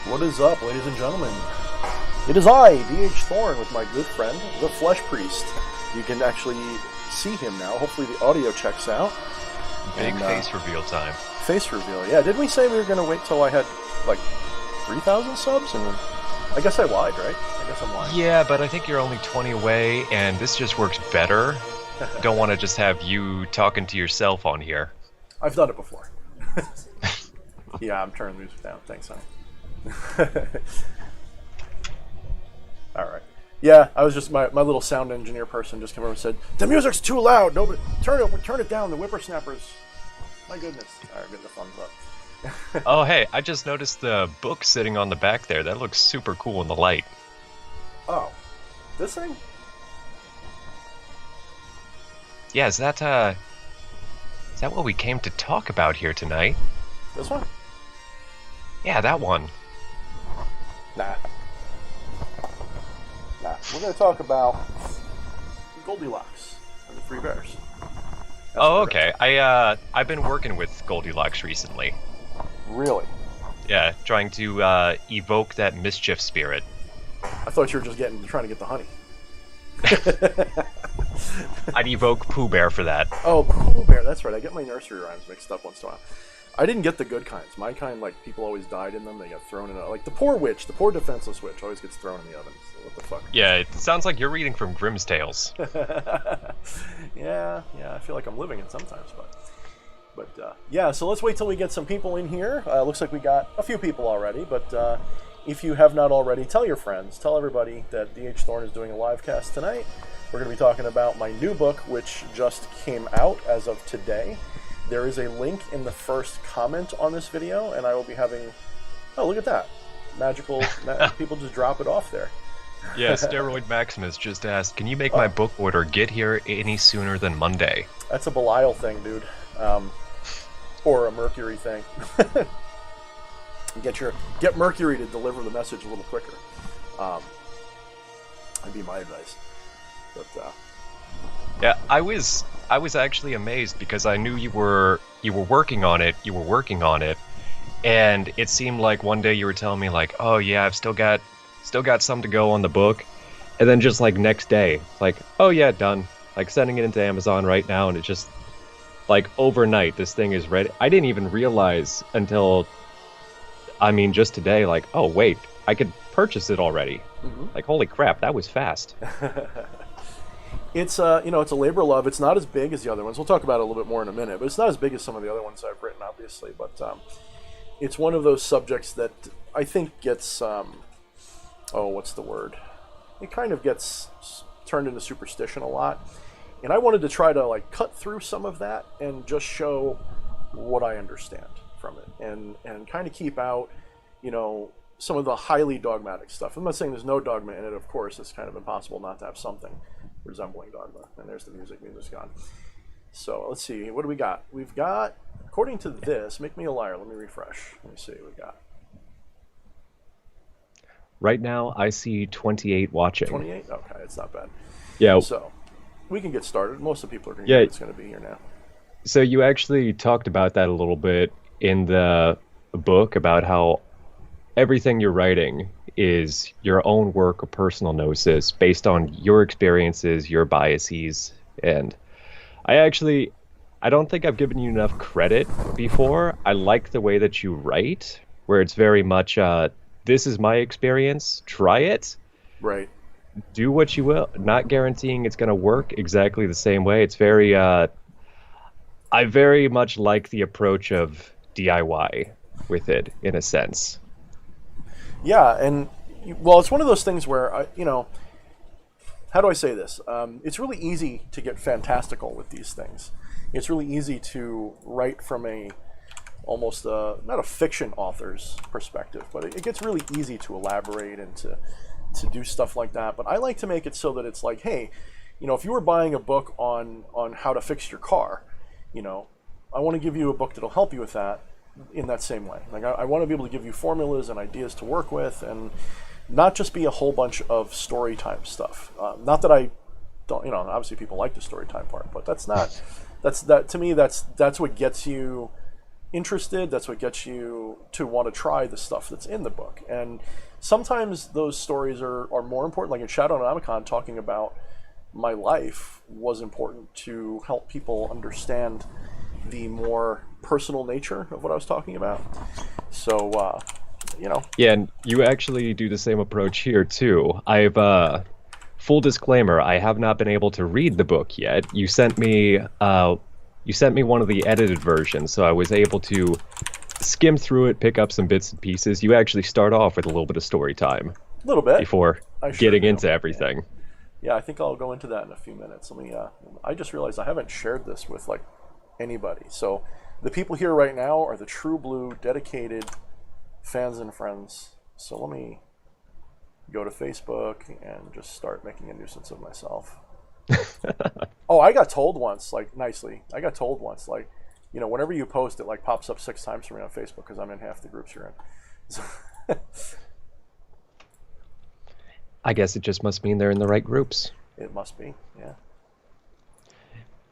What is up, ladies and gentlemen? It is I, D.H. Thorne, with my good friend, the Flesh Priest. You can actually see him now. Hopefully the audio checks out. Big face reveal time. Face reveal, yeah. Didn't we say we were going to wait till I had, like, 3,000 subs? And I guess I lied, right? I guess I'm lying. Yeah, but I think you're only 20 away, and this just works better. Don't want to just have you talking to yourself on here. I've done it before. Yeah, I'm turning the music down. Thanks, honey. Alright. Yeah, I was just, my little sound engineer person just came over and said, the music's too loud! Nobody, turn it down, the whippersnappers. My goodness. Alright, get the thumbs up. Oh, hey, I just noticed the book sitting on the back there. That looks super cool in the light. Oh. This thing? Yeah, is that what we came to talk about here tonight? This one? Yeah, that one. Nah. We're going to talk about Goldilocks and the Three Bears. Oh, okay. I've been working with Goldilocks recently. Really? Yeah, trying to evoke that mischief spirit. I thought you were just trying to get the honey. I'd evoke Pooh Bear for that. Oh, Pooh Bear, that's right. I get my nursery rhymes mixed up once in a while. I didn't get the good kinds. My kind, like, people always died in them. They got thrown in like, the poor witch, the poor defenseless witch always gets thrown in the oven. So what the fuck? Yeah, it sounds like you're reading from Grimm's Tales. yeah, I feel like I'm living it sometimes, but yeah, so let's wait till we get some people in here. Looks like we got a few people already, but if you have not already, tell your friends, tell everybody that D.H. Thorne is doing a live cast tonight. We're going to be talking about my new book, which just came out as of today. There is a link in the first comment on this video, and I will be having... Oh, look at that. Magical... people just drop it off there. Yeah, Steroid Maximus just asked, can you make my book order get here any sooner than Monday? That's a Belial thing, dude. Or a Mercury thing. Get Mercury to deliver the message a little quicker. That'd be my advice. But, yeah, I was actually amazed because I knew you were working on it. You were working on it, and it seemed like one day you were telling me like, "Oh yeah, I've still got some to go on the book," and then just like next day, like, "Oh yeah, done." Like sending it into Amazon right now, and it's just like overnight this thing is ready. I didn't even realize until, I mean, just today, like, oh wait, I could purchase it already. Mm-hmm. Like, holy crap, that was fast. It's it's a labor of love. It's not as big as the other ones. We'll talk about it a little bit more in a minute, but it's not as big as some of the other ones I've written, obviously. But it's one of those subjects that I think gets, what's the word? It kind of gets turned into superstition a lot. And I wanted to try to like cut through some of that and just show what I understand from it, and kind of keep out, some of the highly dogmatic stuff. I'm not saying there's no dogma in it, of course. It's kind of impossible not to have something resembling dogma. And there's the music's gone. So let's see, what do we got? We've got, according to this, make me a liar. Let me refresh. Let me see what we got. Right now, I see 28 watching. 28? Okay, it's not bad. Yeah. So we can get started. Most of the people are going to be here now. So you actually talked about that a little bit in the book about how everything you're writing is your own work of personal gnosis based on your experiences, your biases. And I don't think I've given you enough credit before. I like the way that you write, where it's very much, this is my experience, try it. Right. Do what you will, not guaranteeing it's going to work exactly the same way. It's very, I very much like the approach of DIY with it, in a sense. Yeah, and, well, it's one of those things where, how do I say this? It's really easy to get fantastical with these things. It's really easy to write from almost not a fiction author's perspective, but it gets really easy to elaborate and to do stuff like that. But I like to make it so that it's like, hey, if you were buying a book on how to fix your car, I want to give you a book that'll help you with that in that same way. Like I want to be able to give you formulas and ideas to work with, and not just be a whole bunch of story time stuff. Not that I don't, obviously people like the story time part, but that's to me, that's what gets you interested. That's what gets you to want to try the stuff that's in the book. And sometimes those stories are more important. Like in Shadow Nomicon, talking about my life was important to help people understand the more personal nature of what I was talking about. So, you know. Yeah, and you actually do the same approach here too. I've full disclaimer, I have not been able to read the book yet. You sent me one of the edited versions, so I was able to skim through it, pick up some bits and pieces. You actually start off with a little bit of story time. A little bit. Before getting into everything. Yeah, I think I'll go into that in a few minutes. Let me. I just realized I haven't shared this with like anybody. So the people here right now are the true blue, dedicated fans and friends. So let me go to Facebook and just start making a nuisance of myself. Oh, I got told once, like nicely. I got told once, like, you know, whenever you post, it like pops up 6 times for me on Facebook because I'm in half the groups you're in. So I guess it just must mean they're in the right groups. it must be, yeah.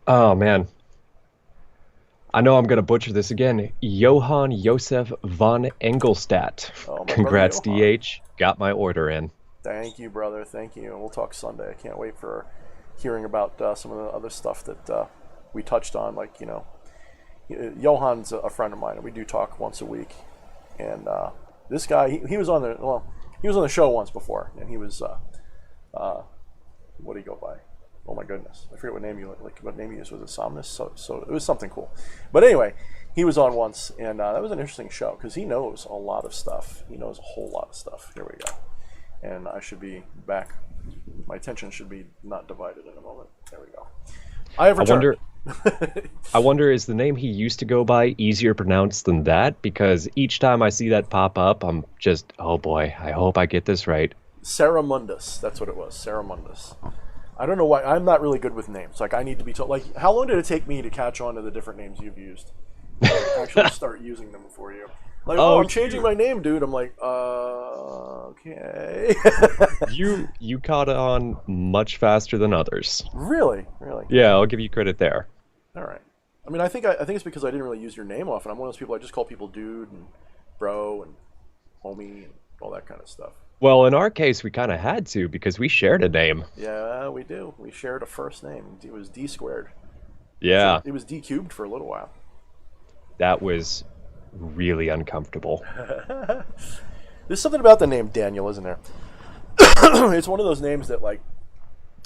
Oh, man. I know I'm going to butcher this again. Johann Josef von Engelstadt. Oh, Congrats, brother, DH. Got my order in. Thank you, brother. Thank you. And we'll talk Sunday. I can't wait for hearing about some of the other stuff that we touched on. Like, you know, Johann's a friend of mine, and we do talk once a week. And this guy, he was on the show once before, and he was what do you go by? Oh my goodness, I forget what name you used. Was it Somnus? So it was something cool. But anyway, he was on once, and that was an interesting show because he knows a lot of stuff. He knows a whole lot of stuff. Here we go. And I should be back. My attention should be not divided in a moment. There we go. I have returned. I wonder, is the name he used to go by easier pronounced than that? Because each time I see that pop up, I'm just, oh boy, I hope I get this right. Saramundus, that's what it was, Saramundus. I don't know why, I'm not really good with names. Like, I need to be told, like, how long did it take me to catch on to the different names you've used? Like, actually start using them for you. Like, oh, I'm changing my name, dude. I'm like, okay. You caught on much faster than others. Really? Yeah, I'll give you credit there. All right. I mean, I think it's because I didn't really use your name often. I'm one of those people, I just call people dude and bro and homie and all that kind of stuff. Well, in our case, we kind of had to because we shared a name. Yeah, we do. We shared a first name. It was D squared. Yeah. So it was D cubed for a little while. That was really uncomfortable. There's something about the name Daniel, isn't there? It's one of those names that, like,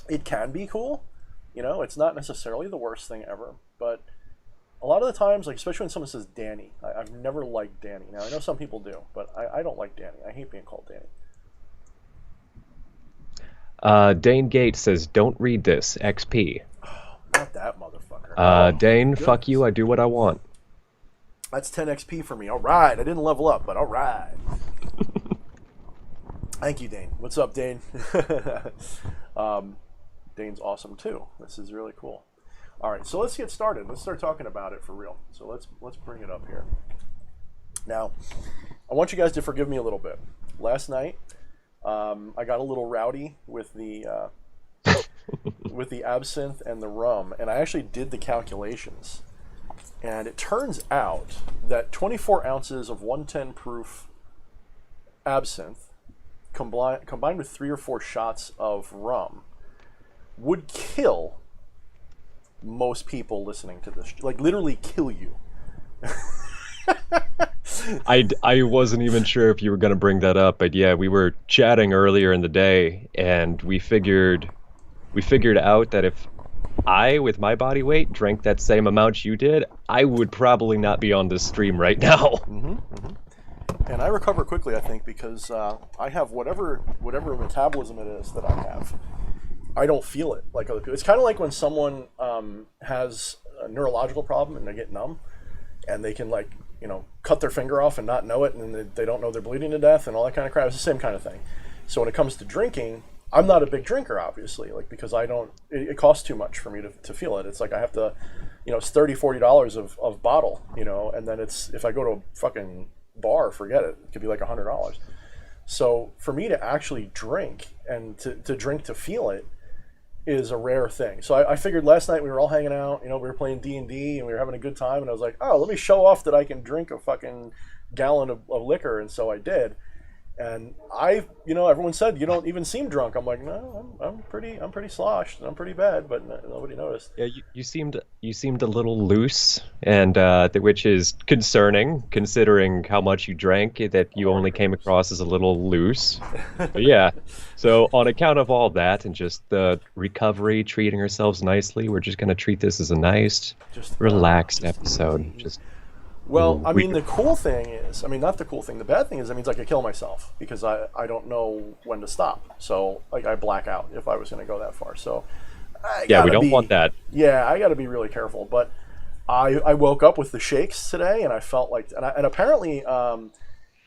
it can be cool. You know, it's not necessarily the worst thing ever, but a lot of the times, like, especially when someone says Danny, I've never liked Danny. Now, I know some people do, but I don't like Danny. I hate being called Danny. Dane Gates says, don't read this, XP. Oh, not that motherfucker. Dane, fuck you, I do what I want. That's 10 XP for me. All right. I didn't level up, but all right. Thank you, Dane. What's up, Dane? Dane's awesome, too. This is really cool. All right, so let's get started. Let's start talking about it for real. So let's bring it up here. Now, I want you guys to forgive me a little bit. Last night, I got a little rowdy with the with the absinthe and the rum, and I actually did the calculations. And it turns out that 24 ounces of 110 proof absinthe combined with 3 or 4 shots of rum would kill most people listening to this. Like, literally kill you. I wasn't even sure if you were going to bring that up, but yeah, we were chatting earlier in the day, and we figured out that if I, with my body weight, drank that same amount you did, I would probably not be on this stream right now. Mm-hmm, mm-hmm. And I recover quickly, I think, because I have whatever metabolism it is that I have. I don't feel it like other people. It's kind of like when someone has a neurological problem and they get numb, and they can, like, you know, cut their finger off and not know it, and they don't know they're bleeding to death and all that kind of crap. It's the same kind of thing. So when it comes to drinking, I'm not a big drinker, obviously, like, because it costs too much for me to feel it. It's like I have to, you know, it's $30-$40 of bottle, you know, and then it's, if I go to a fucking bar, forget it. It could be like $100. So for me to actually drink and to drink to feel it, is a rare thing. So I figured last night we were all hanging out, we were playing D&D and we were having a good time, and I was like, oh, let me show off that I can drink a fucking gallon of liquor, and so I did. And everyone said you don't even seem drunk. I'm like, no, I'm pretty sloshed. I'm pretty bad, but nobody noticed. Yeah, you seemed a little loose, and which is concerning considering how much you drank. That you only came across as a little loose. But yeah, so on account of all that and just the recovery, treating ourselves nicely, we're just gonna treat this as a nice, relaxed episode. Well, I mean, the cool thing is, not the cool thing, the bad thing is, that means I could kill myself because I don't know when to stop. So, like, I black out if I was going to go that far. So, yeah, we don't want that. Yeah, I got to be really careful. But I woke up with the shakes today, and I felt like, and apparently,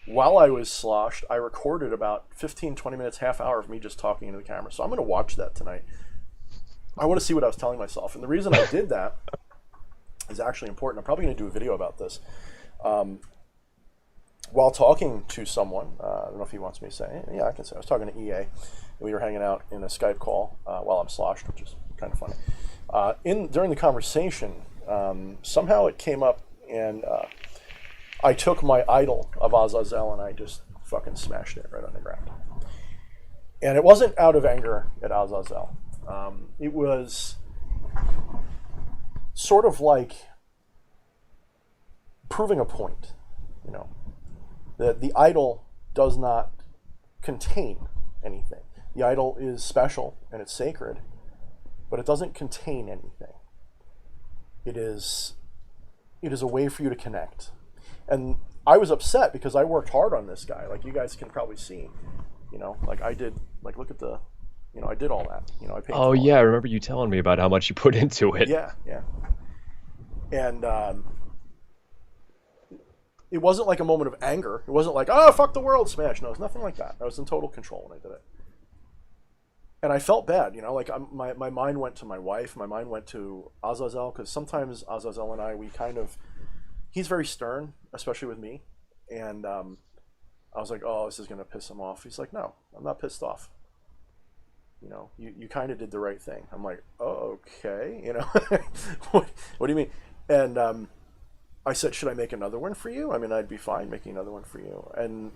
while I was sloshed, I recorded about 15, 20 minutes, half hour of me just talking into the camera. So I'm going to watch that tonight. I want to see what I was telling myself. And the reason I did that is actually important. I'm probably going to do a video about this. While talking to someone, I don't know if he wants me to say, yeah, I can say, I was talking to EA, and we were hanging out in a Skype call while I'm sloshed, which is kind of funny. During the conversation, somehow it came up, and I took my idol of Azazel and I just fucking smashed it right on the ground. And it wasn't out of anger at Azazel. It was sort of like proving a point, that the idol does not contain anything. The idol is special and it's sacred, but it doesn't contain anything. It is a way for you to connect. And I was upset because I worked hard on this guy, like you guys can probably see, like I did, like look at the, I did all that, I paid. Oh yeah, I remember you telling me about how much you put into it. Yeah. And it wasn't like a moment of anger. It wasn't like, oh, fuck the world, smash. No, it was nothing like that. I was in total control when I did it. And I felt bad, like my mind went to my wife. My mind went to Azazel, because sometimes Azazel and I, he's very stern, especially with me. And I was like, oh, this is going to piss him off. He's like, no, I'm not pissed off. You kind of did the right thing. I'm like, oh, okay, what do you mean? And I said, should I make another one for you? I'd be fine making another one for you. And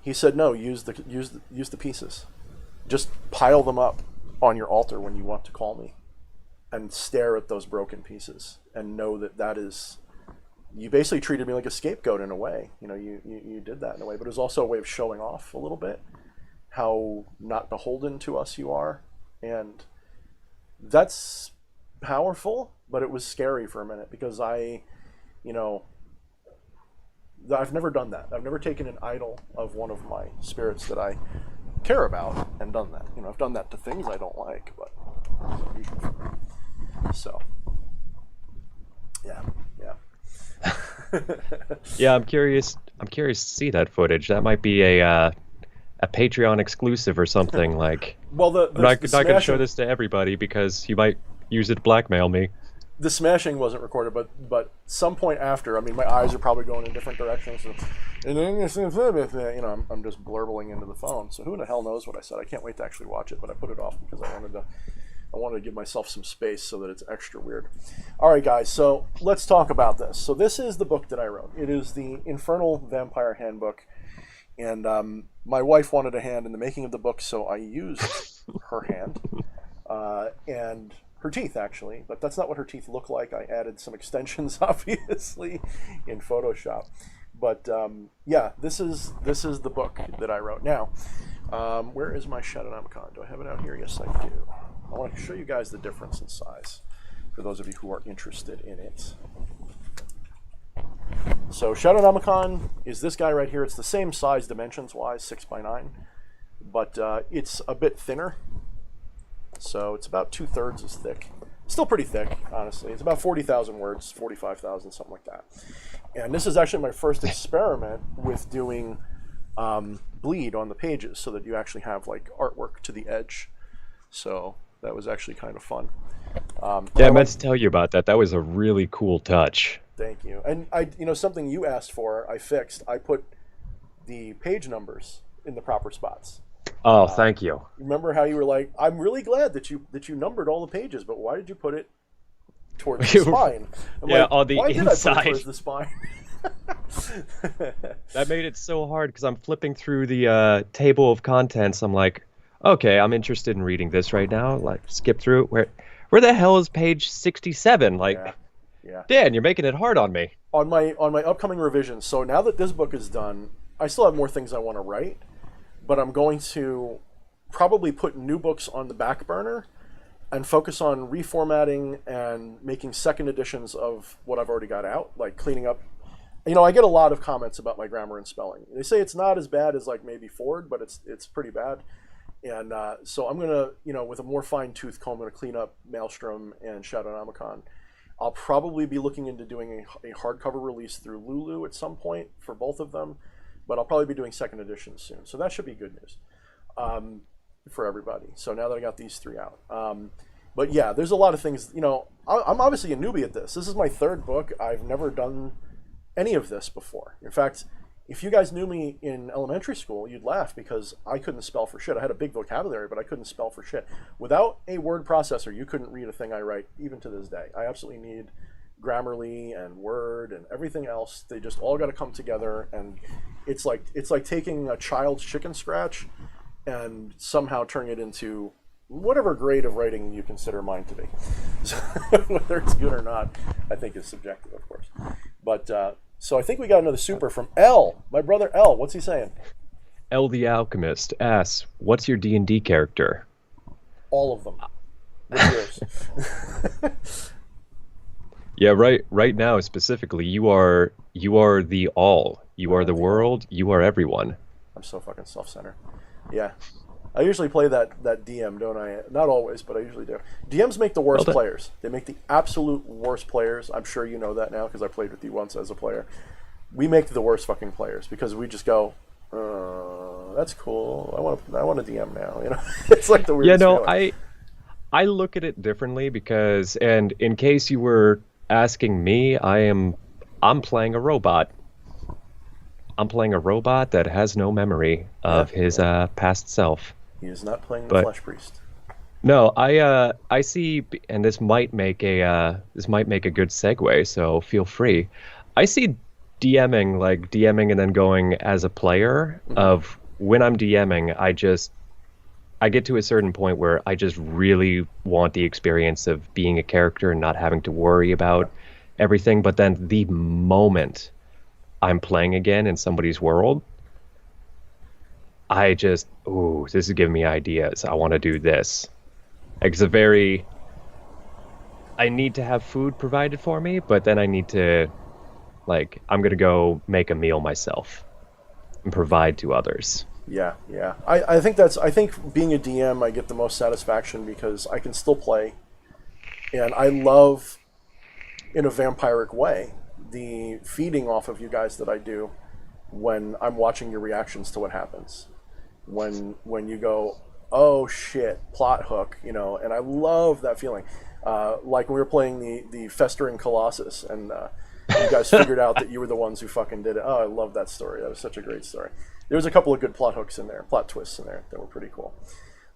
he said, no, use the pieces. Just pile them up on your altar when you want to call me, and stare at those broken pieces and know that is. You basically treated me like a scapegoat in a way. You did that in a way, but it was also a way of showing off a little bit how not beholden to us you are, and that's powerful, but it was scary for a minute because I've never done that. I've never taken an idol of one of my spirits that I care about and done that. I've done that to things I don't like, but so yeah. Yeah, I'm curious to see that footage. That might be a Patreon exclusive or something. Like, well, I'm not going to show this to everybody because you might use it to blackmail me. The smashing wasn't recorded, but some point after, my eyes are probably going in different directions, and I'm just blurbling into the phone. So who the hell knows what I said? I can't wait to actually watch it, but I put it off because I wanted to give myself some space so that it's extra weird. All right, guys, so let's talk about this. So this is the book that I wrote. It is the Infernal Vampire Handbook, and my wife wanted a hand in the making of the book, so I used her hand and her teeth, actually, but that's not what her teeth look like. I added some extensions, obviously, in Photoshop. But yeah, this is the book that I wrote. Now, where is my Shadownomicon? Do I have it out here? Yes, I do. I want to show you guys the difference in size for those of you who are interested in it. So Shadownomicon is this guy right here. It's the same size dimensions-wise, 6x9, but it's a bit thinner. So it's about 2/3 as thick. Still pretty thick, honestly. It's about 40,000 words, 45,000, something like that. And this is actually my first experiment with doing bleed on the pages so that you actually have like artwork to the edge. So that was actually kind of fun. Yeah, I meant to tell you about that. That was a really cool touch. Thank you. And something you asked for, I fixed. I put the page numbers in the proper spots. Oh, thank you. Remember how you were like, I'm really glad that you numbered all the pages, but why did you put it towards the spine? I'm Yeah, like, on the why did I put it inside. towards the spine? That made it so hard because I'm flipping through the table of contents. I'm like, okay, I'm interested in reading this right now. Like, skip through it. Where the hell is page 67? Yeah, Like, yeah. Dan, you're making it hard on me. On my upcoming revisions. So now that this book is done, I still have more things I want to write, but I'm going to probably put new books on the back burner and focus on reformatting and making second editions of what I've already got out, like cleaning up. I get a lot of comments about my grammar and spelling. They say it's not as bad as like maybe Ford, but it's pretty bad. And so I'm gonna, with a more fine tooth comb, I'm gonna clean up Maelstrom and Shadownomicon. I'll probably be looking into doing a hardcover release through Lulu at some point for both of them, but I'll probably be doing second editions soon. So that should be good news for everybody. So now that I got these three out. But yeah, there's a lot of things, I'm obviously a newbie at this. This is my third book. I've never done any of this before. In fact, if you guys knew me in elementary school, you'd laugh because I couldn't spell for shit. I had a big vocabulary, but I couldn't spell for shit. Without a word processor, you couldn't read a thing I write, even to this day. I absolutely need Grammarly and Word and everything else. They just all got to come together, and it's like taking a child's chicken scratch and somehow turning it into whatever grade of writing you consider mine to be. So, whether it's good or not, I think is subjective, of course. But so I think we got another super from L, my brother L. What's he saying? L the Alchemist asks, "What's your D&D character?" All of them. What's yours? Yeah, right now specifically, you are the all. You are the world. You are everyone. I'm so fucking self-centered. Yeah. I usually play that DM, don't I? Not always, but I usually do. DMs make the worst players. They make the absolute worst players. I'm sure you know that now because I played with you once as a player. We make the worst fucking players because we just go, that's cool. I want a DM now. It's like the weirdest feeling. I look at it differently because, and in case you were asking me, I'm playing a robot. I'm playing a robot that has no memory of his past self. He is not playing the Flesh Priest. No, I see, and this might make a good segue. So feel free. I see DMing and then going as a player. Mm-hmm. Of when I'm DMing, I get to a certain point where I just really want the experience of being a character and not having to worry about everything. But then the moment I'm playing again in somebody's world, I just, this is giving me ideas. I want to do this. It's I need to have food provided for me, but then I need to, I'm going to go make a meal myself and provide to others. Yeah. I think being a DM, I get the most satisfaction because I can still play. And I love, in a vampiric way, the feeding off of you guys that I do when I'm watching your reactions to what happens. When you go, oh shit, plot hook, and I love that feeling. Like when we were playing the Festering Colossus and you guys figured out that you were the ones who fucking did it. Oh, I love that story. That was such a great story. There was a couple of good plot hooks in there, plot twists in there that were pretty cool.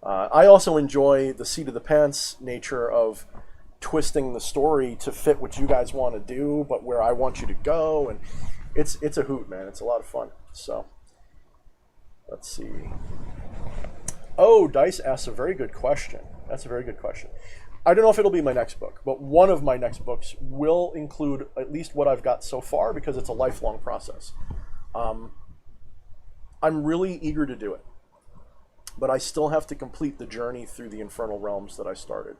I also enjoy the seat of the pants nature of twisting the story to fit what you guys want to do, but where I want you to go, and it's a hoot, man. It's a lot of fun. So let's see. Oh, Dice asks a very good question. That's a very good question. I don't know if it'll be my next book, but one of my next books will include at least what I've got so far because it's a lifelong process. I'm really eager to do it, but I still have to complete the journey through the Infernal Realms that I started.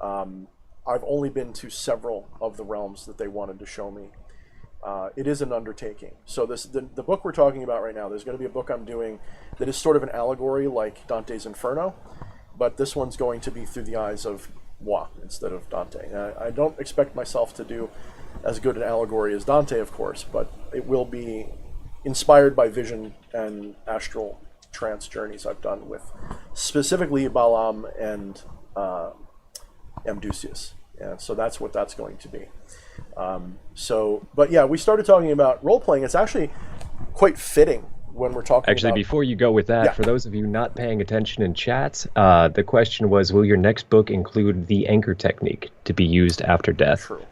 I've only been to several of the realms that they wanted to show me. It is an undertaking. So the book we're talking about right now, there's going to be a book I'm doing that is sort of an allegory like Dante's Inferno, but this one's going to be through the eyes of moi instead of Dante. I don't expect myself to do as good an allegory as Dante, of course, but it will be inspired by vision and astral trance journeys I've done with specifically Balaam and Amdusias. Yeah, so that's what that's going to be. But yeah, we started talking about role-playing. It's actually quite fitting when we're talking Actually, about... before you go with that, Yeah. for those of you not paying attention in chat, the question was, will your next book include the anchor technique to be used after death? True.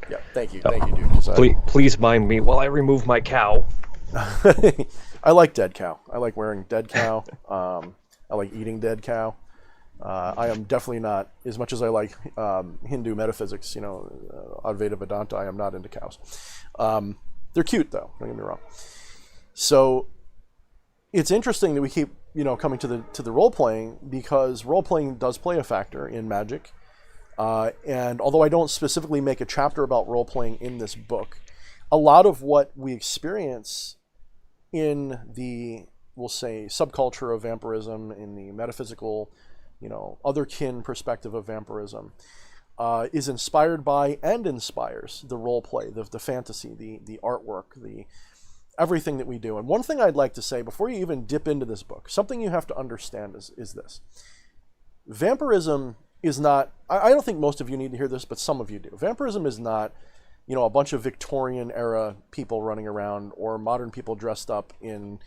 Yeah, thank you, Oh. dude. 'Cause Please mind me while I remove my cow. I like dead cow. I like wearing dead cow. I like eating dead cow. I am definitely not, as much as I like Hindu metaphysics, Advaita Vedanta, I am not into cows. They're cute, though, don't get me wrong. So it's interesting that we keep, coming to the role-playing, because role-playing does play a factor in magic. And although I don't specifically make a chapter about role-playing in this book, a lot of what we experience in the, we'll say, subculture of vampirism, in the metaphysical, other-kin perspective of vampirism, is inspired by and inspires the role-play, the fantasy, the artwork, everything that we do. And one thing I'd like to say, before you even dip into this book, something you have to understand is this. Vampirism is not, I don't think most of you need to hear this, but some of you do. Vampirism is not, a bunch of Victorian era people running around, or modern people dressed up in,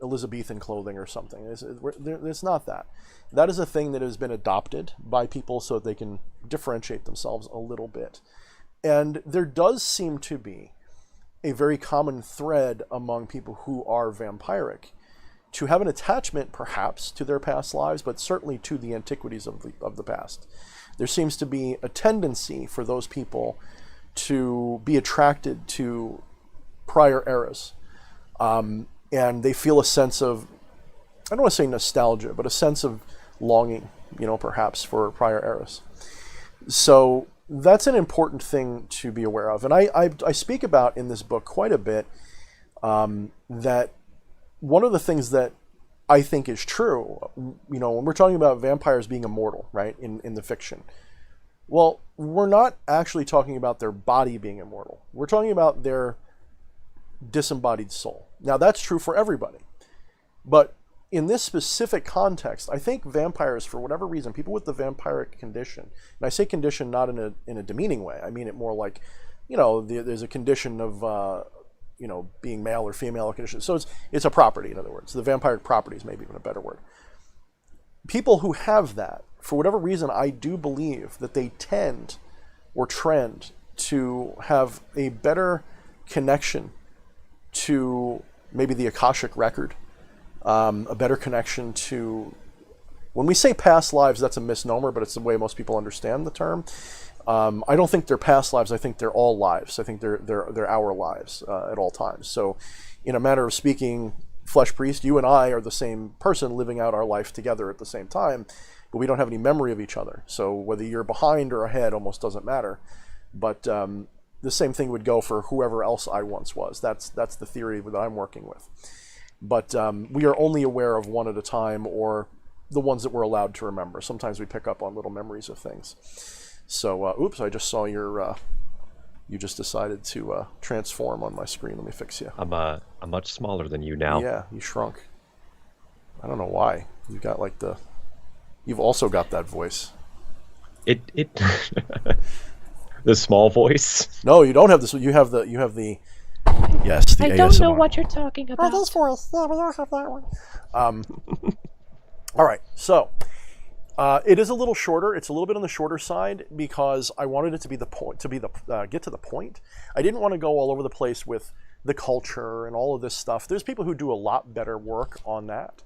Elizabethan clothing or something. It's not that. That is a thing that has been adopted by people so that they can differentiate themselves a little bit. And there does seem to be a very common thread among people who are vampiric, to have an attachment perhaps to their past lives, but certainly to the antiquities of the past. There seems to be a tendency for those people to be attracted to prior eras. And they feel a sense of, I don't want to say nostalgia, but a sense of longing, perhaps for prior eras. So that's an important thing to be aware of. And I speak about in this book quite a bit that one of the things that I think is true, when we're talking about vampires being immortal, right, in the fiction, well, we're not actually talking about their body being immortal. We're talking about their disembodied soul. Now, that's true for everybody. But in this specific context, I think vampires, for whatever reason, people with the vampiric condition, and I say condition not in a demeaning way, I mean it more like, there's a condition of, being male or female condition. So it's a property, in other words. The vampiric property is maybe even a better word. People who have that, for whatever reason, I do believe that they tend or trend to have a better connection to maybe the Akashic record, a better connection to, when we say past lives, that's a misnomer, but it's the way most people understand the term. I don't think they're past lives. I think they're all lives. I think they're our lives at all times. So in a matter of speaking, Flesh Priest, you and I are the same person living out our life together at the same time, but we don't have any memory of each other. So whether you're behind or ahead almost doesn't matter. But the same thing would go for whoever else I once was. That's the theory that I'm working with. But we are only aware of one at a time, or the ones that we're allowed to remember. Sometimes we pick up on little memories of things. So, oops, I just saw you just decided to transform on my screen. Let me fix you. I'm much smaller than you now. Yeah, you shrunk. I don't know why. You got you've also got that voice. It the small voice. No, you don't have this. You have the yes, the I ASMR. don't know what you're talking about. Oh, this voice. Yeah, we all have that one. All right, so it is a little shorter. It's a little bit on the shorter side because I wanted it to be get to the point. I didn't want to go all over the place with the culture and all of this stuff. There's people who do a lot better work on that.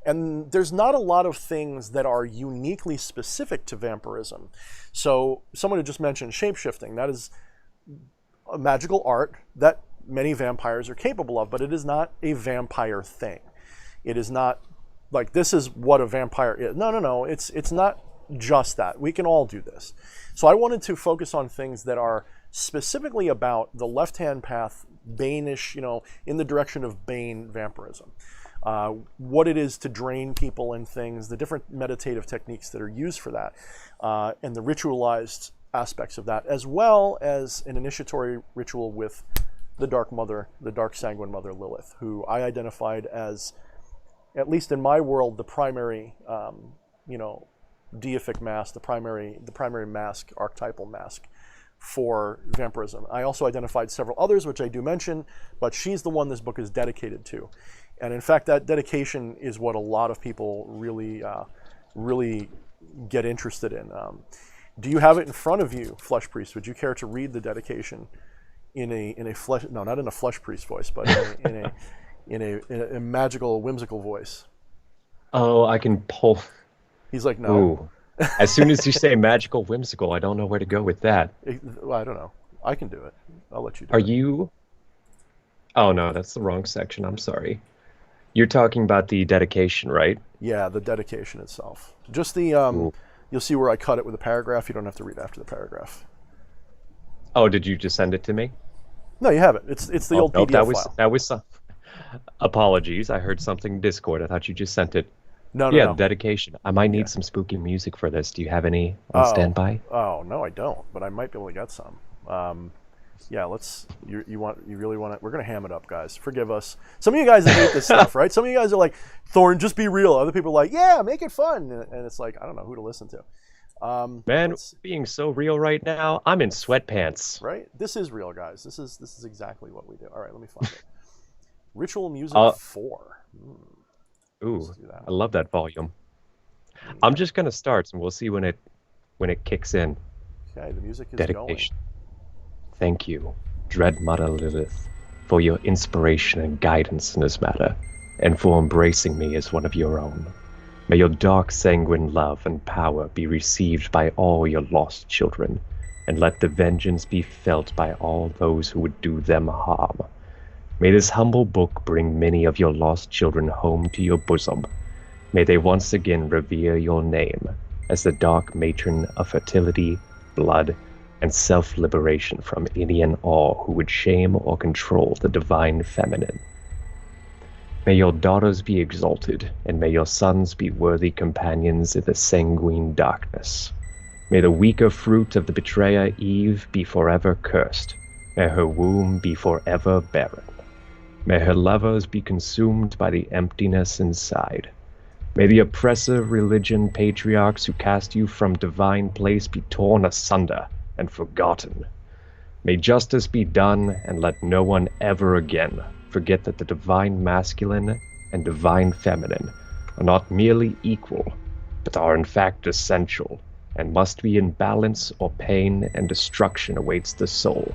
And there's not a lot of things that are uniquely specific to vampirism. So someone had just mentioned shapeshifting. That is a magical art that many vampires are capable of, but it is not a vampire thing. It is not like this is what a vampire is. No. It's not just that. We can all do this. So I wanted to focus on things that are specifically about the left-hand path, Bane-ish, in the direction of Bane vampirism. What it is to drain people and things, the different meditative techniques that are used for that, and the ritualized aspects of that, as well as an initiatory ritual with the Dark Mother, the Dark Sanguine Mother Lilith, who I identified as, at least in my world, the primary, deific mask, the primary mask, archetypal mask for vampirism. I also identified several others, which I do mention, but she's the one this book is dedicated to. And in fact, that dedication is what a lot of people really, really get interested in. Do you have it in front of you, Flesh Priest? Would you care to read the dedication in a flesh? No, not in a Flesh Priest voice, but in a magical, whimsical voice. Oh, I can pull. He's like, no. Ooh. As soon as you say magical, whimsical, I don't know where to go with that. Well, I don't know. I can do it. I'll let you do it. Are you? Oh no, that's the wrong section. I'm sorry. You're talking about the dedication, right? Yeah, the dedication itself. Just the you'll see where I cut it with a paragraph. You don't have to read after the paragraph. Oh, did you just send it to me? No, you have it. It's the old nope, PDF file. That was some... Apologies, I heard something in Discord. I thought you just sent it. No, yeah, dedication. I might need some spooky music for this. Do you have any on standby? Oh no, I don't. But I might be able to get some. Yeah, let's. You really want to? We're gonna ham it up, guys. Forgive us. Some of you guys hate this stuff, right? Some of you guys are like, Thorne, just be real. Other people are like, yeah, make it fun. And it's like, I don't know who to listen to. Man, being so real right now, I'm in sweatpants. Right? This is real, guys. This is exactly what we do. All right, let me find it. Ritual Music 4. Ooh, I love that volume. Yeah. I'm just gonna start, and we'll see when it kicks in. Okay, the music is dedication. Going. Thank you, dread Mother Lilith, for your inspiration and guidance in this matter, and for embracing me as one of your own. May your dark sanguine love and power be received by all your lost children, and let the vengeance be felt by all those who would do them harm. May this humble book bring many of your lost children home to your bosom. May they once again revere your name as the dark matron of fertility, blood, and self-liberation from any and all who would shame or control the divine feminine. May your daughters be exalted, and may your sons be worthy companions in the sanguine darkness. May the weaker fruit of the betrayer Eve be forever cursed. May her womb be forever barren. May her lovers be consumed by the emptiness inside. May the oppressive religion patriarchs who cast you from divine place be torn asunder and forgotten. May justice be done, and let no one ever again forget that the divine masculine and divine feminine are not merely equal, but are in fact essential, and must be in balance, or pain and destruction awaits the soul.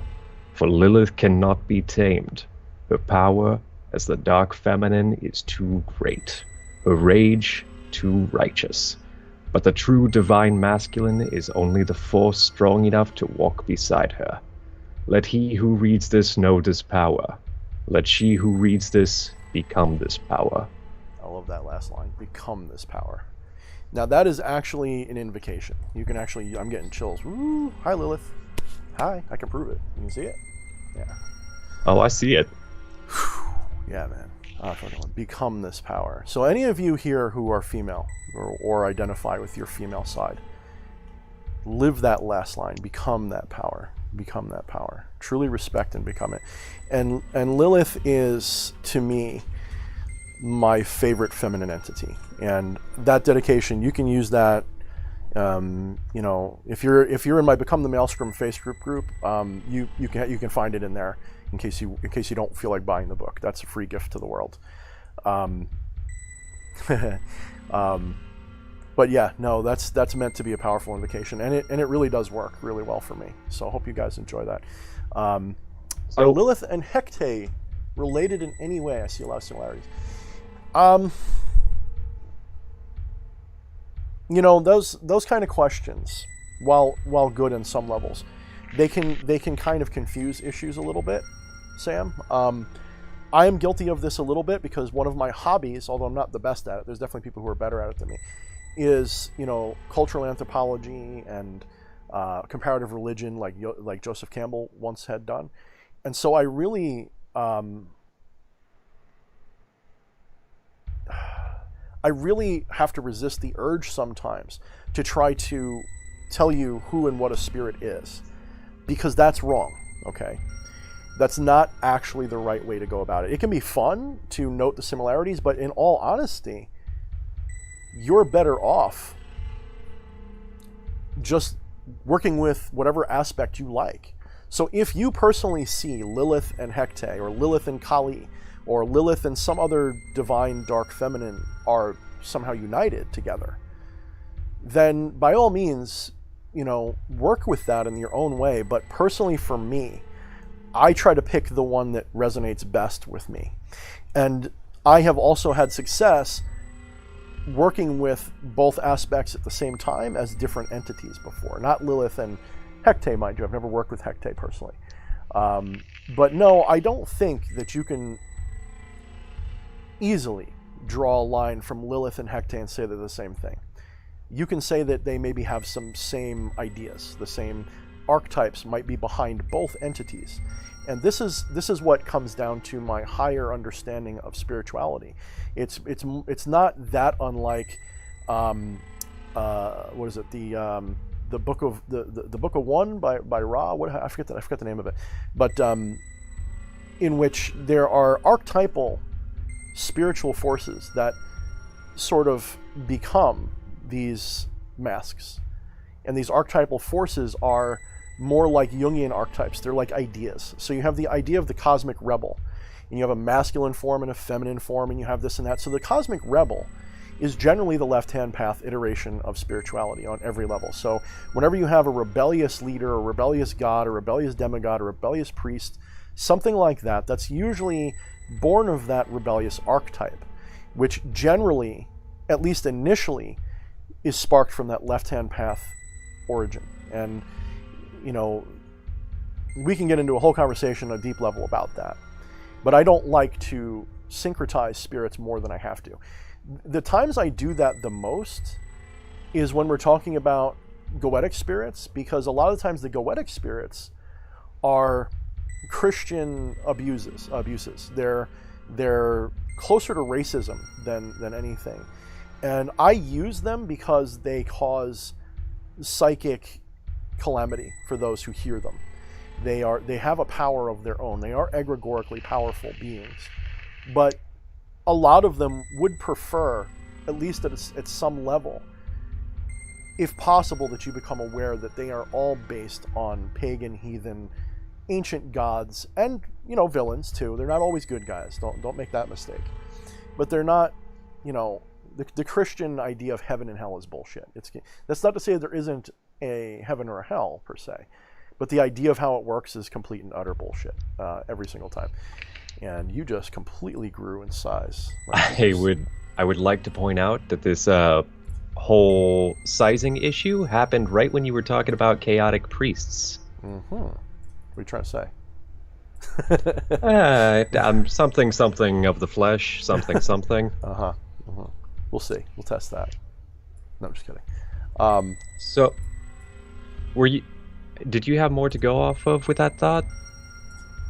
For Lilith cannot be tamed. Her power as the dark feminine is too great, her rage too righteous. But the true divine masculine is only the force strong enough to walk beside her. Let he who reads this know this power. Let she who reads this become this power. I love that last line, become this power. Now that is actually an invocation. You can actually, I'm getting chills. Woo, hi Lilith. Hi, I can prove it. You can see it? Yeah. Oh, I see it. Yeah, man. Become this power. So any of you here who are female or identify with your female side, live that last line. Become that power. Become that power. Truly respect and become it. And Lilith is, to me, my favorite feminine entity. And that dedication, you can use that. You know, if you're in my Become the Maelstrom Facebook group, you can find it in there. In case you don't feel like buying the book, that's a free gift to the world. But yeah, no, that's meant to be a powerful invocation, and it really does work really well for me. So I hope you guys enjoy that. Are Lilith and Hecate related in any way? I see a lot of similarities. You know, those kind of questions, while good in some levels, they can kind of confuse issues a little bit. Sam, I am guilty of this a little bit because one of my hobbies, although I'm not the best at it, there's definitely people who are better at it than me, is, you know, cultural anthropology and comparative religion, like Joseph Campbell once had done. And so I really have to resist the urge sometimes to try to tell you who and what a spirit is, because that's wrong. Okay, that's not actually the right way to go about it. It can be fun to note the similarities, but in all honesty, you're better off just working with whatever aspect you like. So if you personally see Lilith and Hecate, or Lilith and Kali, or Lilith and some other divine dark feminine are somehow united together, then by all means, work with that in your own way. But personally for me, I try to pick the one that resonates best with me. And I have also had success working with both aspects at the same time as different entities before. Not Lilith and Hecate, mind you. I've never worked with Hecate personally. But no, I don't think that you can easily draw a line from Lilith and Hecate and say they're the same thing. You can say that they maybe have some same ideas, the same archetypes might be behind both entities. And this is what comes down to my higher understanding of spirituality. It's not that unlike what is it, the book of the book of One by Ra. I forget the name of it, but in which there are archetypal spiritual forces that sort of become these masks, and these archetypal forces are more like Jungian archetypes. They're like ideas. So you have the idea of the cosmic rebel, and you have a masculine form and a feminine form, and you have this and that. So the cosmic rebel is generally the left-hand path iteration of spirituality on every level. So whenever you have a rebellious leader, a rebellious god, a rebellious demigod, a rebellious priest, something like that, that's usually born of that rebellious archetype, which generally, at least initially, is sparked from that left-hand path origin. And we can get into a whole conversation on a deep level about that. But I don't like to syncretize spirits more than I have to. The times I do that the most is when we're talking about goetic spirits, because a lot of the times the goetic spirits are Christian abuses. They're closer to racism than anything. And I use them because they cause psychic calamity for those who hear them. They have a power of their own. They are egregorically powerful beings. But a lot of them would prefer, at least at some level, if possible, that you become aware that they are all based on pagan, heathen, ancient gods, and villains too. They're not always good guys. Don't make that mistake. But they're not, the Christian idea of heaven and hell is bullshit. That's not to say there isn't a heaven or a hell per se, but the idea of how it works is complete and utter bullshit every single time. And you just completely grew in size. I would like to point out that this whole sizing issue happened right when you were talking about chaotic priests. Mm-hmm. What are you trying to say? Something of the flesh, something. Uh-huh. Mm-hmm. We'll see. We'll test that. No, I'm just kidding. So, did you have more to go off of with that thought?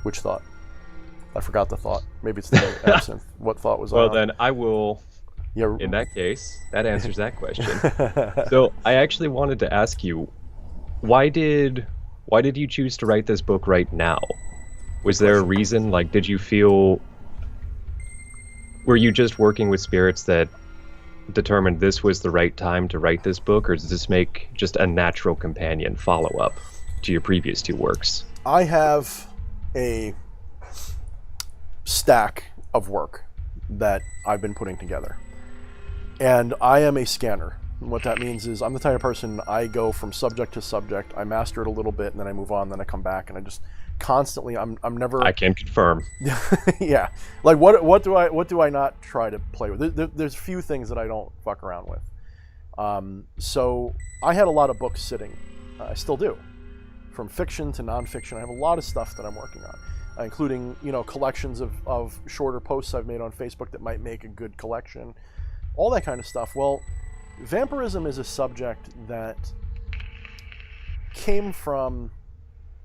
Which thought? I forgot the thought. Maybe it's the absinthe. What thought was Well, on? then I will. Yeah. In that case, that answers that question. So I actually wanted to ask you, why did you choose to write this book right now? Was there a reason? Like, were you just working with spirits that determined this was the right time to write this book, or does this make just a natural companion follow-up to your previous two works? I have a stack of work that I've been putting together, and I am a scanner. What that means is I'm the type of person, I go from subject to subject, I master it a little bit, and then I move on, then I come back, and I just constantly, I'm never... I can confirm. Yeah. Like, what do I not try to play with? There's few things that I don't fuck around with. So I had a lot of books sitting. I still do. From fiction to nonfiction, I have a lot of stuff that I'm working on, including, collections of shorter posts I've made on Facebook that might make a good collection. All that kind of stuff. Well, vampirism is a subject that came from,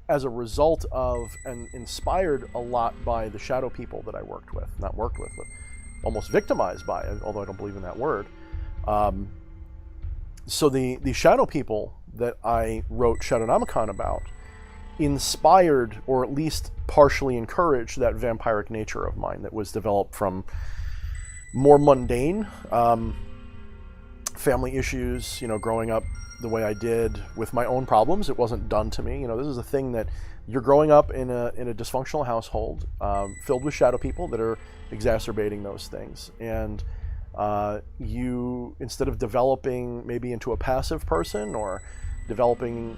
as a result of, and inspired a lot by the shadow people that I worked with. Not worked with, but almost victimized by, although I don't believe in that word. So the shadow people that I wrote Shadownomicon about inspired, or at least partially encouraged, that vampiric nature of mine that was developed from more mundane family issues, growing up the way I did with my own problems. It wasn't done to me. This is a thing that you're growing up in a dysfunctional household filled with shadow people that are exacerbating those things. And you, instead of developing maybe into a passive person or developing,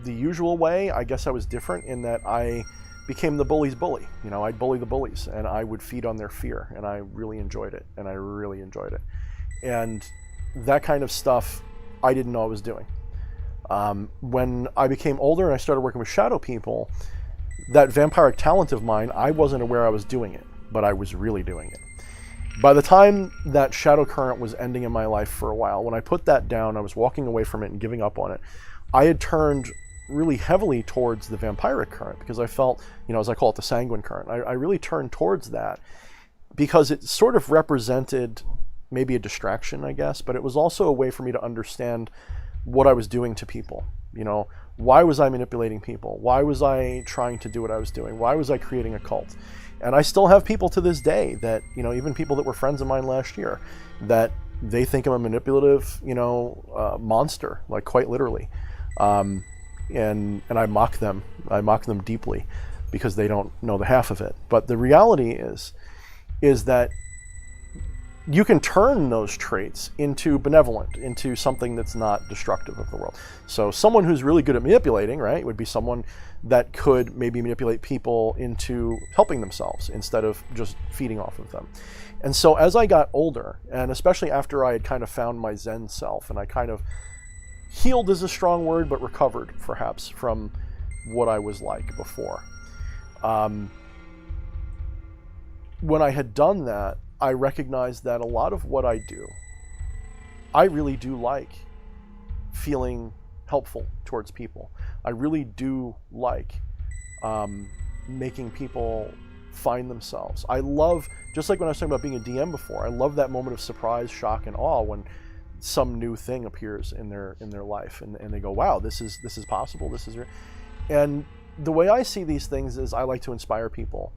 the usual way, I guess I was different in that I became the bully's bully. I'd bully the bullies and I would feed on their fear, and I really enjoyed it. And that kind of stuff I didn't know I was doing. When I became older and I started working with shadow people, that vampiric talent of mine, I wasn't aware I was doing it, but I was really doing it. By the time that shadow current was ending in my life for a while, when I put that down, I was walking away from it and giving up on it. I had turned really heavily towards the vampiric current because I felt, as I call it, the sanguine current. I really turned towards that because it sort of represented maybe a distraction, I guess, but it was also a way for me to understand what I was doing to people. Why was I manipulating people? Why was I trying to do what I was doing? Why was I creating a cult? And I still have people to this day that, even people that were friends of mine last year, that they think I'm a manipulative, monster, like quite literally. And I mock them. I mock them deeply because they don't know the half of it. But the reality is that you can turn those traits into benevolent, into something that's not destructive of the world. So someone who's really good at manipulating, right, would be someone that could maybe manipulate people into helping themselves instead of just feeding off of them. And so as I got older, and especially after I had kind of found my Zen self, and I kind of healed is a strong word, but recovered perhaps from what I was like before. When I had done that, I recognized that a lot of what I do, I really do like feeling helpful towards people. I really do like making people find themselves. I love, just like when I was talking about being a DM before, I love that moment of surprise, shock, and awe when some new thing appears in their life, and they go, wow, this is possible, this is real. And the way I see these things is I like to inspire people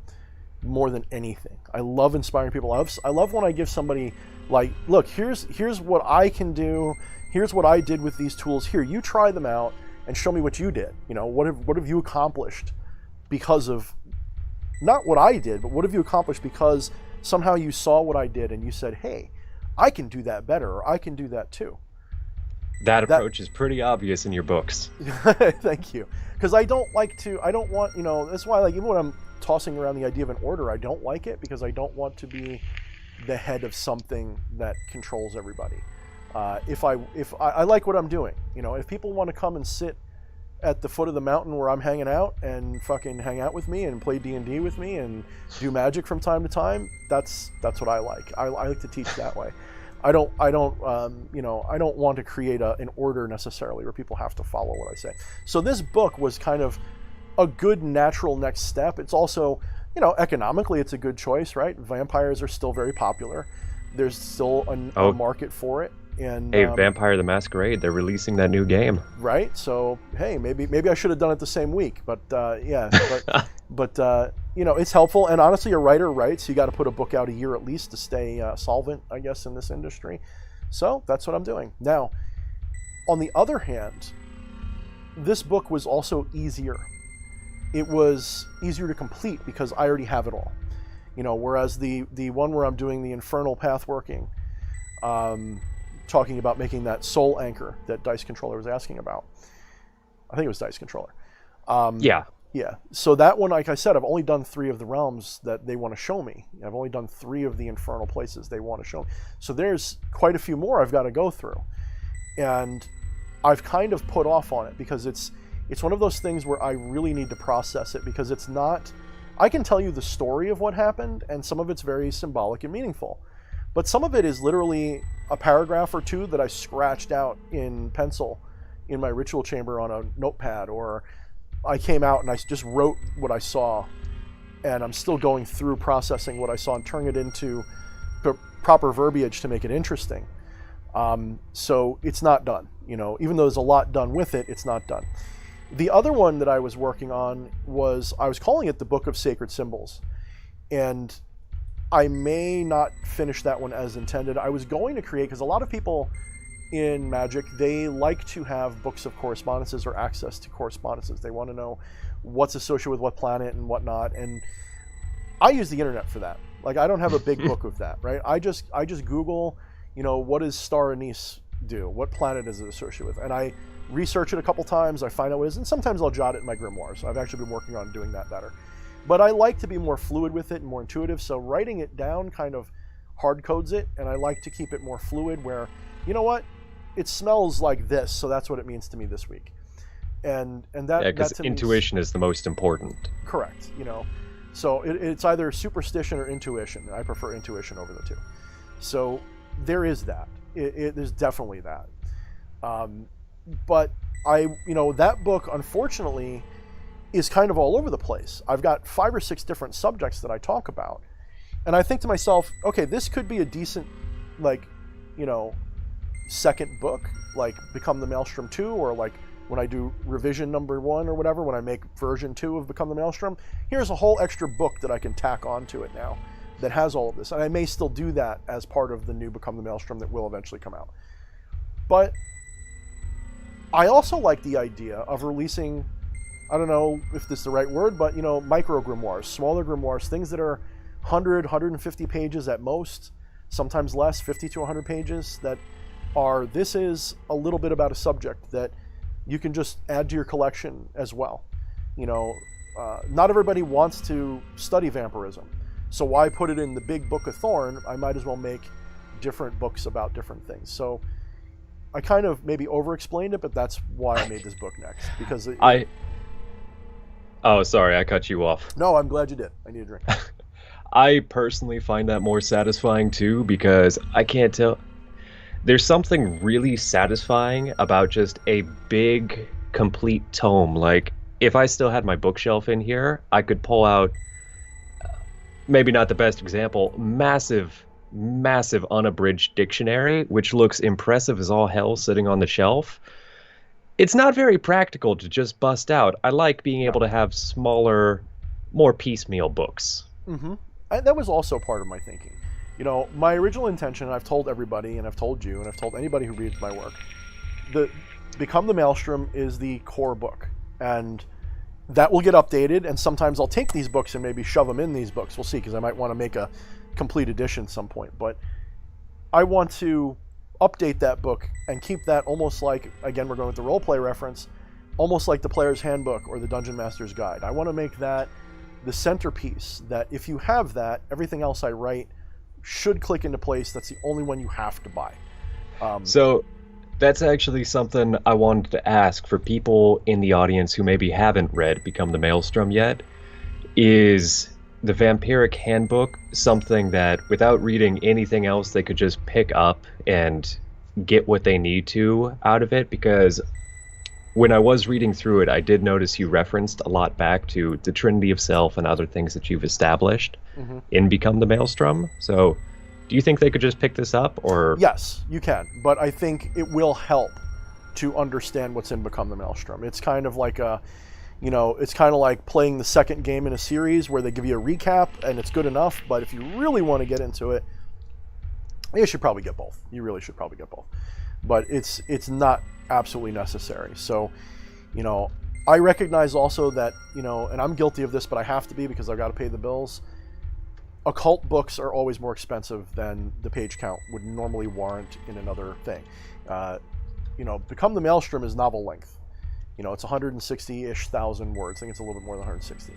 more than anything. I love inspiring people. I love when I give somebody, like, look, here's what I can do, here's what I did with these tools, here, you try them out and show me what you did. What have you accomplished because of, not what I did, but what have you accomplished because somehow you saw what I did and you said, hey, I can do that better, or I can do that too. That approach is pretty obvious in your books. Thank you. Because I don't want, that's why, like, even when I'm tossing around the idea of an order, I don't like it because I don't want to be the head of something that controls everybody. If I like what I'm doing, if people want to come and sit at the foot of the mountain where I'm hanging out and fucking hang out with me and play D&D with me and do magic from time to time, that's what I like. I like to teach that way. I don't want to create an order necessarily where people have to follow what I say. So this book was kind of a good natural next step. It's also, economically it's a good choice, right? Vampires are still very popular. There's still a market for it. And hey, Vampire the Masquerade, they're releasing that new game. Right? So, hey, maybe I should have done it the same week. But, yeah. But it's helpful. And honestly, a writer writes. You got to put a book out a year at least to stay solvent, I guess, in this industry. So that's what I'm doing. Now, on the other hand, this book was also easier. It was easier to complete because I already have it all. Whereas the one where I'm doing the Infernal Path working, talking about making that soul anchor that Dice Controller was asking about. I think it was Dice Controller. Yeah. Yeah. So that one, like I said, I've only done 3 of the realms that they want to show me. I've only done 3 of the infernal places they want to show me. So there's quite a few more I've got to go through. And I've kind of put off on it because it's one of those things where I really need to process it, because it's not, I can tell you the story of what happened, and some of it's very symbolic and meaningful. But some of it is literally a paragraph or 2 that I scratched out in pencil in my ritual chamber on a notepad, or I came out and I just wrote what I saw, and I'm still going through processing what I saw and turning it into proper verbiage to make it interesting. So it's not done, even though there's a lot done with it, it's not done. The other one that I was working on I was calling it the Book of Sacred Symbols, and I may not finish that one as intended. I was going to create, because a lot of people in Magic, they like to have books of correspondences or access to correspondences. They want to know what's associated with what planet and whatnot. And I use the internet for that. Like, I don't have a big book of that, right? I just Google, what does star anise do? What planet is it associated with? And I research it a couple times. I find out what it is, and sometimes I'll jot it in my grimoires. I've actually been working on doing that better. But I like to be more fluid with it and more intuitive. So writing it down kind of hard codes it, and I like to keep it more fluid. Where, you know what, it smells like this, so that's what it means to me this week. And that, because intuition is the most important. Correct. So it's either superstition or intuition. I prefer intuition over the two. So there is that. There's definitely that. But that book, unfortunately, is kind of all over the place. I've got 5 or 6 different subjects that I talk about. And I think to myself, okay, this could be a decent, second book, like Become the Maelstrom 2, or like when I do revision number 1 or whatever, when I make version 2 of Become the Maelstrom, here's a whole extra book that I can tack onto it now that has all of this. And I may still do that as part of the new Become the Maelstrom that will eventually come out. But I also like the idea of releasing, I don't know if this is the right word, but, micro grimoires, smaller grimoires, things that are 100, 150 pages at most, sometimes less, 50 to 100 pages, that are, this is a little bit about a subject that you can just add to your collection as well. Not everybody wants to study vampirism, so why put it in the big book of Thorne? I might as well make different books about different things. So I kind of maybe over-explained it, but that's why I made this book next, because Oh, sorry, I cut you off. No, I'm glad you did. I need a drink. I personally find that more satisfying too, because I can't tell. There's something really satisfying about just a big, complete tome. Like, if I still had my bookshelf in here, I could pull out, maybe not the best example, massive unabridged dictionary, which looks impressive as all hell sitting on the shelf. It's not very practical to just bust out. I like being able to have smaller, more piecemeal books. Mm-hmm. That was also part of my thinking. My original intention, I've told everybody, and I've told you, and I've told anybody who reads my work, the Become the Maelstrom is the core book. And that will get updated, and sometimes I'll take these books and maybe shove them in these books. We'll see, because I might want to make a complete edition at some point. But I want to update that book and keep that almost like, again, we're going with the roleplay reference, almost like the Player's Handbook or the Dungeon Master's Guide. I want to make that the centerpiece, that if you have that, everything else I write should click into place. That's the only one you have to buy. So that's actually something I wanted to ask for people in the audience who maybe haven't read Become the Maelstrom yet. Is the Vampiric Handbook something that, without reading anything else, they could just pick up and get what they need to out of it? Because when I was reading through it, I did notice you referenced a lot back to the Trinity of Self and other things that you've established in Become the Maelstrom. So do you think they could just pick this up, or? Yes, you can. But I think it will help to understand what's in Become the Maelstrom. It's kind of like it's kind of like playing the second game in a series where they give you a recap and it's good enough. But if you really want to get into it, you should probably get both. You really should probably get both. But it's not absolutely necessary. So, I recognize also that, and I'm guilty of this, but I have to be because I've got to pay the bills. Occult books are always more expensive than the page count would normally warrant in another thing. Become the Maelstrom is novel length. It's 160-ish thousand words. I think it's a little bit more than 160.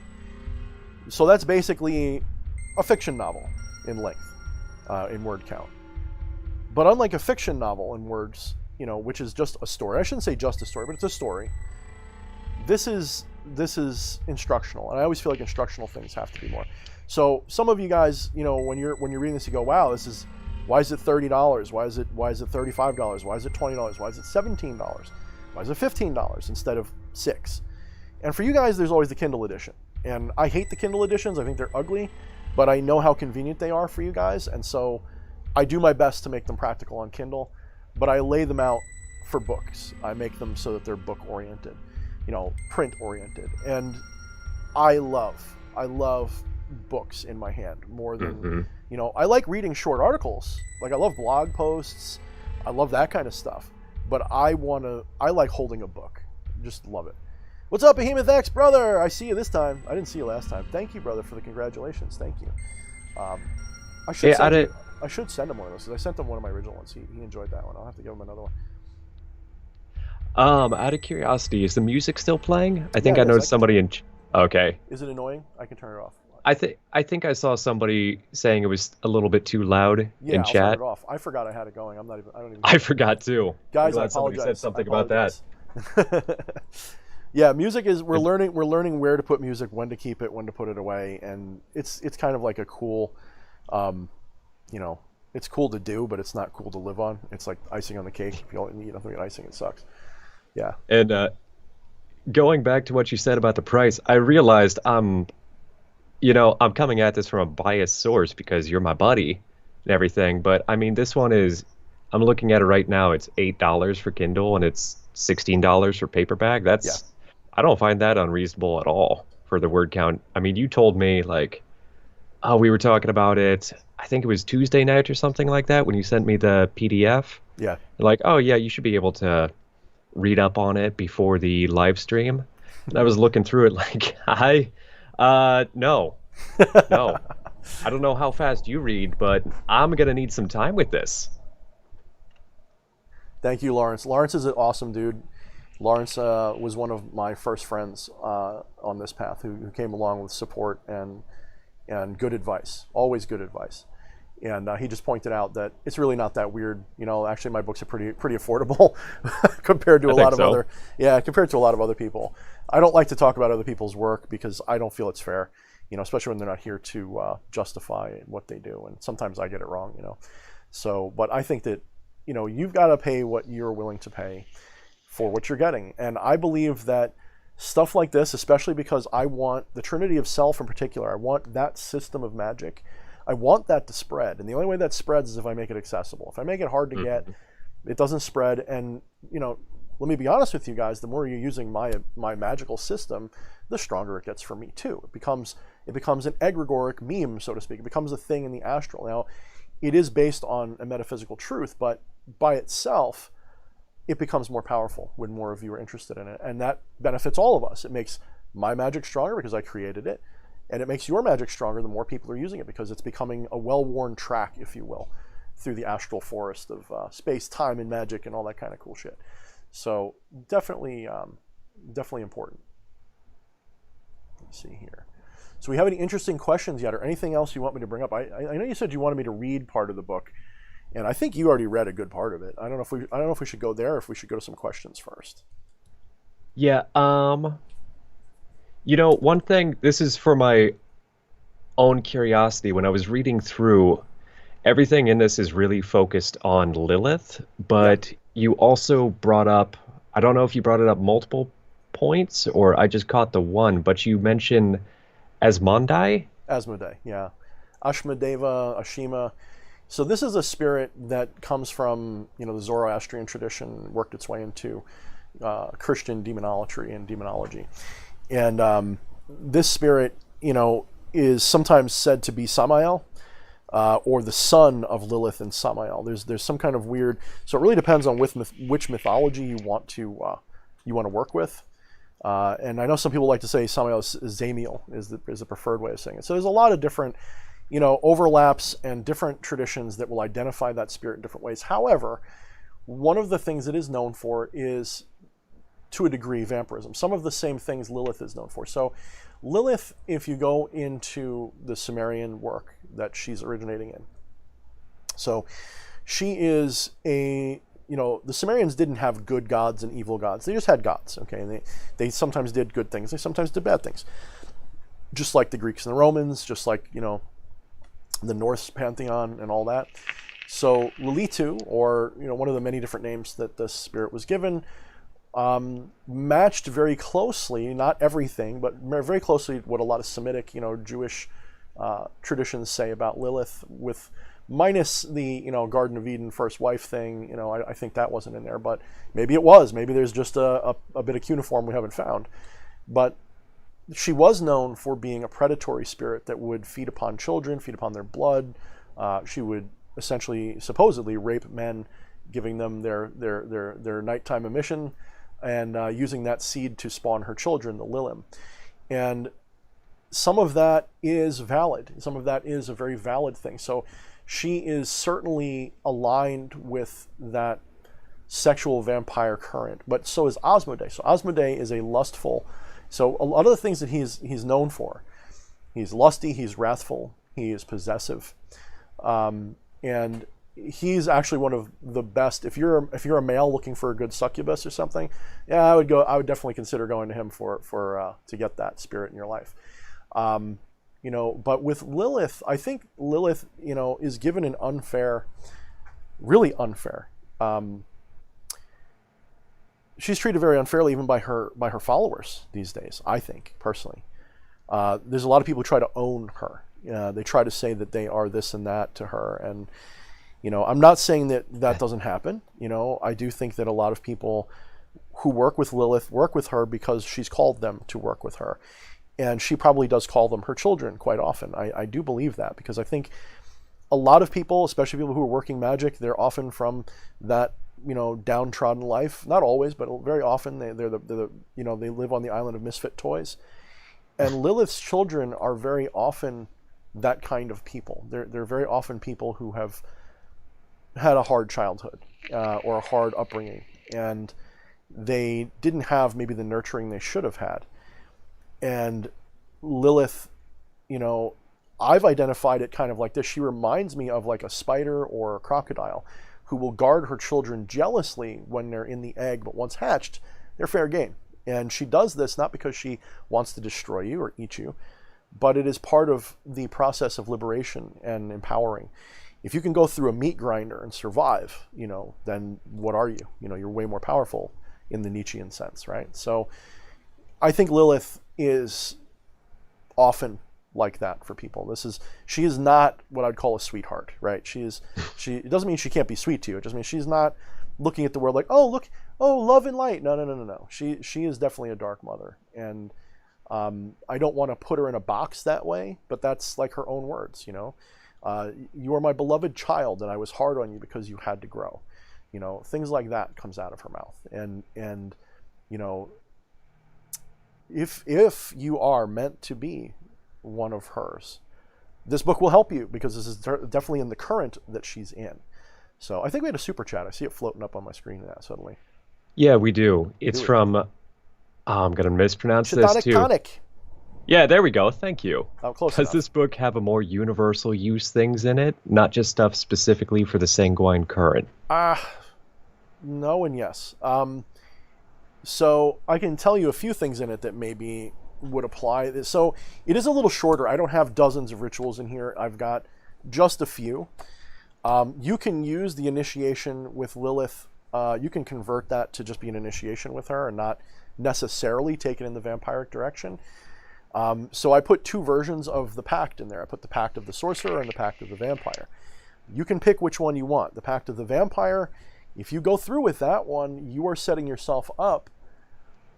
So that's basically a fiction novel in length, in word count. But unlike a fiction novel in words, which is just a story. I shouldn't say just a story, but it's a story. This is instructional, and I always feel like instructional things have to be more. So some of you guys, when you're reading this, you go, "Wow, why is it $30? Why is it $35? Why is it $20? Why is it $17? Why is it $15 instead of $6?" And for you guys, there's always the Kindle edition. And I hate the Kindle editions. I think they're ugly, but I know how convenient they are for you guys, and so I do my best to make them practical on Kindle. But I lay them out for books. I make them so that they're book-oriented, print-oriented. And I love books in my hand more than, I like reading short articles. Like, I love blog posts. I love that kind of stuff. But I like holding a book. Just love it. What's up, Behemoth X, brother? I see you this time. I didn't see you last time. Thank you, brother, for the congratulations. Thank you. I should send him one of those. 'Cause I sent him one of my original ones. He enjoyed that one. I'll have to give him another one. Out of curiosity, is the music still playing? I think I noticed somebody in. Okay. Is it annoying? I can turn it off. I think I saw somebody saying it was a little bit too loud in I'll chat. turn it off. I forgot I had it going. I don't even. I forgot too. Guys, I'm I glad somebody apologize. said something about that. Yeah, music is we're learning where to put music, when to keep it, when to put it away, and it's kind of like a cool, it's cool to do, but it's not cool to live on. It's like icing on the cake. If you don't eat nothing but icing, it sucks. Yeah. And going back to what you said about the price, I realized I'm coming at this from a biased source because you're my buddy and everything. But I mean, this one I'm looking at it right now. It's $8 for Kindle and it's $16 for paperback. I don't find that unreasonable at all for the word count. I mean, you told me we were talking about it. I think it was Tuesday night or something like that when you sent me the PDF. Yeah. Like, oh yeah, you should be able to read up on it before the live stream. And I was looking through it like, no. I don't know how fast you read, but I'm going to need some time with this. Thank you, Lawrence. Lawrence is an awesome dude. Lawrence was one of my first friends on this path who came along with support and good advice, always good advice. And he just pointed out that it's really not that weird. Actually, my books are pretty affordable compared to a lot of other people. I don't like to talk about other people's work because I don't feel it's fair, especially when they're not here to justify what they do. And sometimes I get it wrong, So, but I think that, you've got to pay what you're willing to pay for what you're getting. And I believe that stuff like this, especially because I want the Trinity of Self in particular, I want that system of magic. I want that to spread. And the only way that spreads is if I make it accessible. If I make it hard to get, it doesn't spread. And, let me be honest with you guys, the more you're using my magical system, the stronger it gets for me too. It becomes an egregoric meme, so to speak. It becomes a thing in the astral. Now, it is based on a metaphysical truth, but by itself, it becomes more powerful when more of you are interested in it. And that benefits all of us. It makes my magic stronger because I created it. And it makes your magic stronger the more people are using it because it's becoming a well-worn track, if you will, through the astral forest of space, time, and magic and all that kind of cool shit. So definitely important. Let's see here. So we have any interesting questions yet or anything else you want me to bring up? I know you said you wanted me to read part of the book. And I think you already read a good part of it. I don't know if we should go there or if we should go to some questions first. Yeah, one thing, this is for my own curiosity. When I was reading through, everything in this is really focused on Lilith, but you also brought up, I don't know if you brought it up multiple points or I just caught the one, but you mentioned Asmodai? Asmodai, yeah. Ashmadeva, Ashima. So this is a spirit that comes from, the Zoroastrian tradition, worked its way into Christian demonolatry and demonology. And this spirit, is sometimes said to be Samael, or the son of Lilith and Samael. There's some kind of weird. So it really depends on which mythology you want to work with. And I know some people like to say Samael is Zamiel is the preferred way of saying it. So there's a lot of different, overlaps and different traditions that will identify that spirit in different ways. However, one of the things it is known for is, to a degree, vampirism. Some of the same things Lilith is known for. So Lilith, if you go into the Sumerian work that she's originating in, so she is the Sumerians didn't have good gods and evil gods. They just had gods, okay? And they sometimes did good things. They sometimes did bad things. Just like the Greeks and the Romans, just like, the Norse pantheon and all that. So Lilitu, or, one of the many different names that this spirit was given, matched very closely, not everything, but very closely what a lot of Semitic, Jewish traditions say about Lilith, with minus the, Garden of Eden first wife thing. I think that wasn't in there, but maybe it was. Maybe there's just a bit of cuneiform we haven't found. But she was known for being a predatory spirit that would feed upon children, feed upon their blood. She would essentially, supposedly, rape men giving them their nighttime emission, and using that seed to spawn her children, the Lilim. And some of that is valid. Some of that is a very valid thing. So she is certainly aligned with that sexual vampire current, but so is Asmodee. So Asmodee is a lustful. So a lot of the things that he's known for, he's lusty, he's wrathful, he is possessive, and he's actually one of the best. If you're a male looking for a good succubus or something, yeah, I would definitely consider going to him for to get that spirit in your life. But with Lilith, I think Lilith, is given an unfair, really unfair. She's treated very unfairly even by her followers these days, I think, personally. There's a lot of people who try to own her. They try to say that they are this and that to her. And, I'm not saying that doesn't happen. I do think that a lot of people who work with Lilith work with her because she's called them to work with her. And she probably does call them her children quite often. I do believe that, because I think a lot of people, especially people who are working magic, they're often from that, downtrodden life. Not always, but very often they live on the island of misfit toys. And Lilith's children are very often that kind of people. They're very often people who have had a hard childhood or a hard upbringing, and they didn't have maybe the nurturing they should have had. And Lilith, I've identified it kind of like this. She reminds me of like a spider or a crocodile who will guard her children jealously when they're in the egg, but once hatched, they're fair game. And she does this not because she wants to destroy you or eat you, but it is part of the process of liberation and empowering. If you can go through a meat grinder and survive, then what are you? You're way more powerful in the Nietzschean sense, right? So I think Lilith is often like that for people. She is not what I'd call a sweetheart, right? It doesn't mean she can't be sweet to you. It just means she's not looking at the world like, oh, look, oh, love and light. No. She is definitely a dark mother. And I don't want to put her in a box that way, but that's like her own words, you are my beloved child, and I was hard on you because you had to grow. Things like that comes out of her mouth. And if you are meant to be one of hers, this book will help you, because this is definitely in the current that she's in. So I think we had a super chat. I see it floating up on my screen now suddenly. Yeah, we do. It's from, I'm going to mispronounce this too. Tonic. Yeah, there we go. Thank you. Oh, close Does enough. this book have a more universal use things in it, not just stuff specifically for the sanguine current? No and yes. So I can tell you a few things in it that maybe would apply. So it is a little shorter. I don't have dozens of rituals in here. I've got just a few. You can use the initiation with Lilith. You can convert that to just be an initiation with her and not necessarily take it in the vampiric direction. So I put two versions of the pact in there. I put the pact of the sorcerer and the pact of the vampire. You can pick which one you want. The pact of the vampire, if you go through with that one, you are setting yourself up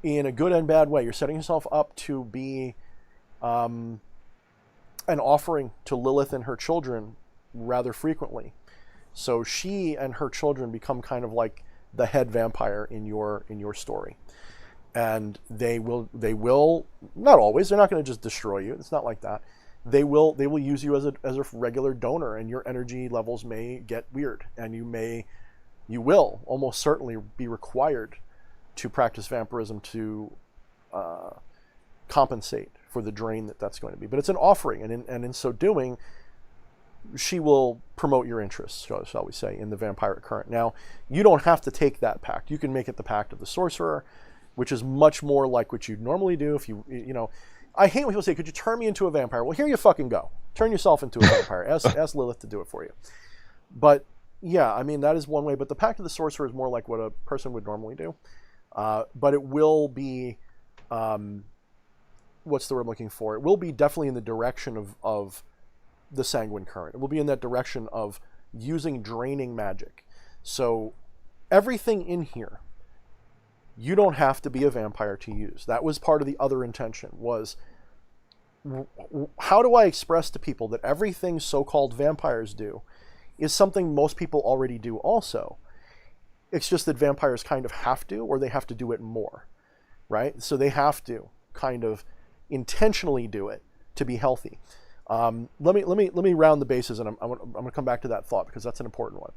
in a good and bad way. You're setting yourself up to be an offering to Lilith and her children rather frequently. So she and her children become kind of like the head vampire in your story. And they will not always, they're not going to just destroy you. It's not like that. They will use you as a regular donor, and your energy levels may get weird, and you will almost certainly be required to practice vampirism to compensate for the drain that's going to be. But it's an offering, and in so doing, she will promote your interests, shall we say, in the vampiric current. Now, you don't have to take that pact. You can make it the pact of the sorcerer, which is much more like what you'd normally do if I hate when people say, could you turn me into a vampire? Well, here you fucking go. Turn yourself into a vampire. Ask Lilith to do it for you. But yeah, I mean, that is one way. But the pact of the sorcerer is more like what a person would normally do. But it will be, what's the word I'm looking for? It will be definitely in the direction of the sanguine current. It will be in that direction of using draining magic. So everything in here, you don't have to be a vampire to use. That was part of the other intention, was how do I express to people that everything so-called vampires do is something most people already do also. It's just that vampires kind of have to, or they have to do it more, right? So they have to kind of intentionally do it to be healthy. Let me round the bases, and I'm going to come back to that thought because that's an important one.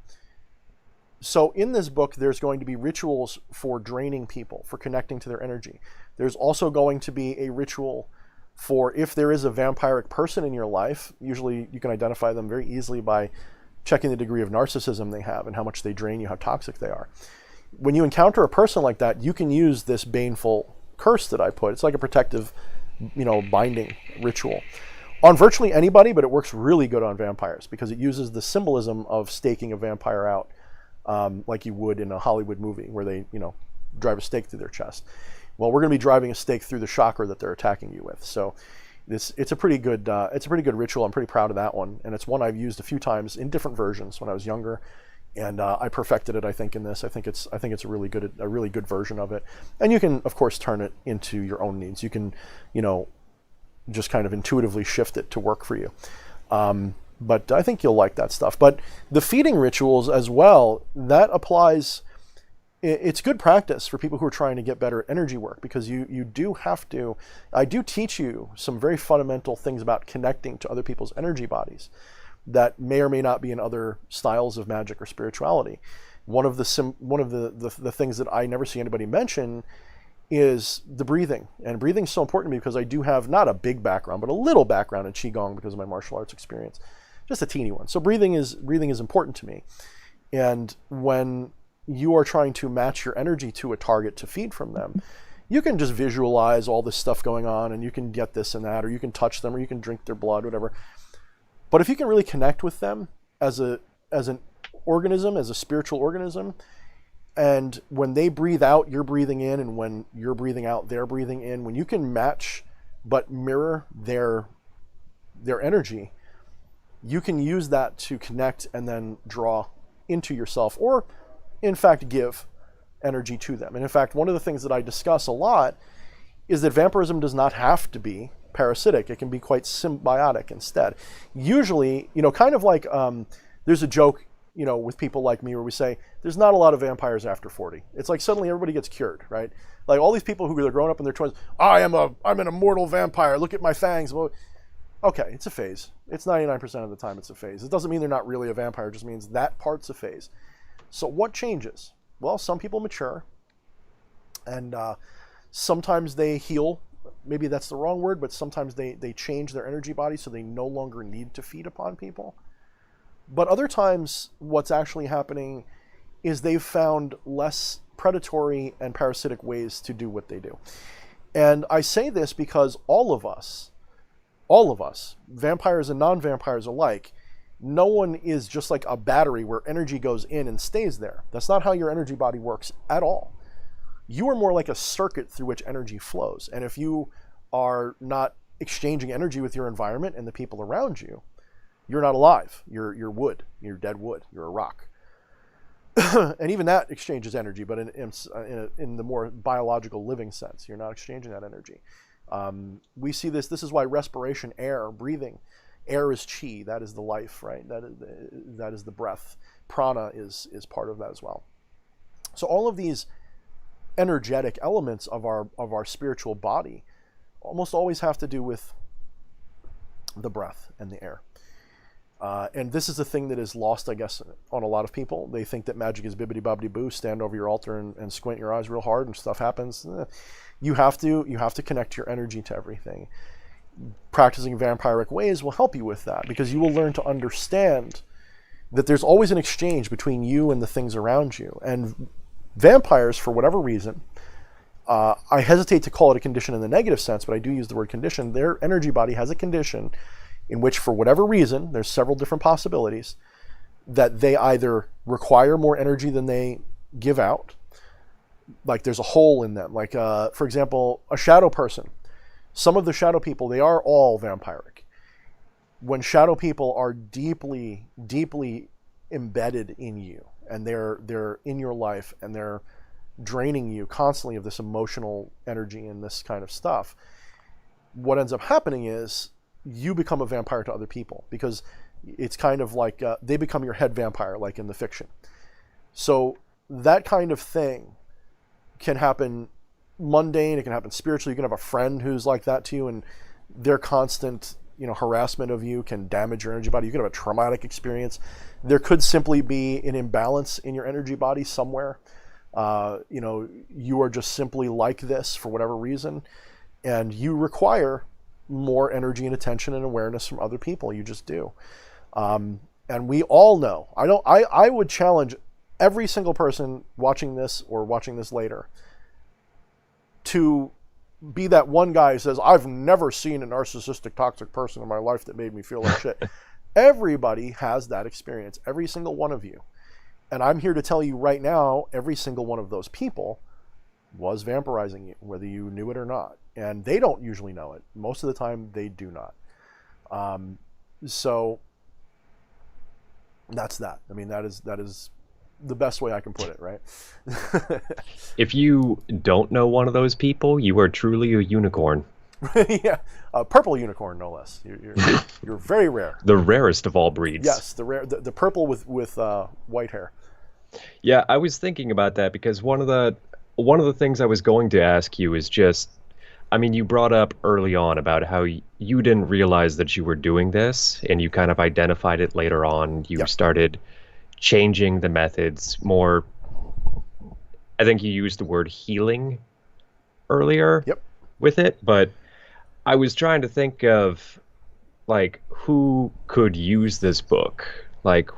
So in this book, there's going to be rituals for draining people, for connecting to their energy. There's also going to be a ritual for if there is a vampiric person in your life. Usually you can identify them very easily by checking the degree of narcissism they have and how much they drain you, how toxic they are. When you encounter a person like that, you can use this baneful curse that I put. It's like a protective, binding ritual on virtually anybody, but it works really good on vampires because it uses the symbolism of staking a vampire out, like you would in a Hollywood movie where they, drive a stake through their chest. Well, we're going to be driving a stake through the chakra that they're attacking you with. So it's a pretty good ritual. I'm pretty proud of that one, and it's one I've used a few times in different versions when I was younger, and I perfected it. I think in this, I think it's a really good version of it. And you can, of course, turn it into your own needs. You can, just kind of intuitively shift it to work for you. But I think you'll like that stuff. But the feeding rituals as well, that applies. It's good practice for people who are trying to get better at energy work because you do have to. I do teach you some very fundamental things about connecting to other people's energy bodies that may or may not be in other styles of magic or spirituality. One of the things that I never see anybody mention is the breathing. And breathing is so important to me because I do have not a big background, but a little background in Qigong because of my martial arts experience. Just a teeny one. So breathing is important to me. And when you are trying to match your energy to a target to feed from them, you can just visualize all this stuff going on and you can get this and that, or you can touch them, or you can drink their blood, whatever. But if you can really connect with them as an organism, as a spiritual organism, and when they breathe out, you're breathing in, and when you're breathing out, they're breathing in, when you can match but mirror their energy, you can use that to connect and then draw into yourself, or in fact give energy to them. And in fact, one of the things that I discuss a lot is that vampirism does not have to be parasitic. It can be quite symbiotic instead. Usually, kind of like there's a joke, with people like me where we say there's not a lot of vampires after 40. It's like suddenly everybody gets cured, right? Like all these people who are grown up in their 20s, I'm an immortal vampire. Look at my fangs. Well, okay, it's a phase. It's 99% of the time it's a phase. It doesn't mean they're not really a vampire. It just means that part's a phase. So what changes? Well, some people mature, and sometimes they heal. Maybe that's the wrong word, but sometimes they change their energy body so they no longer need to feed upon people. But other times, what's actually happening is they've found less predatory and parasitic ways to do what they do. And I say this because all of us, vampires and non-vampires alike, no one is just like a battery where energy goes in and stays there. That's not how your energy body works at all. You are more like a circuit through which energy flows. And if you are not exchanging energy with your environment and the people around you, you're not alive. You're wood. You're dead wood. You're a rock. And even that exchanges energy, but in the more biological living sense, you're not exchanging that energy. We see this. This is why respiration, air, breathing, air is chi. That is the life, right? That is the breath. Prana is part of that as well. So all of these energetic elements of our spiritual body almost always have to do with the breath and the air. And this is the thing that is lost, I guess, on a lot of people. They think that magic is bibbidi-bobbidi-boo, stand over your altar and squint your eyes real hard and stuff happens. You have to connect your energy to everything. Practicing vampiric ways will help you with that because you will learn to understand that there's always an exchange between you and the things around you. And vampires, for whatever reason, I hesitate to call it a condition in the negative sense, but I do use the word condition. Their energy body has a condition in which, for whatever reason, there's several different possibilities, that they either require more energy than they give out, like there's a hole in them. Like, for example, a shadow person. Some of the shadow people, they are all vampiric. When shadow people are deeply, deeply embedded in you, and they're in your life, and they're draining you constantly of this emotional energy and this kind of stuff, what ends up happening is you become a vampire to other people because it's kind of like they become your head vampire, like in the fiction. So that kind of thing can happen mundane. It can happen spiritually. You can have a friend who's like that to you, and their constant, harassment of you can damage your energy body. You can have a traumatic experience. There could simply be an imbalance in your energy body somewhere. You are just simply like this for whatever reason, and you require more energy and attention and awareness from other people. You just do. And we all know. I would challenge every single person watching this or watching this later to be that one guy who says, I've never seen a narcissistic, toxic person in my life that made me feel like shit. Everybody has that experience, every single one of you. And I'm here to tell you right now, every single one of those people was vampirizing you, whether you knew it or not. And they don't usually know it. Most of the time, they do not. So that's that. I mean, that is the best way I can put it, right? If you don't know one of those people, you are truly a unicorn. Yeah, a purple unicorn, no less. You're very rare. The rarest of all breeds. Yes, the purple with white hair. Yeah, I was thinking about that because one of the things I was going to ask you is just, I mean, you brought up early on about how you didn't realize that you were doing this, and you kind of identified it later on. You started changing the methods more. I think you used the word healing earlier with it, but I was trying to think of like who could use this book, like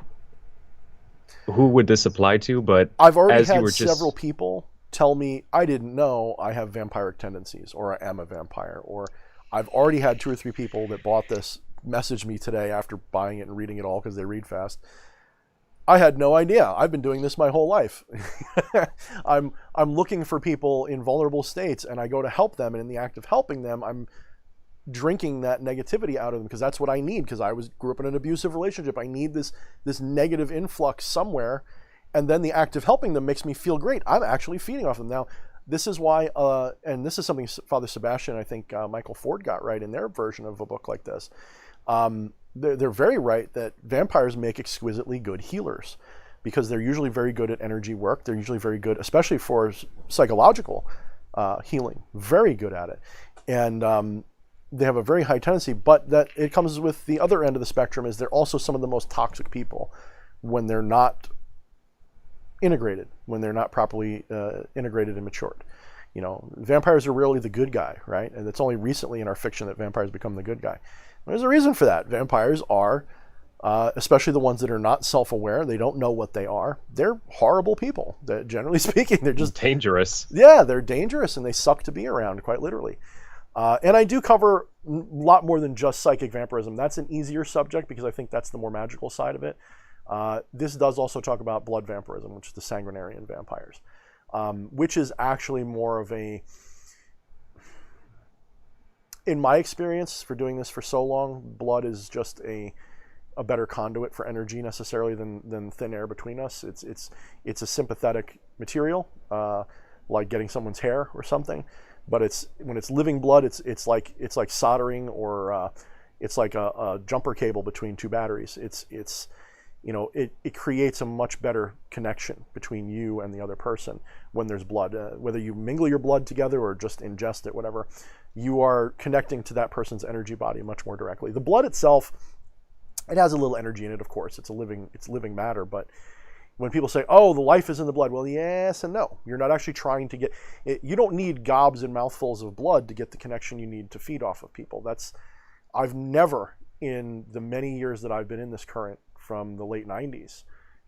who would this apply to? But I've already had several people tell me I didn't know I have vampiric tendencies, or I am a vampire, or I've already had 2 or 3 people that bought this message me today after buying it and reading it all because they read fast. I had no idea. I've been doing this my whole life. I'm looking for people in vulnerable states, and I go to help them, and in the act of helping them, I'm drinking that negativity out of them because that's what I need, because I grew up in an abusive relationship. I need this negative influx somewhere, and then the act of helping them makes me feel great. I'm actually feeding off them. Now, this is why, and this is something Father Sebastian, I think Michael Ford got right in their version of a book like this. They're very right that vampires make exquisitely good healers because they're usually very good at energy work. They're usually very good, especially for psychological healing, very good at it. And they have a very high tendency, but that it comes with the other end of the spectrum is they're also some of the most toxic people when they're not integrated, when they're not properly integrated and matured. Vampires are really the good guy, right? And it's only recently in our fiction that vampires become the good guy. There's a reason for that. Vampires are, especially the ones that are not self-aware, they don't know what they are. They're horrible people. Generally speaking, they're just dangerous. Yeah, they're dangerous, and they suck to be around, quite literally. And I do cover a lot more than just psychic vampirism. That's an easier subject because I think that's the more magical side of it. This does also talk about blood vampirism, which is the sanguinarian vampires, which is actually more of a, in my experience, for doing this for so long, blood is just a better conduit for energy necessarily than thin air between us. It's a sympathetic material, like getting someone's hair or something. But when it's living blood, it's like soldering, or it's like a jumper cable between 2 batteries. It creates a much better connection between you and the other person when there's blood. Whether you mingle your blood together or just ingest it, whatever, you are connecting to that person's energy body much more directly. The blood itself, it has a little energy in it, of course. It's living matter, but when people say, oh, the life is in the blood, well, yes and no. You're not actually trying to get it. You don't need gobs and mouthfuls of blood to get the connection you need to feed off of people. I've never, in the many years that I've been in this current from the late 90s,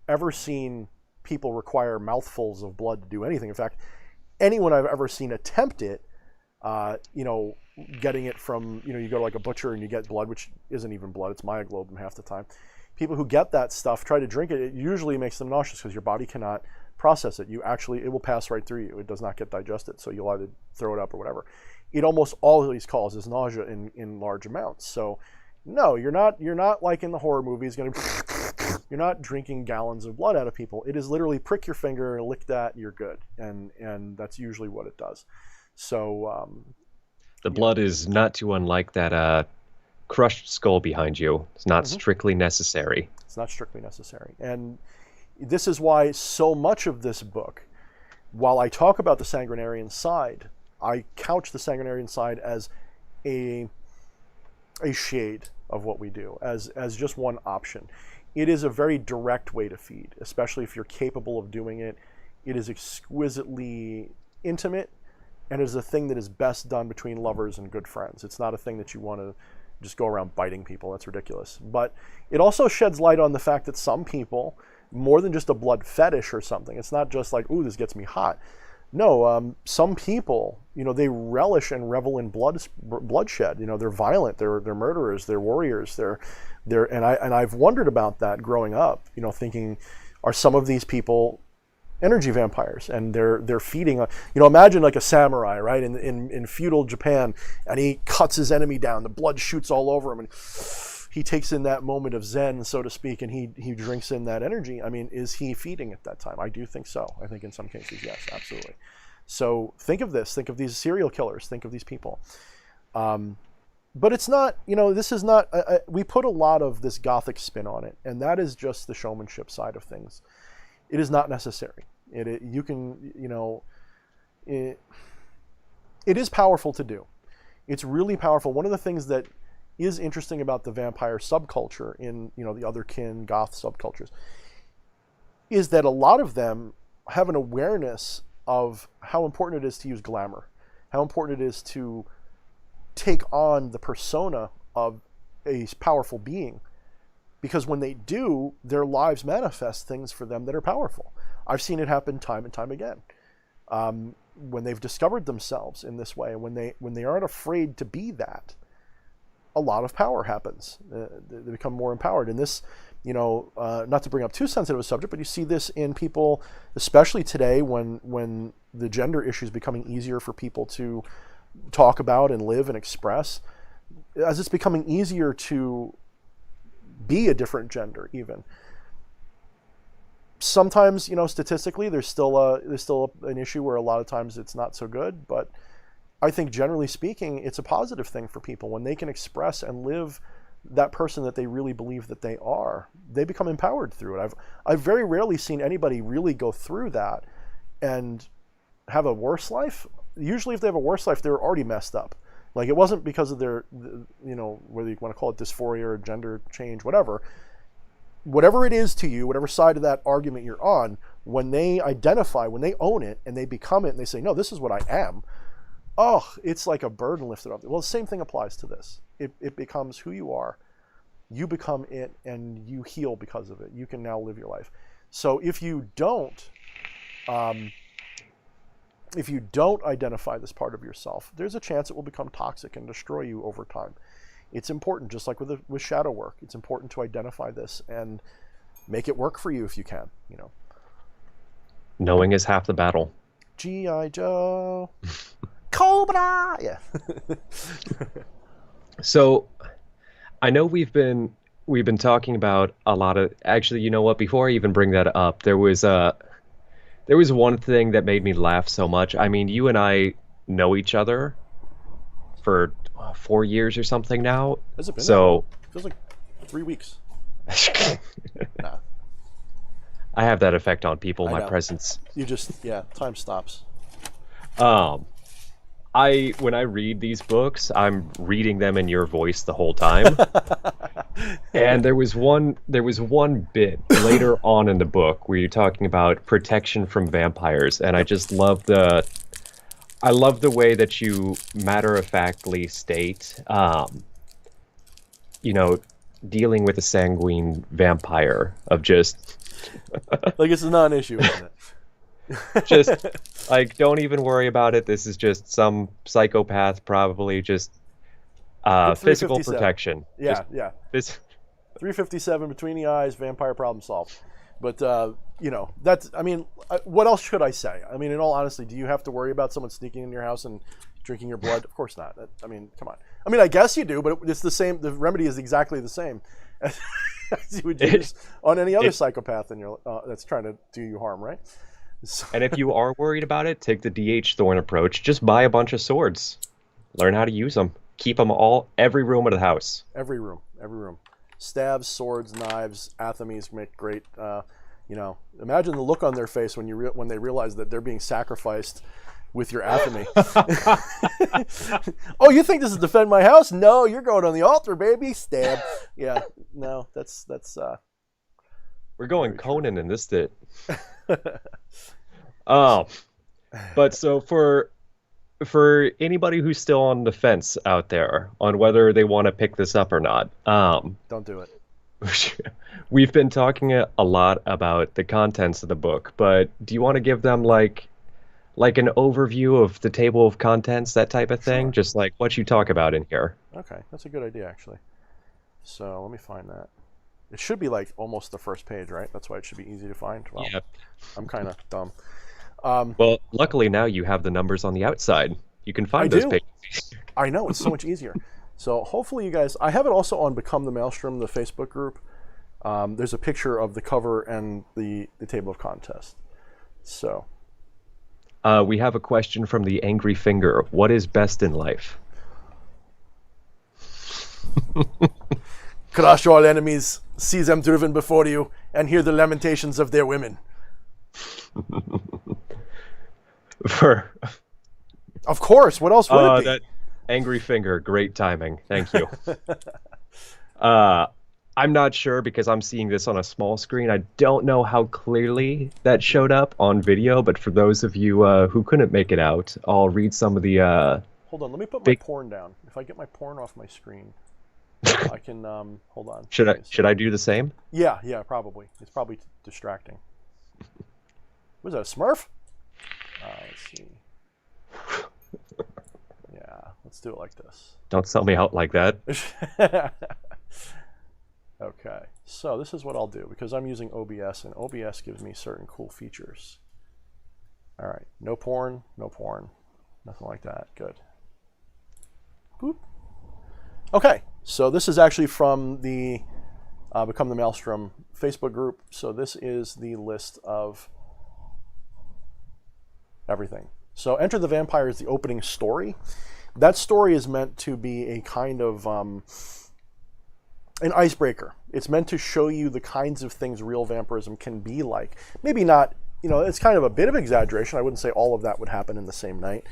ever seen people require mouthfuls of blood to do anything. In fact, anyone I've ever seen attempt it, getting it from, you go to like a butcher and you get blood, which isn't even blood, it's myoglobin half the time. People who get that stuff try to drink it. It usually makes them nauseous because your body cannot process it. It will pass right through you. It does not get digested, so you'll either throw it up or whatever. It almost always causes nausea in large amounts. So no, you're not like in the horror movies you're not drinking gallons of blood out of people. It is literally prick your finger, lick that, you're good. And that's usually what it does. So the blood is not too unlike that crushed skull behind you. It's not strictly necessary. It's not strictly necessary. And This is why so much of this book, while I talk about the sanguinarian side, I couch the sanguinarian side as a shade of what we do, as just one option. It is a very direct way to feed, especially if you're capable of doing it. It is exquisitely intimate, and it is a thing that is best done between lovers and good friends. It's not a thing that you want to just go around biting people. That's ridiculous. But it also sheds light on the fact that some people, more than just a blood fetish or something, it's not just like, ooh, this gets me hot. No, some people, they relish and revel in bloodshed. They're violent. They're murderers. They're warriors. And I've wondered about that growing up. Thinking, are some of these people energy vampires? And they're feeding on. Imagine like a samurai, right? In feudal Japan, and he cuts his enemy down. The blood shoots all over him, and he takes in that moment of zen, so to speak, and he drinks in that energy. I mean, is he feeding at that time? I do think so. I think in some cases, yes, absolutely. So think of this. Think of these serial killers. Think of these people. But it's not, this is not, we put a lot of this gothic spin on it, and that is just the showmanship side of things. It is not necessary. It is powerful to do. It's really powerful. One of the things that is interesting about the vampire subculture in, the otherkin goth subcultures is that a lot of them have an awareness of how important it is to use glamour, how important it is to take on the persona of a powerful being, because when they do, their lives manifest things for them that are powerful. I've seen it happen time and time again. When they've discovered themselves in this way, when they aren't afraid to be that, a lot of power happens. They become more empowered. And this, not to bring up too sensitive a subject, but you see this in people, especially today when the gender issue is becoming easier for people to talk about and live and express. As it's becoming easier to be a different gender, even. Sometimes, statistically, there's still an issue where a lot of times it's not so good, but I think generally speaking, it's a positive thing for people when they can express and live that person that they really believe that they are. They become empowered through it. I've very rarely seen anybody really go through that and have a worse life. Usually, if they have a worse life, they're already messed up. Like, it wasn't because of their, whether you want to call it dysphoria or gender change, whatever it is to you, whatever side of that argument you're on, when they identify, when they own it and they become it and they say, no, this is what I am. Oh, it's like a burden lifted off. Well, the same thing applies to this. It becomes who you are. You become it, and you heal because of it. You can now live your life. So if you don't identify this part of yourself, there's a chance it will become toxic and destroy you over time. It's important, just like with shadow work. It's important to identify this and make it work for you if you can. Knowing is half the battle. G.I. Joe. Cobra! Yeah. So, I know we've been talking about a lot of. Actually, you know what? Before I even bring that up, there was one thing that made me laugh so much. I mean, you and I know each other for 4 years or something now. Has it been? So it feels like 3 weeks. Nah. I have that effect on people. My presence. You just time stops. When I read these books, I'm reading them in your voice the whole time. And there was one bit later on in the book where you're talking about protection from vampires, and I just love the way that you matter-of-factly state, dealing with a sanguine vampire of just like it's a non-issue, isn't it? Just like, don't even worry about it. This is just some psychopath, probably just physical protection. Yeah, just 357 between the eyes, vampire problem solved. But that's. I mean, what else should I say? I mean, in all honesty, do you have to worry about someone sneaking in your house and drinking your blood? Of course not. I mean, come on. I mean, I guess you do, but it's the same. The remedy is exactly the same as you would use on any other psychopath in your that's trying to do you harm, right? So. And if you are worried about it, take the DH Thorne approach. Just buy a bunch of swords. Learn how to use them. Keep them every room of the house. Every room. Stabs, swords, knives, athames make great Imagine the look on their face when when they realize that they're being sacrificed with your athame. Oh, you think this is defend my house? No, you're going on the altar, baby. Stab. Yeah, no, that's We're going Conan in this bit. But so for anybody who's still on the fence out there on whether they want to pick this up or not, don't do it. We've been talking a lot about the contents of the book, but do you want to give them like an overview of the table of contents, that type of thing? Sure. Just like what you talk about in here. Okay, that's a good idea, actually. So let me find that. It should be like almost the first page, right? That's why it should be easy to find. Well, Yeah. I'm kind of dumb. Well, luckily now you have the numbers on the outside. You can find those pages. I know, it's so much easier. So hopefully you guys, I have it also on Become the Maelstrom, the Facebook group. There's a picture of the cover and the table of contents. So. We have a question from the Angry Finger. What is best in life? Crush all enemies, see them driven before you, and hear the lamentations of their women. Of course, what else would it be? That Angry Finger, great timing. Thank you. I'm not sure because I'm seeing this on a small screen. I don't know how clearly that showed up on video, but for those of you who couldn't make it out, I'll read some of the... Hold on, let me put my porn down. If I get my porn off my screen, I can... hold on. Should I do the same? Yeah, probably. It's probably distracting. Was that, a Smurf? Let's see. Yeah, let's do it like this. Don't sell me out like that. Okay, so this is what I'll do because I'm using OBS and OBS gives me certain cool features. All right, no porn, nothing like that. Good. Boop. Okay, so this is actually from the Become the Maelstrom Facebook group. So this is the list of everything. So Enter the Vampire is the opening story. That story is meant to be a kind of an icebreaker. It's meant to show you the kinds of things real vampirism can be like. Maybe not, it's kind of a bit of exaggeration. I wouldn't say all of that would happen in the same night.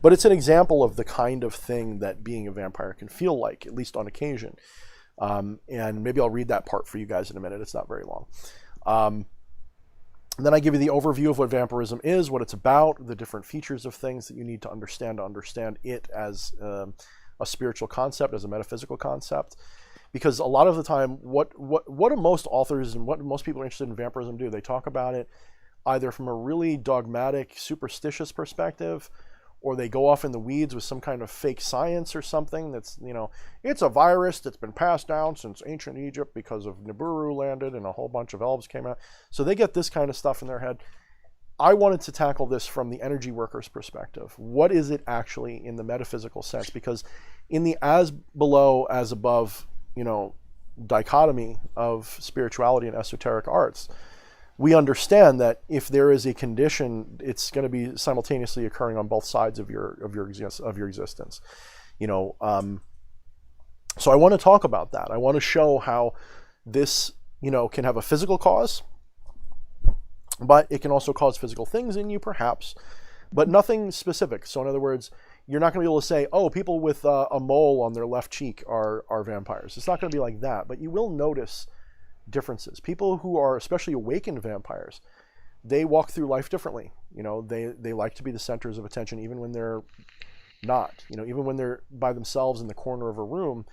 But it's an example of the kind of thing that being a vampire can feel like, at least on occasion. And maybe I'll read that part for you guys in a minute. It's not very long. And then I give you the overview of what vampirism is, what it's about, the different features of things that you need to understand it as a spiritual concept, as a metaphysical concept. Because a lot of the time, what do most authors and what most people are interested in vampirism do? They talk about it either from a really dogmatic, superstitious perspective, or they go off in the weeds with some kind of fake science or something that's, it's a virus that's been passed down since ancient Egypt because of Nibiru landed and a whole bunch of elves came out. So they get this kind of stuff in their head. I wanted to tackle this from the energy worker's perspective. What is it actually in the metaphysical sense? Because in the as below, as above, dichotomy of spirituality and esoteric arts, we understand that if there is a condition, it's going to be simultaneously occurring on both sides of your existence. So I want to talk about that. I want to show how this, can have a physical cause, but it can also cause physical things in you, perhaps, but nothing specific. So in other words, you're not going to be able to say, oh, people with a mole on their left cheek are vampires. It's not going to be like that, but you will notice differences. People who are especially awakened vampires, they walk through life differently. They like to be the centers of attention even when they're not. Even when they're by themselves in the corner of a room,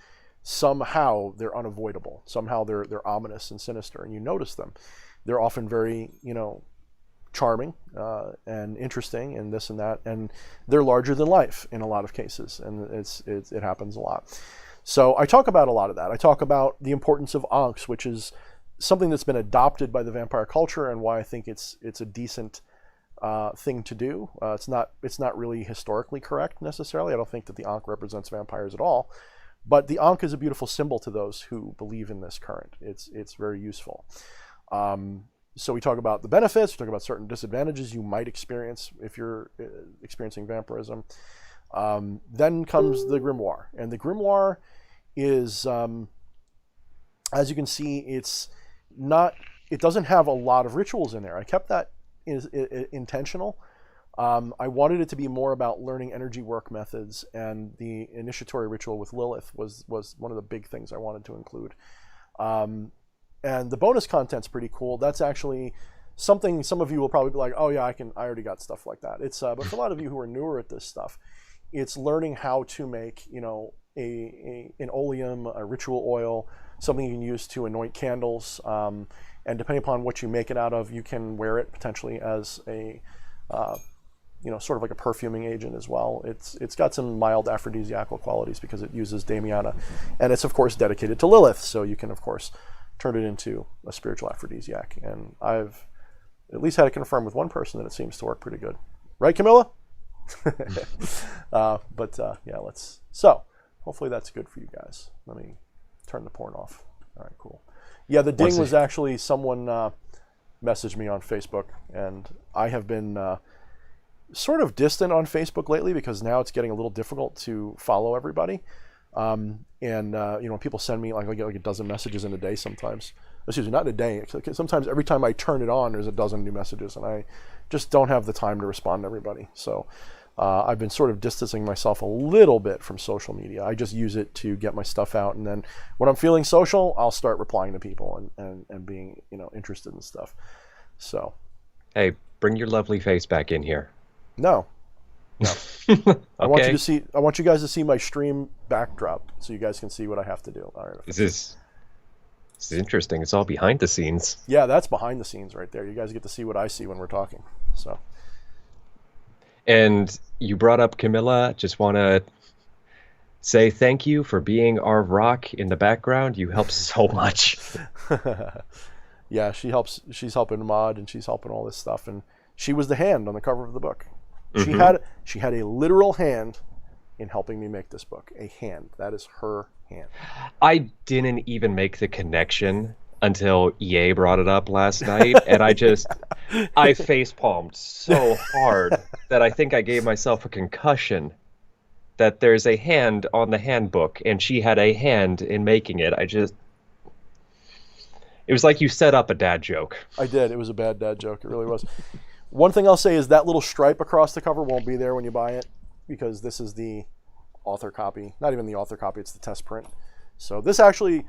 somehow they're unavoidable. Somehow they're ominous and sinister, and you notice them. They're often very, charming and interesting and this and that, and they're larger than life in a lot of cases, and it happens a lot. So I talk about a lot of that. I talk about the importance of Ankhs, which is something that's been adopted by the vampire culture, and why I think it's a decent thing to do. It's not really historically correct necessarily. I don't think that the Ankh represents vampires at all, but the Ankh is a beautiful symbol to those who believe in this current. It's very useful. So we talk about the benefits, we talk about certain disadvantages you might experience if you're experiencing vampirism. Then comes the grimoire. And the grimoire is, as you can see, it's it doesn't have a lot of rituals in there. I kept that intentional. I wanted it to be more about learning energy work methods, and the initiatory ritual with Lilith was one of the big things I wanted to include. And the bonus content's pretty cool. That's actually something some of you will probably be like, oh yeah, I already got stuff like that. It's but for a lot of you who are newer at this stuff, it's learning how to make, you know, an oleum, a ritual oil, something you can use to anoint candles, and depending upon what you make it out of, you can wear it potentially as a you know, sort of like a perfuming agent as well. It's got some mild aphrodisiacal qualities because it uses Damiana, and it's of course dedicated to Lilith, so you can of course turn it into a spiritual aphrodisiac. And I've at least had it confirmed with one person that it seems to work pretty good, right, Camilla? Yeah, so hopefully that's good for you guys. Let me turn the porn off. All right, cool. Yeah, the ding was actually someone messaged me on Facebook, and I have been sort of distant on Facebook lately because now it's getting a little difficult to follow everybody. You know, people send me, like, I get like a dozen messages in a day sometimes. Excuse me, not in a day. Sometimes every time I turn it on, there's a dozen new messages, and I just don't have the time to respond to everybody. So I've been sort of distancing myself a little bit from social media. I just use it to get my stuff out, and then when I'm feeling social, I'll start replying to people and being, you know, interested in stuff. So, hey, bring your lovely face back in here. No. Okay. I want you guys to see my stream backdrop so you guys can see what I have to do. All right. This is interesting. It's all behind the scenes. Yeah, that's behind the scenes right there. You guys get to see what I see when we're talking. So. And you brought up Camilla. Just want to say thank you for being our rock in the background. You help so much. Yeah, she helps. She's helping mod, and she's helping all this stuff. And she was the hand on the cover of the book. Mm-hmm. She had a literal hand in helping me make this book. A hand. That is her hand. I didn't even make the connection until EA brought it up last night, and I facepalmed so hard that I think I gave myself a concussion. That there's a hand on the handbook, and she had a hand in making it. It was like you set up a dad joke. I did. It was a bad dad joke. It really was. One thing I'll say is that little stripe across the cover won't be there when you buy it, because this is the author copy. Not even the author copy, it's the test print. So this actually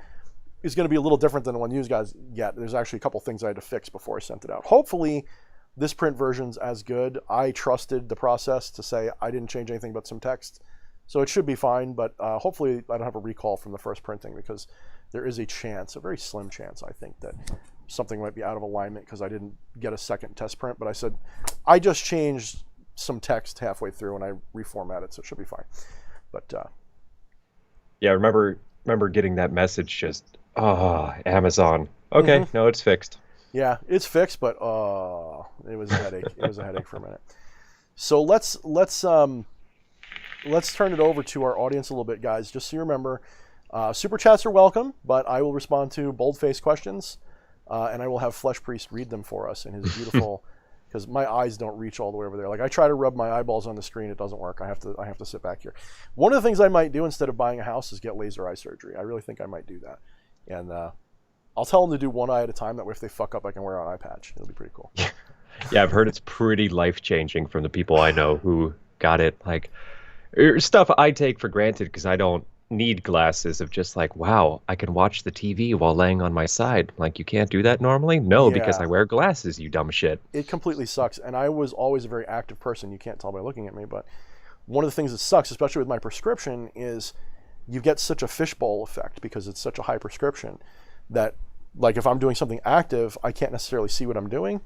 is going to be a little different than the one you guys get. There's actually a couple things I had to fix before I sent it out. Hopefully this print version's as good. I trusted the process to say I didn't change anything but some text. So it should be fine, but hopefully I don't have a recall from the first printing, because there is a chance, a very slim chance, I think, that something might be out of alignment because I didn't get a second test print. But I said, I just changed some text halfway through and I reformatted, so it should be fine. But yeah, remember getting that message, just, Amazon. Okay, no, it's fixed. Yeah, it's fixed, but it was a headache. It was a headache for a minute. So let's turn it over to our audience a little bit, guys. Just so you remember, super chats are welcome, but I will respond to bold-faced questions, and I will have Flesh Priest read them for us in his beautiful, because my eyes don't reach all the way over there. Like, I try to rub my eyeballs on the screen, it doesn't work. I have to sit back here. One of the things I might do instead of buying a house is get laser eye surgery. I really think I might do that, and I'll tell them to do one eye at a time. That way, if they fuck up, I can wear an eye patch. It'll be pretty cool. Yeah, I've heard it's pretty life-changing from the people I know who got it. Like, stuff I take for granted because I don't need glasses, of just like, wow, I can watch the TV while laying on my side. Like, you can't do that normally? No, because I wear glasses, you dumb shit. It completely sucks. And I was always a very active person. You can't tell by looking at me, but one of the things that sucks, especially with my prescription, is you get such a fishbowl effect because it's such a high prescription that, like, if I'm doing something active, I can't necessarily see what I'm doing,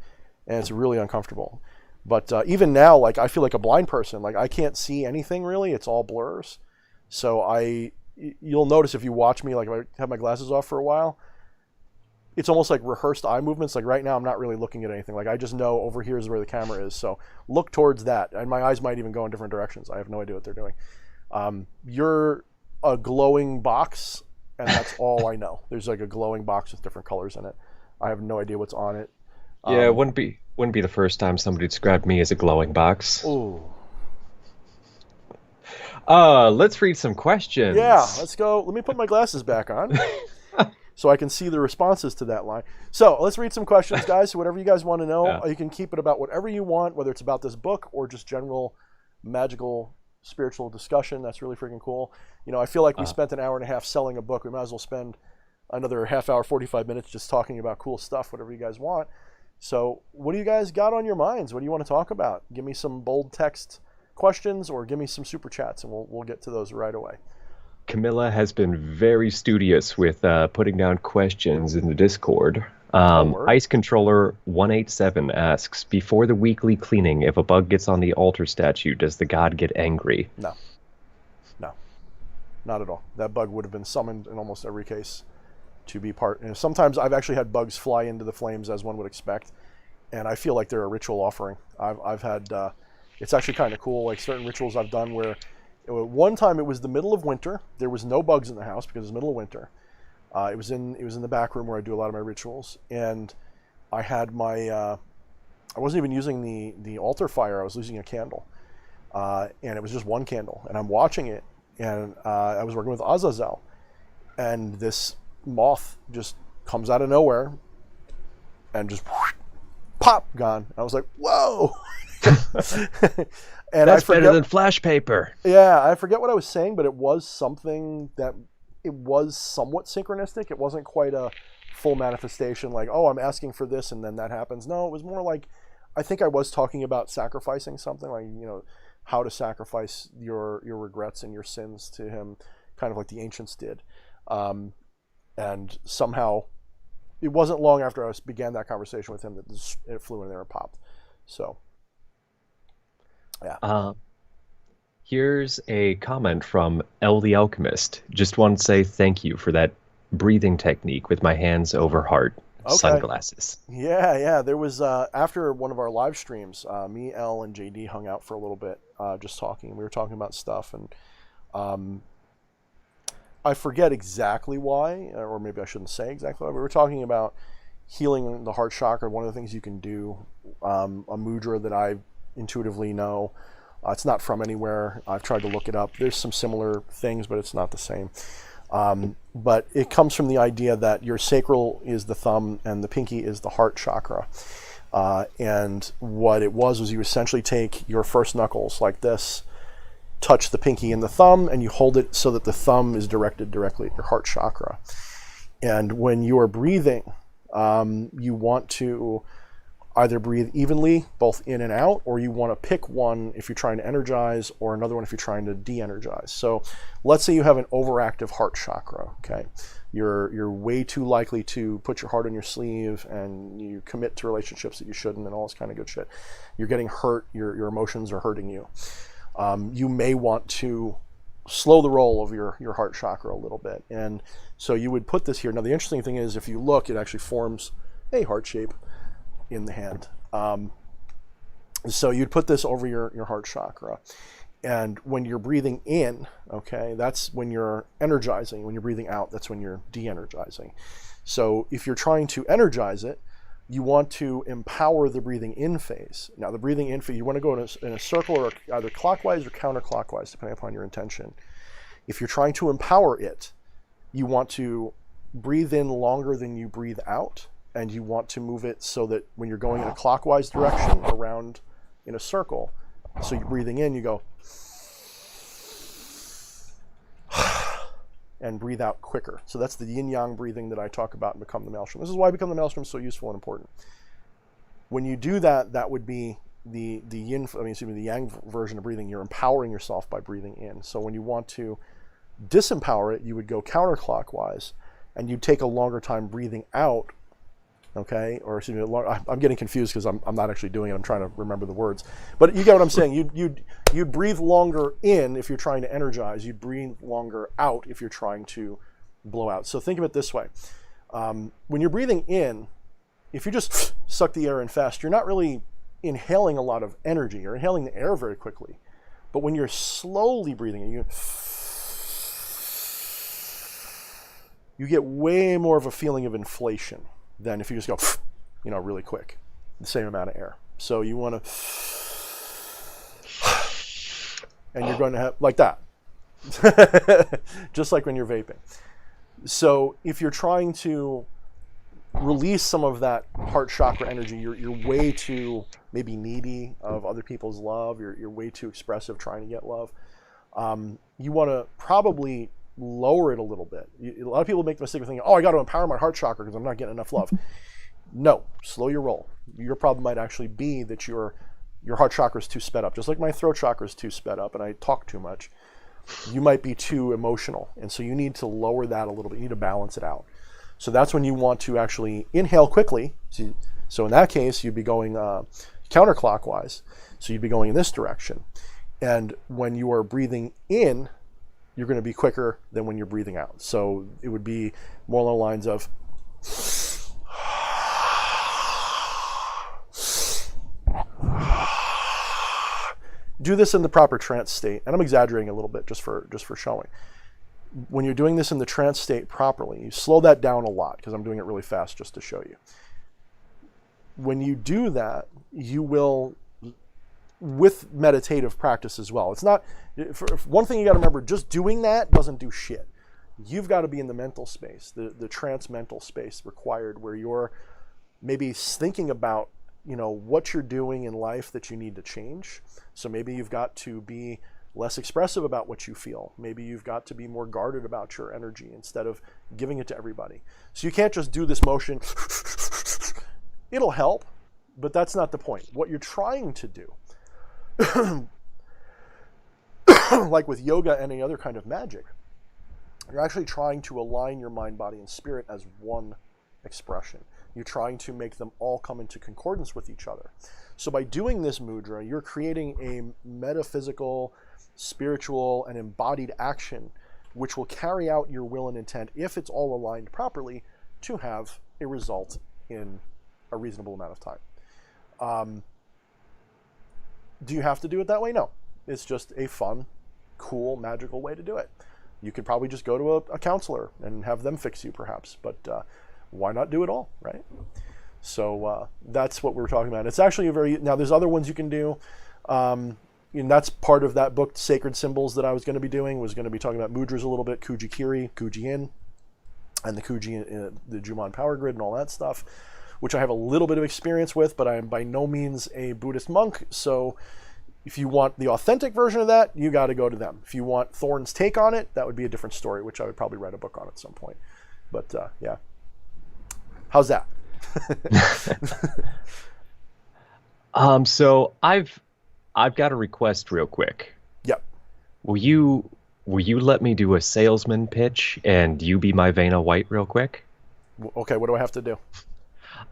and it's really uncomfortable. But even now, like, I feel like a blind person. Like, I can't see anything really. It's all blurs. So you'll notice if you watch me, like, if I have my glasses off for a while, it's almost like rehearsed eye movements. Like, right now, I'm not really looking at anything. Like, I just know over here is where the camera is. So look towards that. And my eyes might even go in different directions. I have no idea what they're doing. You're a glowing box, and that's all I know. There's like a glowing box with different colors in it. I have no idea what's on it. Yeah, it wouldn't be the first time somebody described me as a glowing box. Ooh. Let's read some questions. Yeah, let's go. Let me put my glasses back on. so I can see the responses to that line. So let's read some questions, guys. So whatever you guys want to know, you can keep it about whatever you want, whether it's about this book or just general magical spiritual discussion. That's really freaking cool. You know, I feel like we spent an hour and a half selling a book. We might as well spend another half hour, 45 minutes just talking about cool stuff, whatever you guys want. So what do you guys got on your minds? What do you want to talk about? Give me some bold text questions or give me some super chats, and we'll get to those right away. Camilla has been very studious with putting down questions in the Discord. Ice Controller 187 asks, before the weekly cleaning, if a bug gets on the altar statue, does the god get angry? No, not at all. That bug would have been summoned in almost every case to be part. And sometimes I've actually had bugs fly into the flames, as one would expect, and I feel like they're a ritual offering. I've had it's actually kind of cool, like certain rituals I've done where one time it was the middle of winter. There was no bugs in the house because it was the middle of winter. It was in the back room where I do a lot of my rituals, and I had my I wasn't even using the altar fire. I was using a candle, and it was just one candle. And I'm watching it, and I was working with Azazel, and this moth just comes out of nowhere, and just whoosh, pop, gone. I was like, whoa. And that's better than flash paper. Yeah, I forget what I was saying, but it was something that it was somewhat synchronistic. It wasn't quite a full manifestation like, oh, I'm asking for this and then that happens. No, it was more like, I think I was talking about sacrificing something, like, you know, how to sacrifice your regrets and your sins to him, kind of like the ancients did. And somehow, it wasn't long after I began that conversation with him that it flew in there and popped. So, yeah. Here's a comment from El the Alchemist. Just want to say thank you for that breathing technique with my hands over heart. Sunglasses. Yeah. There was, after one of our live streams, me, El, and JD hung out for a little bit, just talking. We were talking about stuff, and I forget exactly why, or maybe I shouldn't say exactly why. We were talking about healing the heart chakra. One of the things you can do, a mudra that I intuitively know. It's not from anywhere. I've tried to look it up. There's some similar things, but it's not the same. But it comes from the idea that your sacral is the thumb and the pinky is the heart chakra. And what it was you essentially take your first knuckles like this, touch the pinky and the thumb, and you hold it so that the thumb is directed directly at your heart chakra. And when you are breathing, you want to either breathe evenly, both in and out, or you want to pick one if you're trying to energize, or another one if you're trying to de-energize. So let's say you have an overactive heart chakra, okay? You're way too likely to put your heart on your sleeve, and you commit to relationships that you shouldn't, and all this kind of good shit. You're getting hurt, your emotions are hurting you. You may want to slow the roll of your heart chakra a little bit. And so you would put this here. Now the interesting thing is, if you look, it actually forms a heart shape in the hand. So you'd put this over your heart chakra. And when you're breathing in, okay, that's when you're energizing. When you're breathing out, that's when you're de-energizing. So if you're trying to energize it, you want to empower the breathing in phase. Now the breathing in phase, you want to go in a circle, or either clockwise or counterclockwise, depending upon your intention. If you're trying to empower it, you want to breathe in longer than you breathe out, and you want to move it so that when you're going in a clockwise direction around in a circle, so you're breathing in, you go and breathe out quicker. So that's the yin-yang breathing that I talk about in Become the Maelstrom. This is why Become the Maelstrom is so useful and important. When you do that, that would be the yang version of breathing. You're empowering yourself by breathing in. So when you want to disempower it, you would go counterclockwise, and you'd take a longer time breathing out. Okay, or excuse me, I'm getting confused because I'm not actually doing it. I'm trying to remember the words, but you get what I'm saying. You'd breathe longer in if you're trying to energize. You'd breathe longer out if you're trying to blow out. So think of it this way: when you're breathing in, if you just suck the air in fast, you're not really inhaling a lot of energy. You're inhaling the air very quickly. But when you're slowly breathing in, you get way more of a feeling of inflation than if you just go, really quick, the same amount of air. So you want to, and you're going to have like that, just like when you're vaping. So if you're trying to release some of that heart chakra energy, you're way too maybe needy of other people's love, you're way too expressive trying to get love, you want to probably lower it a little bit. A lot of people make the mistake of thinking, oh, I got to empower my heart chakra because I'm not getting enough love. No, slow your roll. Your problem might actually be that your heart chakra is too sped up, just like my throat chakra is too sped up and I talk too much. You might be too emotional, and so you need to lower that a little bit. You need to balance it out. So that's when you want to actually inhale quickly. So in that case, you'd be going counterclockwise. So you'd be going in this direction. And when you are breathing in, you're going to be quicker than when you're breathing out. So it would be more along the lines of do this in the proper trance state. And I'm exaggerating a little bit just for showing. When you're doing this in the trance state properly, you slow that down a lot because I'm doing it really fast just to show you. When you do that, you will, with meditative practice as well. It's not, one thing you got to remember, just doing that doesn't do shit. You've got to be in the mental space, the trance mental space required, where you're maybe thinking about, what you're doing in life that you need to change. So maybe you've got to be less expressive about what you feel. Maybe you've got to be more guarded about your energy instead of giving it to everybody. So you can't just do this motion. It'll help, but that's not the point. What you're trying to do, like with yoga and any other kind of magic, you're actually trying to align your mind, body, and spirit as one expression. You're trying to make them all come into concordance with each other. So by doing this mudra, you're creating a metaphysical, spiritual, and embodied action which will carry out your will and intent, if it's all aligned properly, to have a result in a reasonable amount of time. Do you have to do it that way? No. It's just a fun, cool, magical way to do it. You could probably just go to a counselor and have them fix you, perhaps, but why not do it all, right? So that's what we're talking about. It's actually now there's other ones you can do. And that's part of that book, Sacred Symbols, that I was going to be doing, was going to be talking about mudras a little bit, Kuji-Kiri, Kuji-In, and the Kuji, the Jumon Power Grid and all that stuff, which I have a little bit of experience with, but I am by no means a Buddhist monk. So if you want the authentic version of that, you got to go to them. If you want Thorne's take on it, that would be a different story, which I would probably write a book on at some point. But yeah. How's that? So I've got a request real quick. Yep. Will you let me do a salesman pitch and you be my Vanna White real quick? Okay, what do I have to do?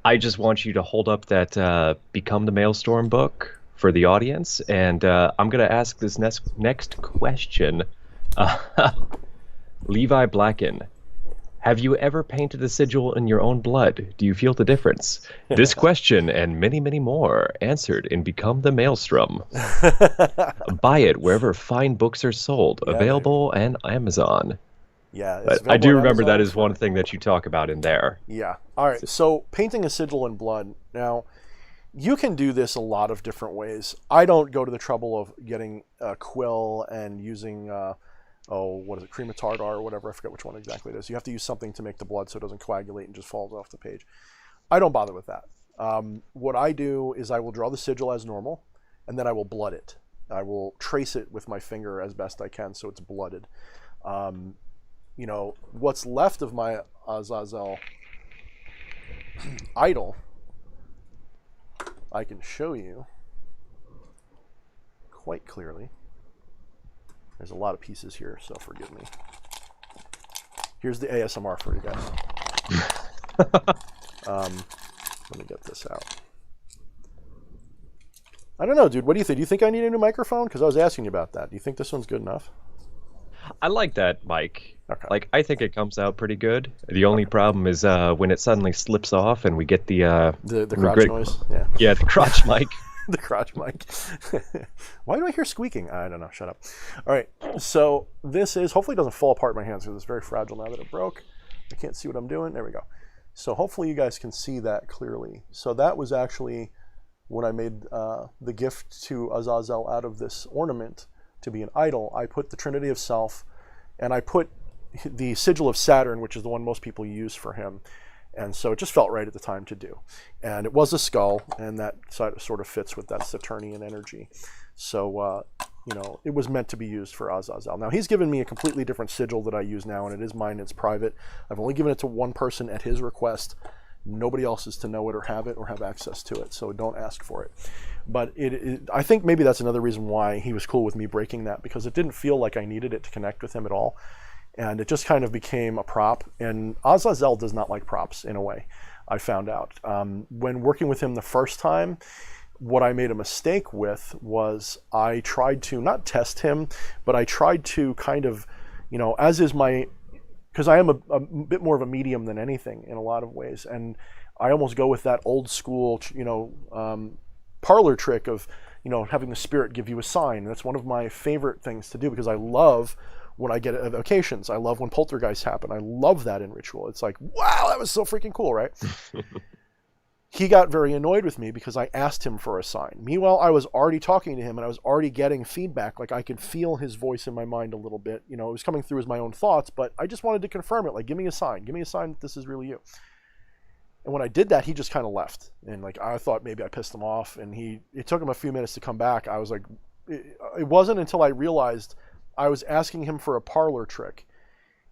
I just want you to hold up that Become the Maelstrom book for the audience, and I'm going to ask this next question. Levi Blacken, have you ever painted a sigil in your own blood? Do you feel the difference? This question and many, many more answered in Become the Maelstrom. Buy it wherever fine books are sold. Yeah, available on Amazon. Yeah, but I do remember that is one thing that you talk about in there. Yeah. All right. So painting a sigil in blood. Now, you can do this a lot of different ways. I don't go to the trouble of getting a quill and using, what is it, cream of tartar or whatever. I forget which one exactly it is. You have to use something to make the blood so it doesn't coagulate and just falls off the page. I don't bother with that. What I do is I will draw the sigil as normal, and then I will blood it. I will trace it with my finger as best I can so it's blooded. What's left of my Azazel idol, I can show you quite clearly. There's a lot of pieces here, so forgive me. Here's the ASMR for you guys. Let me get this out. I don't know, dude. What do you think? Do you think I need a new microphone? Because I was asking you about that. Do you think this one's good enough? I like that mic. Okay. Like, I think it comes out pretty good. The only problem is when it suddenly slips off and we get the crotch noise. Yeah. Yeah, the crotch mic. The crotch mic. Why do I hear squeaking? I don't know. Shut up. All right. So this is, hopefully it doesn't fall apart in my hands because it's very fragile now that it broke. I can't see what I'm doing. There we go. So hopefully you guys can see that clearly. So that was actually when I made the gift to Azazel out of this ornament to be an idol. I put the Trinity of Self, and I put the sigil of Saturn, which is the one most people use for him. And so it just felt right at the time to do. And it was a skull, and that sort of fits with that Saturnian energy. So, it was meant to be used for Azazel. Now, he's given me a completely different sigil that I use now, and it is mine. It's private. I've only given it to one person at his request. Nobody else is to know it or have access to it, so don't ask for it. But I think maybe that's another reason why he was cool with me breaking that, because it didn't feel like I needed it to connect with him at all. And it just kind of became a prop. And Azazel does not like props, in a way, I found out. When working with him the first time, what I made a mistake with was I tried to not test him, but I tried to kind of, as is my... because I am a bit more of a medium than anything in a lot of ways. And I almost go with that old school, parlor trick of, having the spirit give you a sign. That's one of my favorite things to do, because I love when I get evocations. I love when poltergeists happen. I love that in ritual. It's like, wow, that was so freaking cool, right? He got very annoyed with me because I asked him for a sign. Meanwhile, I was already talking to him and I was already getting feedback. Like, I could feel his voice in my mind a little bit. It was coming through as my own thoughts, but I just wanted to confirm it. Like, give me a sign. Give me a sign that this is really you. And when I did that, he just kind of left. And I thought maybe I pissed him off. And it took him a few minutes to come back. I was like, it wasn't until I realized I was asking him for a parlor trick.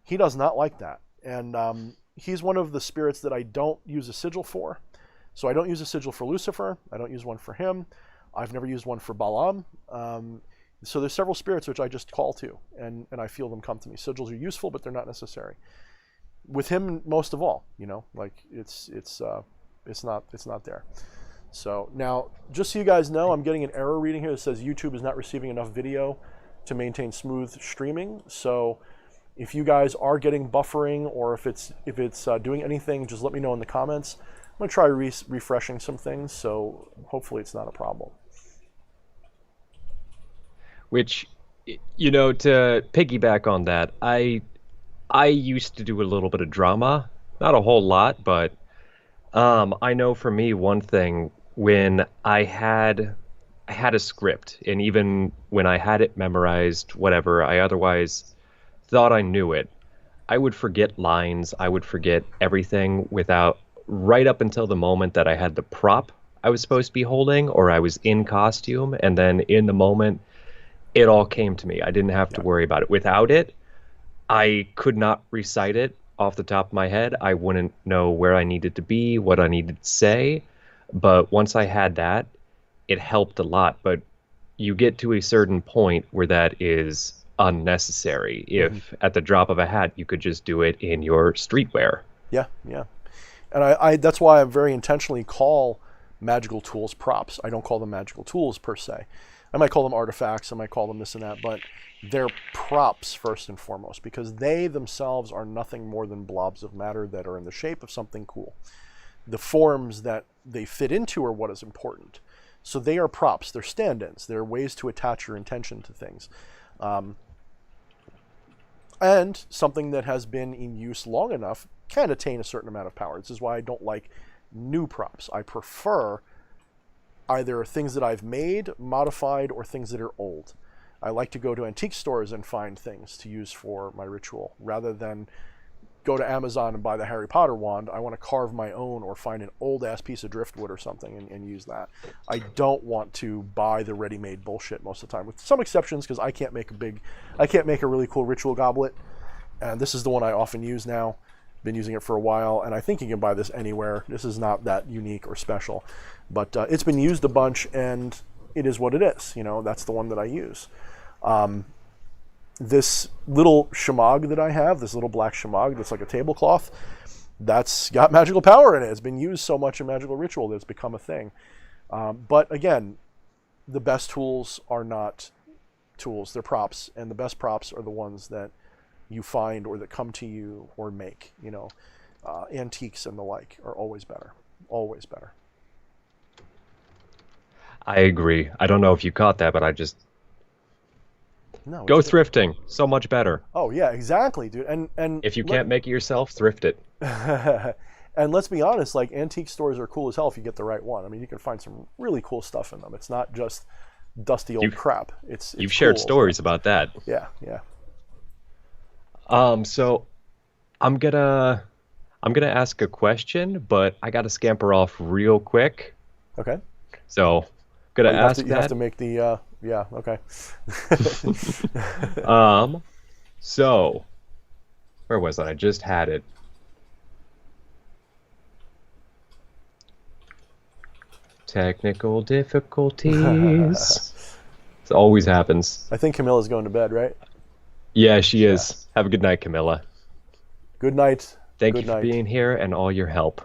He does not like that. And he's one of the spirits that I don't use a sigil for. So I don't use a sigil for Lucifer. I don't use one for him. I've never used one for Balaam. So there's several spirits which I just call to, and I feel them come to me. Sigils are useful, but they're not necessary. With him, most of all, it's not there. So now, just so you guys know, I'm getting an error reading here that says YouTube is not receiving enough video to maintain smooth streaming. So if you guys are getting buffering, or if it's doing anything, just let me know in the comments. I'm going to try refreshing some things, so hopefully it's not a problem. Which, to piggyback on that, I used to do a little bit of drama, not a whole lot, but I know for me, one thing, when I had a script, and even when I had it memorized, whatever, I otherwise thought I knew it, I would forget lines, I would forget everything right up until the moment that I had the prop I was supposed to be holding, or I was in costume, and then in the moment, it all came to me. I didn't have to worry about it. Without it, I could not recite it off the top of my head. I wouldn't know where I needed to be, what I needed to say. But once I had that, it helped a lot. But you get to a certain point where that is unnecessary. If at the drop of a hat, you could just do it in your streetwear. Yeah. And I that's why I very intentionally call magical tools props. I don't call them magical tools per se. I might call them artifacts, I might call them this and that, but they're props first and foremost, because they themselves are nothing more than blobs of matter that are in the shape of something cool. The forms that they fit into are what is important. So they are props, they're stand-ins, they're ways to attach your intention to things. And something that has been in use long enough can attain a certain amount of power. This is why I don't like new props. I prefer either things that I've made, modified, or things that are old. I like to go to antique stores and find things to use for my ritual, rather than go to Amazon and buy the Harry Potter wand. I want to carve my own, or find an old-ass piece of driftwood or something and use that. I don't want to buy the ready-made bullshit most of the time, with some exceptions, because I can't make a really cool ritual goblet, and this is the one I often use now. Been using it for a while, and I think you can buy this anywhere. This is not that unique or special, but it's been used a bunch, and it is what it is. That's the one that I use. This little shemagh that I have, this little black shemagh that's like a tablecloth, that's got magical power in it. It's been used so much in magical ritual that it's become a thing. But again, the best tools are not tools, they're props, and the best props are the ones that you find or that come to you or make. Antiques and the like are always better. Always better. I agree. I don't know if you caught that, but I just... Go thrifting. So much better. Oh, yeah, exactly, dude. And if you can't make it yourself, thrift it. And let's be honest, like, antique stores are cool as hell if you get the right one. I mean, you can find some really cool stuff in them. It's not just dusty old crap. It's You've shared cool stories about that. Yeah. So I'm gonna ask a question, but I gotta scamper off real quick. Okay. So gonna Oh, ask you have that. to make the yeah, okay. Um, so where was that? I just had it. Technical difficulties. It always happens. I think Camilla's going to bed, right? Yeah, she Yeah. is. Have a good night, Camilla. Good night. Thank Good you for night. being here and all your help.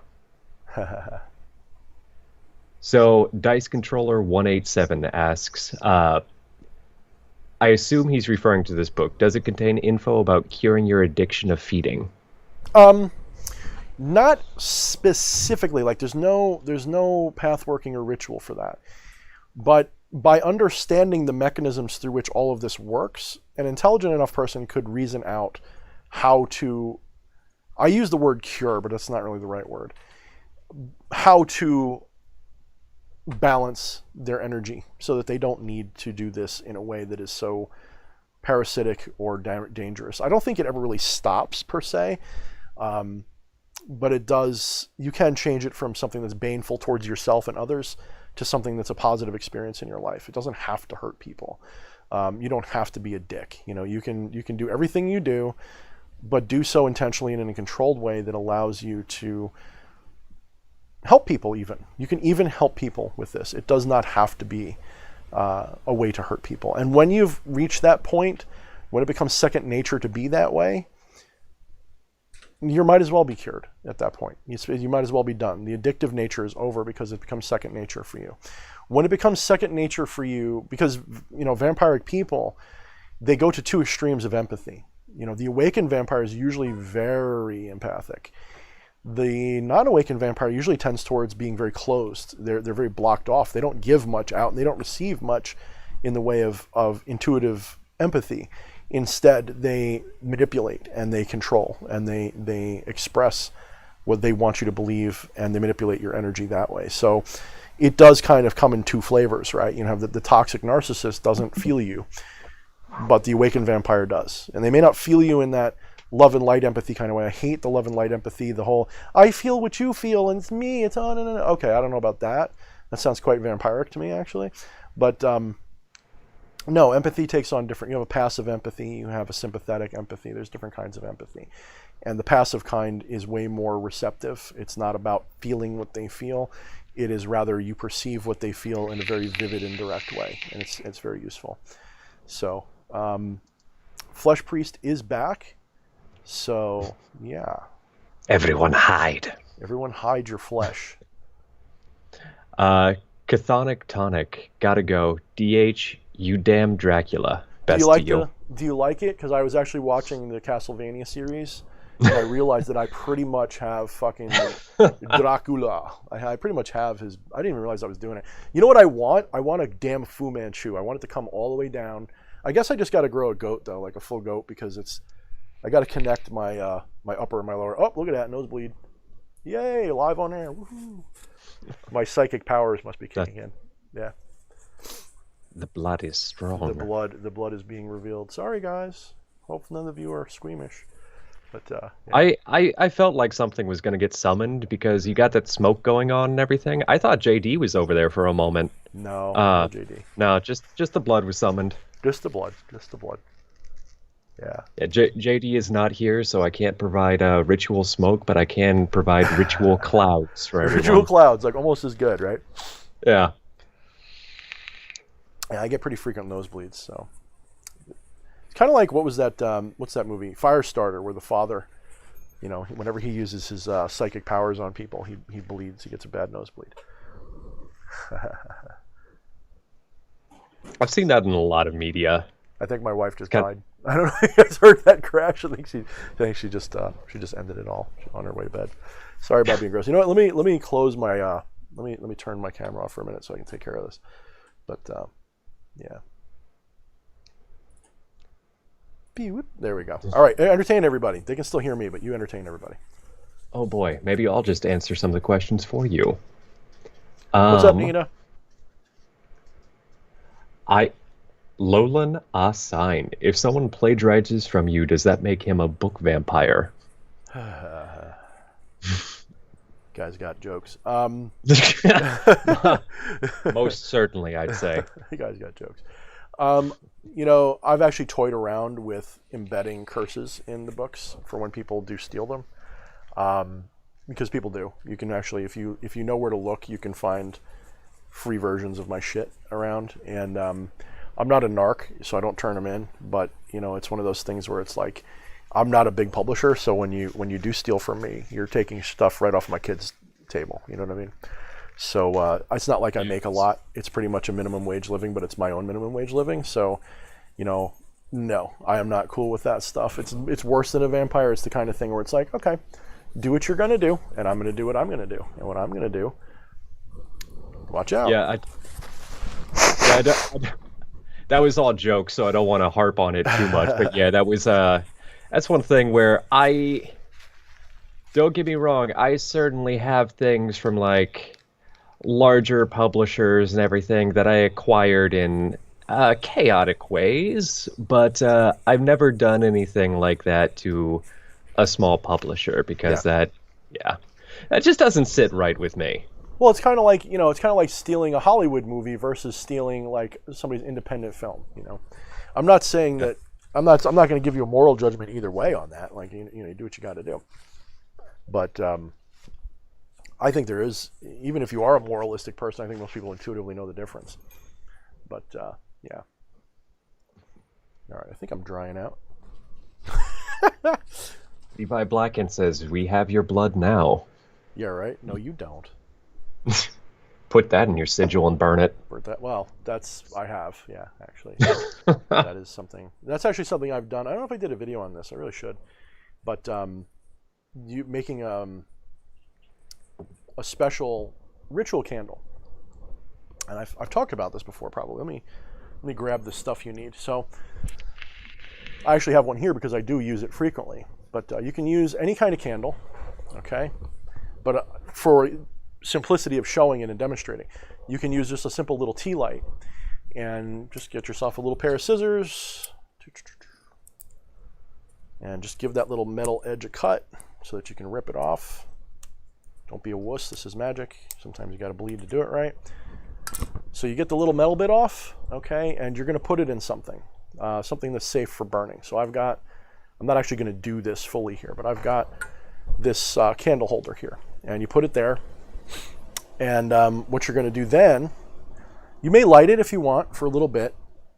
So, Dice Controller 187 asks, I assume he's referring to this book. Does it contain info about curing your addiction of feeding? Not specifically, like there's no path working or ritual for that. But by understanding the mechanisms through which all of this works, an intelligent enough person could reason out how to, I use the word cure, but that's not really the right word, how to balance their energy so that they don't need to do this in a way that is so parasitic or dangerous. I don't think it ever really stops per se, but it does. You can change it from something that's baneful towards yourself and others to something that's a positive experience in your life. It doesn't have to hurt people. You don't have to be a dick. You can do everything you do, but do so intentionally and in a controlled way that allows you to help people. Even you can even help people with this. It does not have to be a way to hurt people. And when you've reached that point, when it becomes second nature to be that way, you might as well be cured at that point. You might as well be done. The addictive nature is over because it becomes second nature for you. When it becomes second nature for you, because vampiric people, they go to two extremes of empathy. The awakened vampire is usually very empathic. The non-awakened vampire usually tends towards being very closed. They're very blocked off. They don't give much out, and they don't receive much in the way of intuitive empathy. Instead, they manipulate and they control and they express what they want you to believe, and they manipulate your energy that way. So it does kind of come in two flavors, right? The toxic narcissist doesn't feel you, but the awakened vampire does. And they may not feel you in that love and light empathy kind of way. I hate the love and light empathy, the whole, I feel what you feel and it's me, it's on and on. Okay, I don't know about that. That sounds quite vampiric to me, actually. But no, empathy takes on different, you have a passive empathy, you have a sympathetic empathy, there's different kinds of empathy. And the passive kind is way more receptive. It's not about feeling what they feel. It is rather you perceive what they feel in a very vivid and direct way. And it's very useful. So, Flesh Priest is back. So, yeah. Everyone hide. Everyone hide your flesh. Chthonic Tonic, gotta go. DH, you damn Dracula. Best to you. Do you like it? Because I was actually watching the Castlevania series, and I realized that I pretty much have fucking Dracula. I pretty much have his. I didn't even realize I was doing it. You know what I want? I want a damn Fu Manchu. I want it to come all the way down. I guess I just got to grow a goat though, like a full goat, because I got to connect my my upper and my lower. Oh, look at that nosebleed! Yay, live on air! Woohoo! My psychic powers must be kicking in. Yeah. The blood is strong. The blood is being revealed. Sorry, guys. Hope none of you are squeamish. But yeah. I felt like something was going to get summoned because you got that smoke going on and everything. I thought JD was over there for a moment. No, no JD. No, just the blood was summoned. Just the blood. Just the blood. Yeah. JD is not here, so I can't provide ritual smoke, but I can provide ritual clouds for everyone. Ritual clouds, like almost as good, right? Yeah. Yeah, I get pretty frequent nosebleeds, so it's kind of like what's that movie, Firestarter, where the father, whenever he uses his psychic powers on people, he bleeds, he gets a bad nosebleed. I've seen that in a lot of media. I think my wife just died. I don't know if you guys heard that crash. I think she just ended it all on her way to bed. Sorry about being gross. You know what? Let me close my let me turn my camera off for a minute so I can take care of this. But yeah. There we go. All right, entertain everybody. They can still hear me, but you entertain everybody. Oh boy, maybe I'll just answer some of the questions for you. What's up, Nina? Lolan a sign. If someone plagiarizes from you, does that make him a book vampire? Guys got jokes. Most certainly, I'd say. You guys got jokes. I've actually toyed around with embedding curses in the books for when people do steal them. Because people do. You can actually, if you know where to look, you can find free versions of my shit around. And I'm not a narc, so I don't turn them in. But it's one of those things where it's like, I'm not a big publisher, so when you do steal from me, you're taking stuff right off my kid's table. You know what I mean? So it's not like I make a lot. It's pretty much a minimum wage living, but it's my own minimum wage living. So, no, I am not cool with that stuff. It's worse than a vampire. It's the kind of thing where it's like, okay, do what you're gonna do, and I'm gonna do what I'm gonna do, and what I'm gonna do. Watch out. Yeah, that was all jokes, so I don't want to harp on it too much. But yeah, that's one thing where don't get me wrong, I certainly have things from like larger publishers and everything that I acquired in chaotic ways, but I've never done anything like that to a small publisher because that just doesn't sit right with me. Well, it's kind of like stealing a Hollywood movie versus stealing like somebody's independent film. I'm not saying that I'm not going to give you a moral judgment either way on that. Like you do what you got to do. But I think there is, even if you are a moralistic person, I think most people intuitively know the difference. But yeah. All right, I think I'm drying out. Levi Blacken says, "We have your blood now." Yeah, right. No, you don't. Put that in your sigil and burn it. Well, I have, yeah, actually. That is something. That's actually something I've done. I don't know if I did a video on this. I really should. But you making a special ritual candle, and I've talked about this before. Probably. Let me grab the stuff you need. So I actually have one here because I do use it frequently. But you can use any kind of candle, okay? But for simplicity of showing it and demonstrating, you can use just a simple little tea light and just get yourself a little pair of scissors and just give that little metal edge a cut so that you can rip it off. Don't be a wuss, this is magic. Sometimes you got to bleed to do it right. So you get the little metal bit off, okay, and you're going to put it in something that's safe for burning. So I'm not actually going to do this fully here, but I've got this candle holder here, and you put it there. And what you're going to do then, you may light it if you want for a little bit.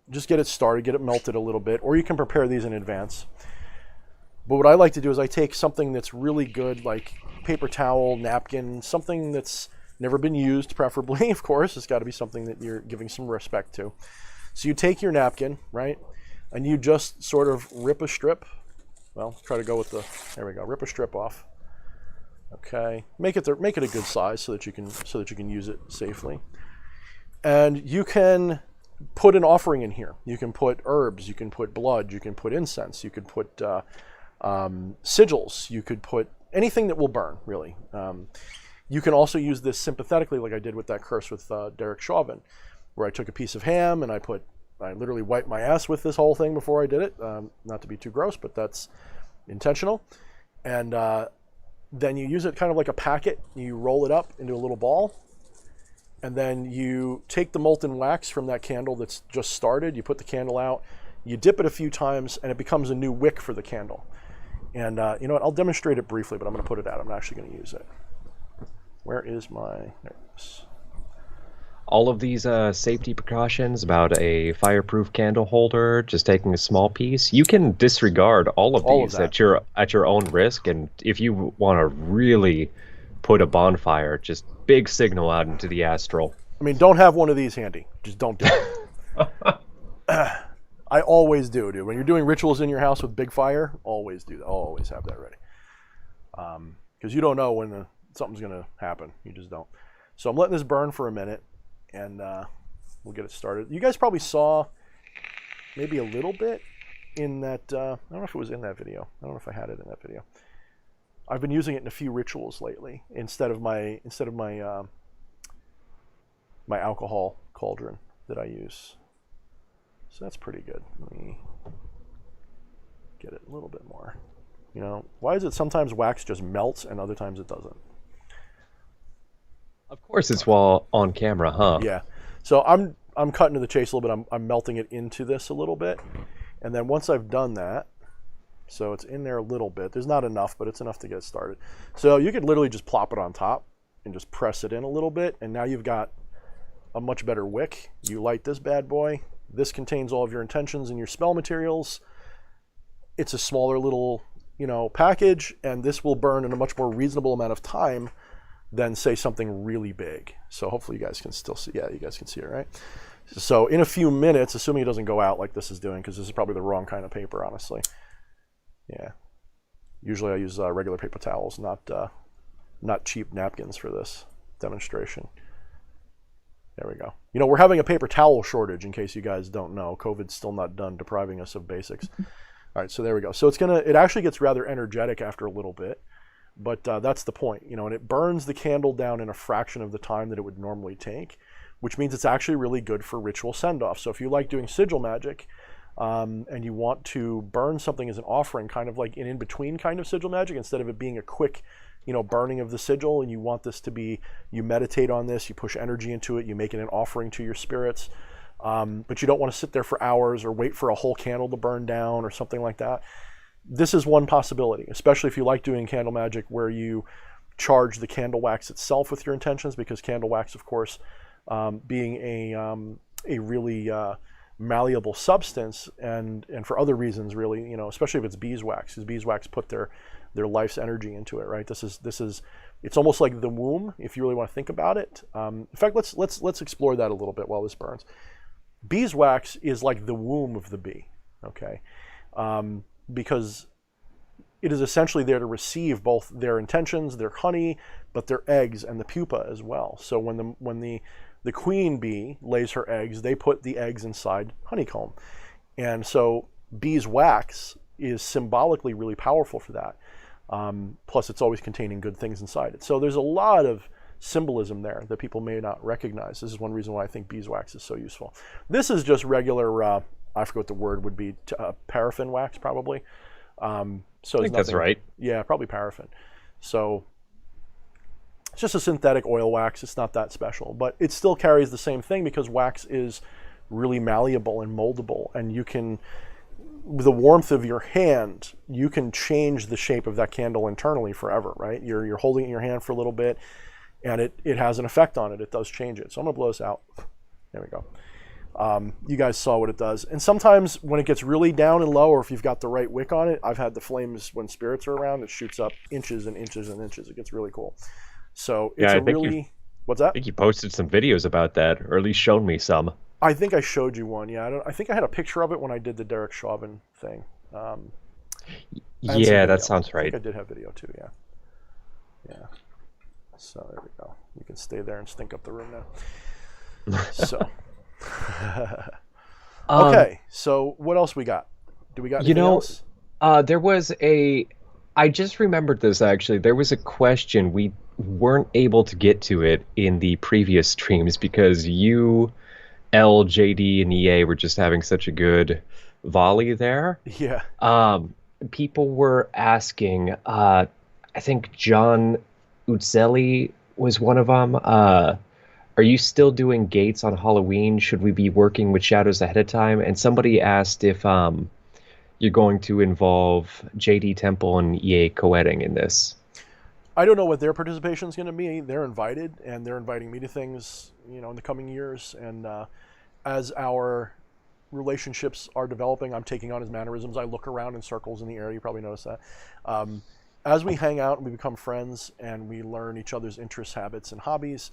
Just get it started, get it melted a little bit, or you can prepare these in advance. But what I like to do is I take something that's really good, like paper towel, napkin, something that's never been used, preferably, of course. It's got to be something that you're giving some respect to. So you take your napkin, right, and you just sort of rip a strip. Well, try to go with there we go, rip a strip off. Okay, make it a good size so that you can use it safely. And you can put an offering in here. You can put herbs, you can put blood, you can put incense, you could put sigils, you could put anything that will burn, really. You can also use this sympathetically, like I did with that curse with Derek Chauvin, where I took a piece of ham and I literally wiped my ass with this whole thing before I did it. Not to be too gross, but that's intentional. And then you use it kind of like a packet. You roll it up into a little ball, and then you take the molten wax from that candle that's just started. You put the candle out, you dip it a few times, and it becomes a new wick for the candle. And you know what? I'll demonstrate it briefly, but I'm going to put it out. I'm not actually going to use it. Where is my... There it is. All of these safety precautions about a fireproof candle holder, just taking a small piece, you can disregard all of these at your own risk. And if you want to really put a bonfire, just big signal out into the astral. I mean, don't have one of these handy. Just don't do it. I always do, dude. When you're doing rituals in your house with big fire, always do that. Always have that ready. Because you don't know when something's going to happen. You just don't. So I'm letting this burn for a minute. And we'll get it started. You guys probably saw maybe a little bit in that, I don't know if it was in that video. I don't know if I had it in that video. I've been using it in a few rituals lately instead of my my alcohol cauldron that I use. So that's pretty good. Let me get it a little bit more. You know, why is it sometimes wax just melts and other times it doesn't? Of course, it's while on camera, huh? Yeah. So I'm cutting to the chase a little bit. I'm melting it into this a little bit, and then once I've done that, so it's in there a little bit. There's not enough, but it's enough to get it started. So you could literally just plop it on top and just press it in a little bit, and now you've got a much better wick. You light this bad boy. This contains all of your intentions and your spell materials. It's a smaller little, you know, package, and this will burn in a much more reasonable amount of time than, say, something really big. So hopefully you guys can still see. Yeah, you guys can see it, right? So in a few minutes, assuming it doesn't go out like this is doing, because this is probably the wrong kind of paper, honestly. Yeah. Usually I use regular paper towels, not cheap napkins for this demonstration. There we go. You know, we're having a paper towel shortage, in case you guys don't know. COVID's still not done depriving us of basics. All right, so there we go. So it actually gets rather energetic after a little bit, but that's the point, you know, and it burns the candle down in a fraction of the time that it would normally take, which means it's actually really good for ritual send-off. So if you like doing sigil magic, and you want to burn something as an offering, kind of like an in-between kind of sigil magic, instead of it being a quick, you know, burning of the sigil, and you want this to be, you meditate on this, you push energy into it, you make it an offering to your spirits, but you don't want to sit there for hours or wait for a whole candle to burn down or something like that. This is one possibility, especially if you like doing candle magic where you charge the candle wax itself with your intentions, because candle wax, of course, being a really malleable substance, and for other reasons, really, you know, especially if it's beeswax, because beeswax put their life's energy into it, right? This is it's almost like the womb, if you really want to think about it. In fact, let's explore that a little bit while this burns. Beeswax is like the womb of the bee, okay? Because it is essentially there to receive both their intentions, their honey, but their eggs and the pupa as well. So when the queen bee lays her eggs, they put the eggs inside honeycomb. And so beeswax is symbolically really powerful for that. Plus it's always containing good things inside it. So there's a lot of symbolism there that people may not recognize. This is one reason why I think beeswax is so useful. This is just regular, I forget what the word would be, paraffin wax probably. So I think that's right. Yeah, probably paraffin. So it's just a synthetic oil wax. It's not that special, but it still carries the same thing, because wax is really malleable and moldable, and you can, with the warmth of your hand, you can change the shape of that candle internally forever, right? You're holding it in your hand for a little bit, and it has an effect on it. It does change it. So I'm gonna blow this out. There we go. You guys saw what it does. And sometimes when it gets really down and low, or if you've got the right wick on it, I've had the flames when spirits are around, it shoots up inches and inches and inches. It gets really cool. So it's what's that? I think you posted some videos about that, or at least showed me some. I think I showed you one. Yeah, I think I had a picture of it when I did the Derek Chauvin thing. Yeah, that sounds right. I think I did have video too. Yeah. Yeah. So there we go. You can stay there and stink up the room now. So. Okay. So what else we got? Do we got anything else? There was I just remembered this actually. There was a question we weren't able to get to it in the previous streams because you, L, JD, and EA were just having such a good volley there. Yeah. People were asking, I think John Uzzelli was one of them. Are you still doing gates on Halloween? Should we be working with shadows ahead of time? And somebody asked if you're going to involve JD Temple and EA co-editing in this. I don't know what their participation is going to be. They're invited, and they're inviting me to things, you know, in the coming years. And as our relationships are developing, I'm taking on his mannerisms. I look around in circles in the area. You probably noticed that. As we hang out and we become friends and we learn each other's interests, habits, and hobbies,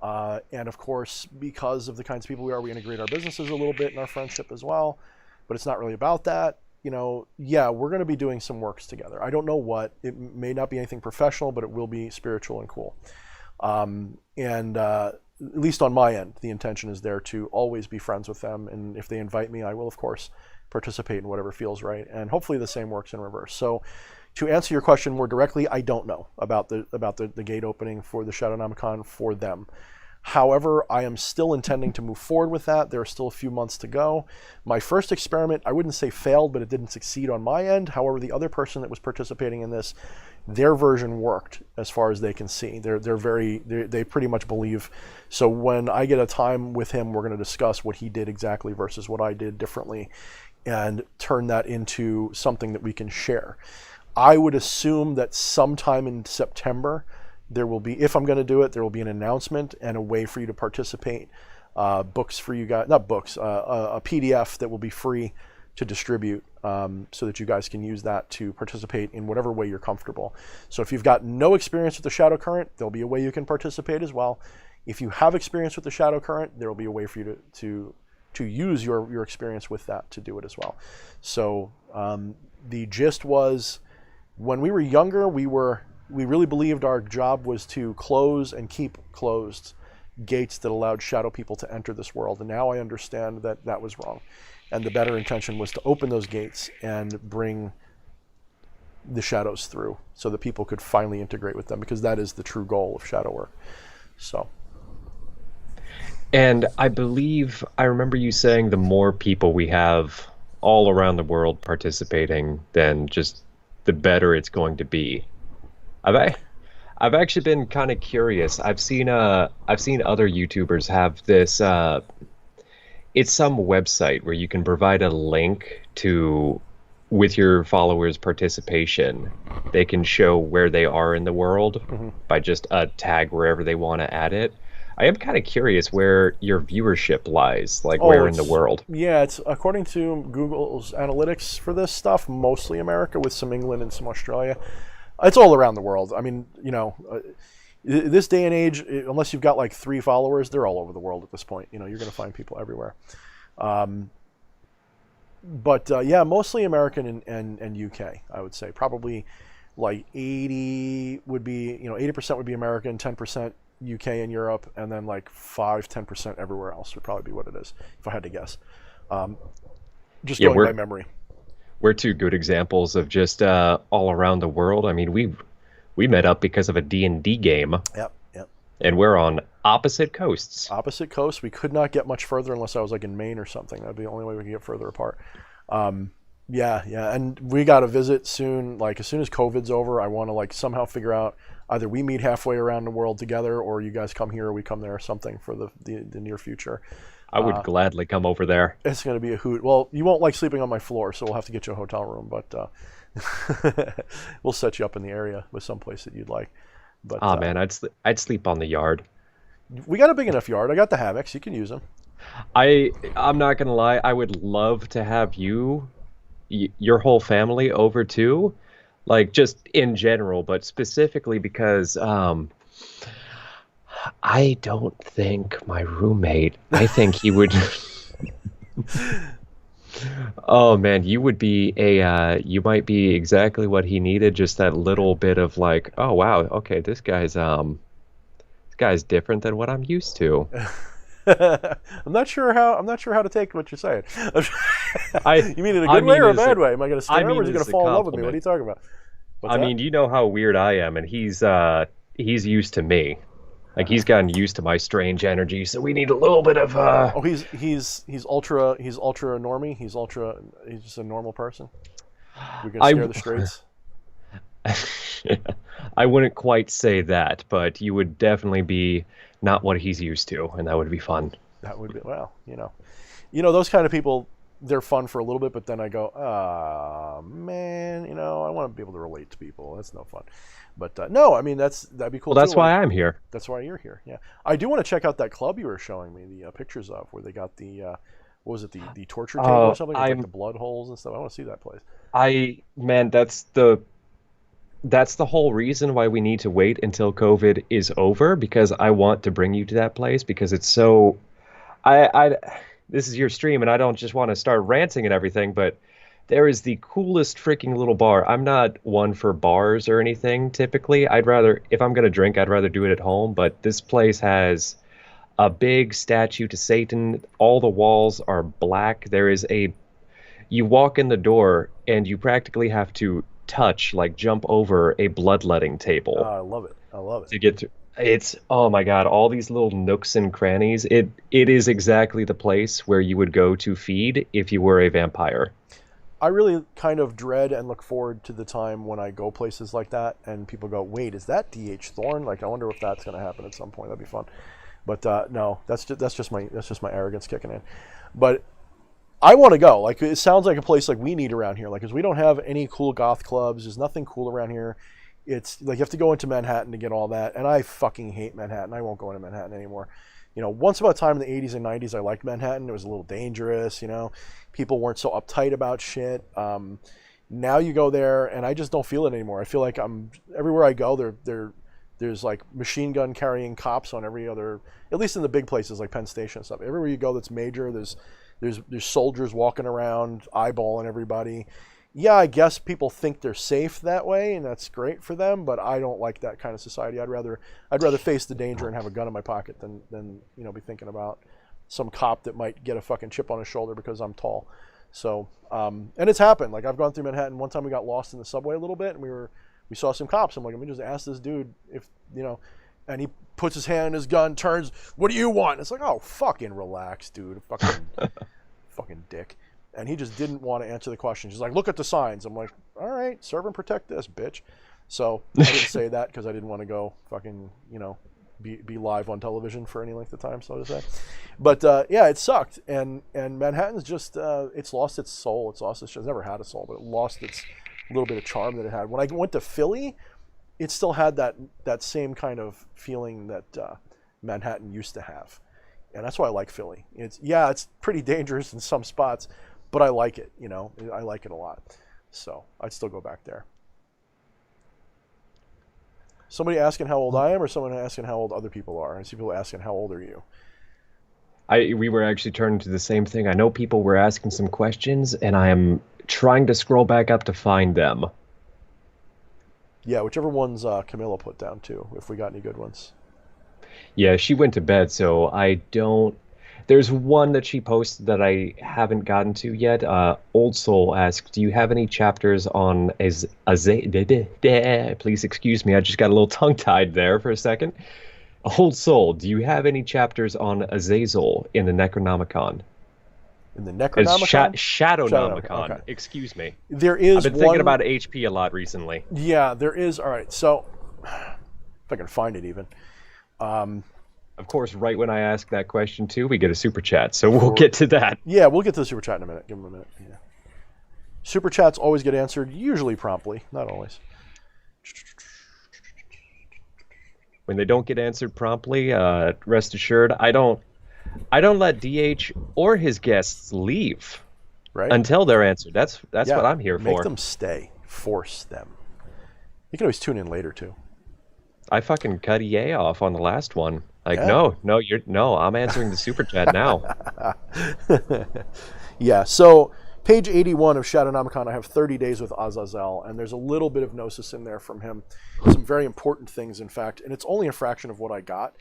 and of course, because of the kinds of people we are, we integrate our businesses a little bit in our friendship as well. But it's not really about that. You know, yeah, we're going to be doing some works together. I don't know what. It may not be anything professional, but it will be spiritual and cool. At least on my end, the intention is there to always be friends with them. And if they invite me, I will, of course, participate in whatever feels right. And hopefully the same works in reverse. So to answer your question more directly, I don't know about the gate opening for the Shadownomicon for them. However, I am still intending to move forward with that. There are still a few months to go. My first experiment, I wouldn't say failed, but it didn't succeed on my end. However, the other person that was participating in this, their version worked as far as they can see. They pretty much believe. So when I get a time with him, we're going to discuss what he did exactly versus what I did differently and turn that into something that we can share. I would assume that sometime in September, there will be, if I'm going to do it, there will be an announcement and a way for you to participate. Books for you guys, not books, a PDF that will be free to distribute so that you guys can use that to participate in whatever way you're comfortable. So if you've got no experience with the Shadow Current, there'll be a way you can participate as well. If you have experience with the Shadow Current, there will be a way for you to use your experience with that to do it as well. So the gist was, when we were younger, we really believed our job was to close and keep closed gates that allowed shadow people to enter this world. And now I understand that that was wrong. And the better intention was to open those gates and bring the shadows through so that people could finally integrate with them, because that is the true goal of shadow work. So. And I believe, I remember you saying the more people we have all around the world participating, then just the better it's going to be. I've actually been kind of curious. I've seen other YouTubers have this. It's some website where you can provide a link to, with your followers' participation, they can show where they are in the world by just a tag wherever they want to add it. I am kind of curious where your viewership lies, like where in the world. Yeah, it's according to Google's analytics for this stuff, mostly America with some England and some Australia. It's all around the world. I mean, this day and age, unless you've got like 3 followers, they're all over the world at this point. You're going to find people everywhere. But mostly American and UK, I would say. Probably like 80% would be American, 10% UK and Europe, and then like 5-10% everywhere else would probably be what it is, if I had to guess. Just going by memory. We're 2 good examples of just all around the world. I mean, we met up because of a D&D game. Yep. And we're on opposite coasts. Opposite coasts. We could not get much further unless I was like in Maine or something. That'd be the only way we could get further apart. Yeah. And we got to visit soon. Like as soon as COVID's over, I want to like somehow figure out either we meet halfway around the world together, or you guys come here or we come there or something for the near future. I would gladly come over there. It's going to be a hoot. Well, you won't like sleeping on my floor, so we'll have to get you a hotel room, but we'll set you up in the area with some place that you'd like. But man, I'd sleep on the yard. We got a big enough yard. I got the hammocks. You can use them. I'm not going to lie. I would love to have your whole family over too, like just in general, but specifically because I don't think my roommate, I think he would. Oh man, you would be you might be exactly what he needed. Just that little bit of like, oh wow, okay, this guy's different than what I'm used to. I'm not sure how to take what you're saying. You mean in a good way or a bad way? Am I going to stare him, or is he going to fall in love with me? What are you talking about? I mean, you know how weird I am, and he's used to me. Like he's gotten used to my strange energy, so we need a little bit of. Oh, he's ultra normie. He's just a normal person. We can scare the straights. I wouldn't quite say that, but you would definitely be not what he's used to, and that would be fun. That would be those kind of people. They're fun for a little bit, but then I go, man, I want to be able to relate to people. That's no fun. But no, I mean that'd be cool. Well, that's why I'm here. That's why you're here. Yeah, I do want to check out that club you were showing me the pictures of, where they got the what was it, the torture table or something, with like the blood holes and stuff. I want to see that place. That's the whole reason why we need to wait until COVID is over, because I want to bring you to that place, because it's so. This is your stream, and I don't just want to start ranting and everything, but there is the coolest freaking little bar. I'm not one for bars or anything typically. If I'm going to drink, I'd rather do it at home, but this place has a big statue to Satan. All the walls are black. You walk in the door, and you practically have to jump over a bloodletting table. I love it. To get through. It's oh my God, all these little nooks and crannies. It is exactly the place where you would go to feed if you were a vampire. I really kind of dread and look forward to the time when I go places like that and people go, "Wait, is that DH Thorne?" Like, I wonder if that's going to happen at some point. That'd be fun. But no, that's just my arrogance kicking in. But I want to go. Like, it sounds like a place like we need around here. Like, because we don't have any cool goth clubs. There's nothing cool around here. It's like you have to go into Manhattan to get all that, and I fucking hate Manhattan. I won't go into Manhattan anymore. Once upon a time in the 80s and 90s, I liked Manhattan. It was a little dangerous, People weren't so uptight about shit. Now you go there, and I just don't feel it anymore. I feel like everywhere I go, there's like machine gun carrying cops on every other, at least in the big places like Penn Station and stuff. Everywhere you go that's major, there's soldiers walking around eyeballing everybody. Yeah, I guess people think they're safe that way, and that's great for them. But I don't like that kind of society. I'd rather face the danger and have a gun in my pocket than be thinking about some cop that might get a fucking chip on his shoulder because I'm tall. So and it's happened. Like, I've gone through Manhattan. One time we got lost in the subway a little bit, and we saw some cops. I'm like, let me just ask this dude if and he puts his hand on his gun, turns, "What do you want?" And it's like, oh, fucking relax, dude, fucking dick. And he just didn't want to answer the question. He's like, "Look at the signs." I'm like, "All right, serve and protect this, bitch." So I didn't say that because I didn't want to go fucking, be live on television for any length of time, so to say. But yeah, it sucked. And Manhattan's just, it's lost its soul. It's never had a soul, but it lost its little bit of charm that it had. When I went to Philly, it still had that same kind of feeling that Manhattan used to have. And that's why I like Philly. It's pretty dangerous in some spots, but I like it, I like it a lot. So I'd still go back there. Somebody asking how old I am, or someone asking how old other people are? I see people asking, how old are you? We were actually turning to the same thing. I know people were asking some questions, and I am trying to scroll back up to find them. Yeah, whichever ones Camilla put down too, if we got any good ones. Yeah, she went to bed, so I don't. There's one that she posted that I haven't gotten to yet. Old Soul asks, "Do you have any chapters on Please excuse me, I just got a little tongue-tied there for a second. Old Soul, do you have any chapters on Azazel in the Necronomicon?" In the It's Necronomicon? Shadownomicon. Okay. Excuse me. There is I've been thinking about HP a lot recently. Yeah, there is. All right, so if I can find it even. Of course, right when I ask that question too, we get a super chat, so we'll get to that. Yeah, we'll get to the super chat in a minute. Give them a minute. Yeah. Super chats always get answered, usually promptly, not always. When they don't get answered promptly, rest assured, I don't let DH or his guests leave until they're answered. That's what I'm here for. Make them stay. Force them. You can always tune in later too. I fucking cut EA off on the last one. Like, yeah. No, I'm answering the super chat now. Yeah, so page 81 of Shadownomicon, I have 30 days with Azazel, and there's a little bit of gnosis in there from him. Some very important things, in fact, and it's only a fraction of what I got,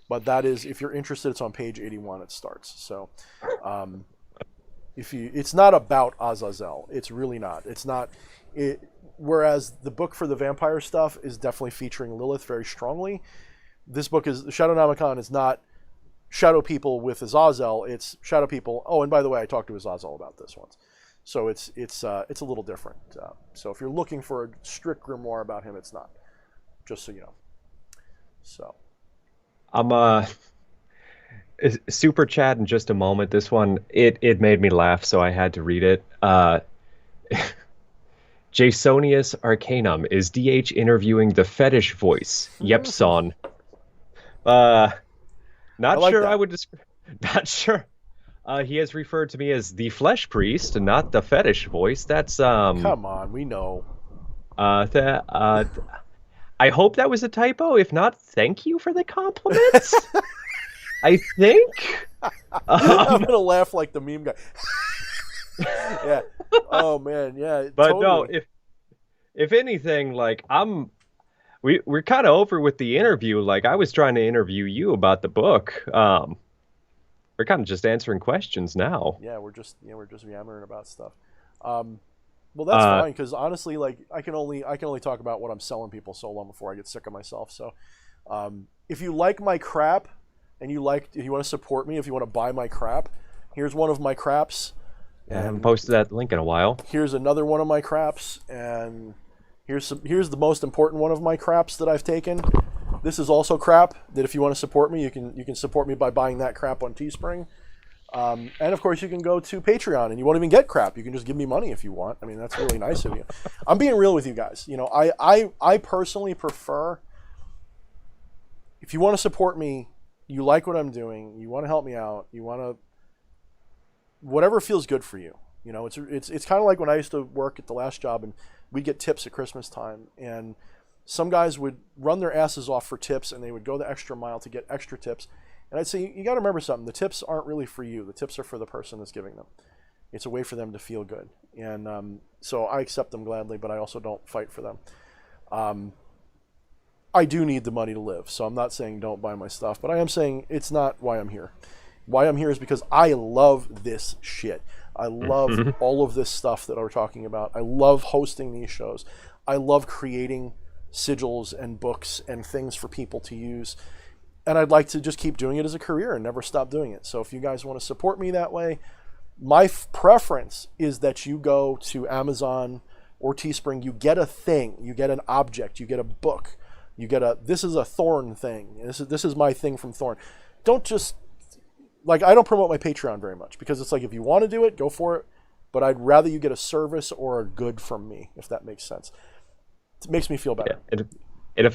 but that is, if you're interested, it's on page 81, it starts. So it's not about Azazel. It's really not. It's not. Whereas the book for the vampire stuff is definitely featuring Lilith very strongly. This book is Shadownomicon is not shadow people with Azazel. It's shadow people. Oh, and by the way, I talked to Azazel about this once, so it's a little different. So if you're looking for a strict grimoire about him, it's not. Just so you know. So I'm super chat in just a moment. This one it made me laugh, so I had to read it. Jasonius Arcanum, is DH interviewing the fetish voice? Yep, son. Not sure that. I would describe. Not sure. He has referred to me as the flesh priest, not the fetish voice. That's Come on, we know. I hope that was a typo. If not, thank you for the compliments. I think. I'm gonna laugh like the meme guy. Yeah. Oh man, yeah. But totally. No, if anything, like we're kind of over with the interview. Like, I was trying to interview you about the book. We're kind of just answering questions now. Yeah, we're just yammering about stuff. Well, that's fine, because honestly, like I can only talk about what I'm selling people so long before I get sick of myself. So if you like my crap and if you want to support me, if you want to buy my crap, here's one of my craps. I haven't posted that link in a while. Here's another one of my craps, and here's the most important one of my craps that I've taken. This is also crap that if you want to support me, you can support me by buying that crap on Teespring. And of course, you can go to Patreon, and you won't even get crap. You can just give me money if you want. I mean, that's really nice of you. I'm being real with you guys. You know, I personally prefer, if you want to support me, you like what I'm doing, you want to help me out, you want to, whatever feels good for you. You know, it's kind of like when I used to work at the last job, and we'd get tips at Christmas time, and some guys would run their asses off for tips, and they would go the extra mile to get extra tips. And I'd say, you got to remember something. The tips aren't really for you. The tips are for the person that's giving them. It's a way for them to feel good. And so I accept them gladly, but I also don't fight for them. I do need the money to live, so I'm not saying don't buy my stuff, but I am saying it's not why I'm here. Why I'm here is because I love this shit. I love all of this stuff that we're talking about. I love hosting these shows. I love creating sigils and books and things for people to use. And I'd like to just keep doing it as a career and never stop doing it. So if you guys want to support me that way, my preference is that you go to Amazon or Teespring, you get a thing, you get an object, you get a book, you get this is a Thorne thing. This is my thing from Thorne. Don't just, like, I don't promote my Patreon very much because it's like, if you want to do it, go for it. But I'd rather you get a service or a good from me, if that makes sense. It makes me feel better. Yeah. And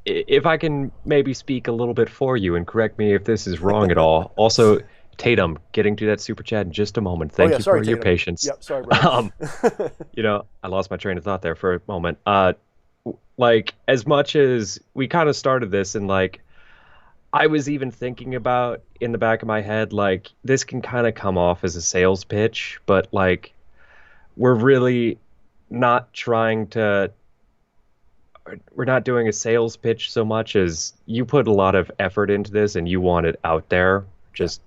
if I can maybe speak a little bit for you and correct me if this is wrong at all. Also, Tatum, getting to that super chat in just a moment. Thank you for your patience. Yep, sorry, brother. You know, I lost my train of thought there for a moment. Like, as much as we kind of started this, and like, I was even thinking about in the back of my head, like, this can kind of come off as a sales pitch, but like, we're really not trying to. We're not doing a sales pitch so much as you put a lot of effort into this and you want it out there. Just,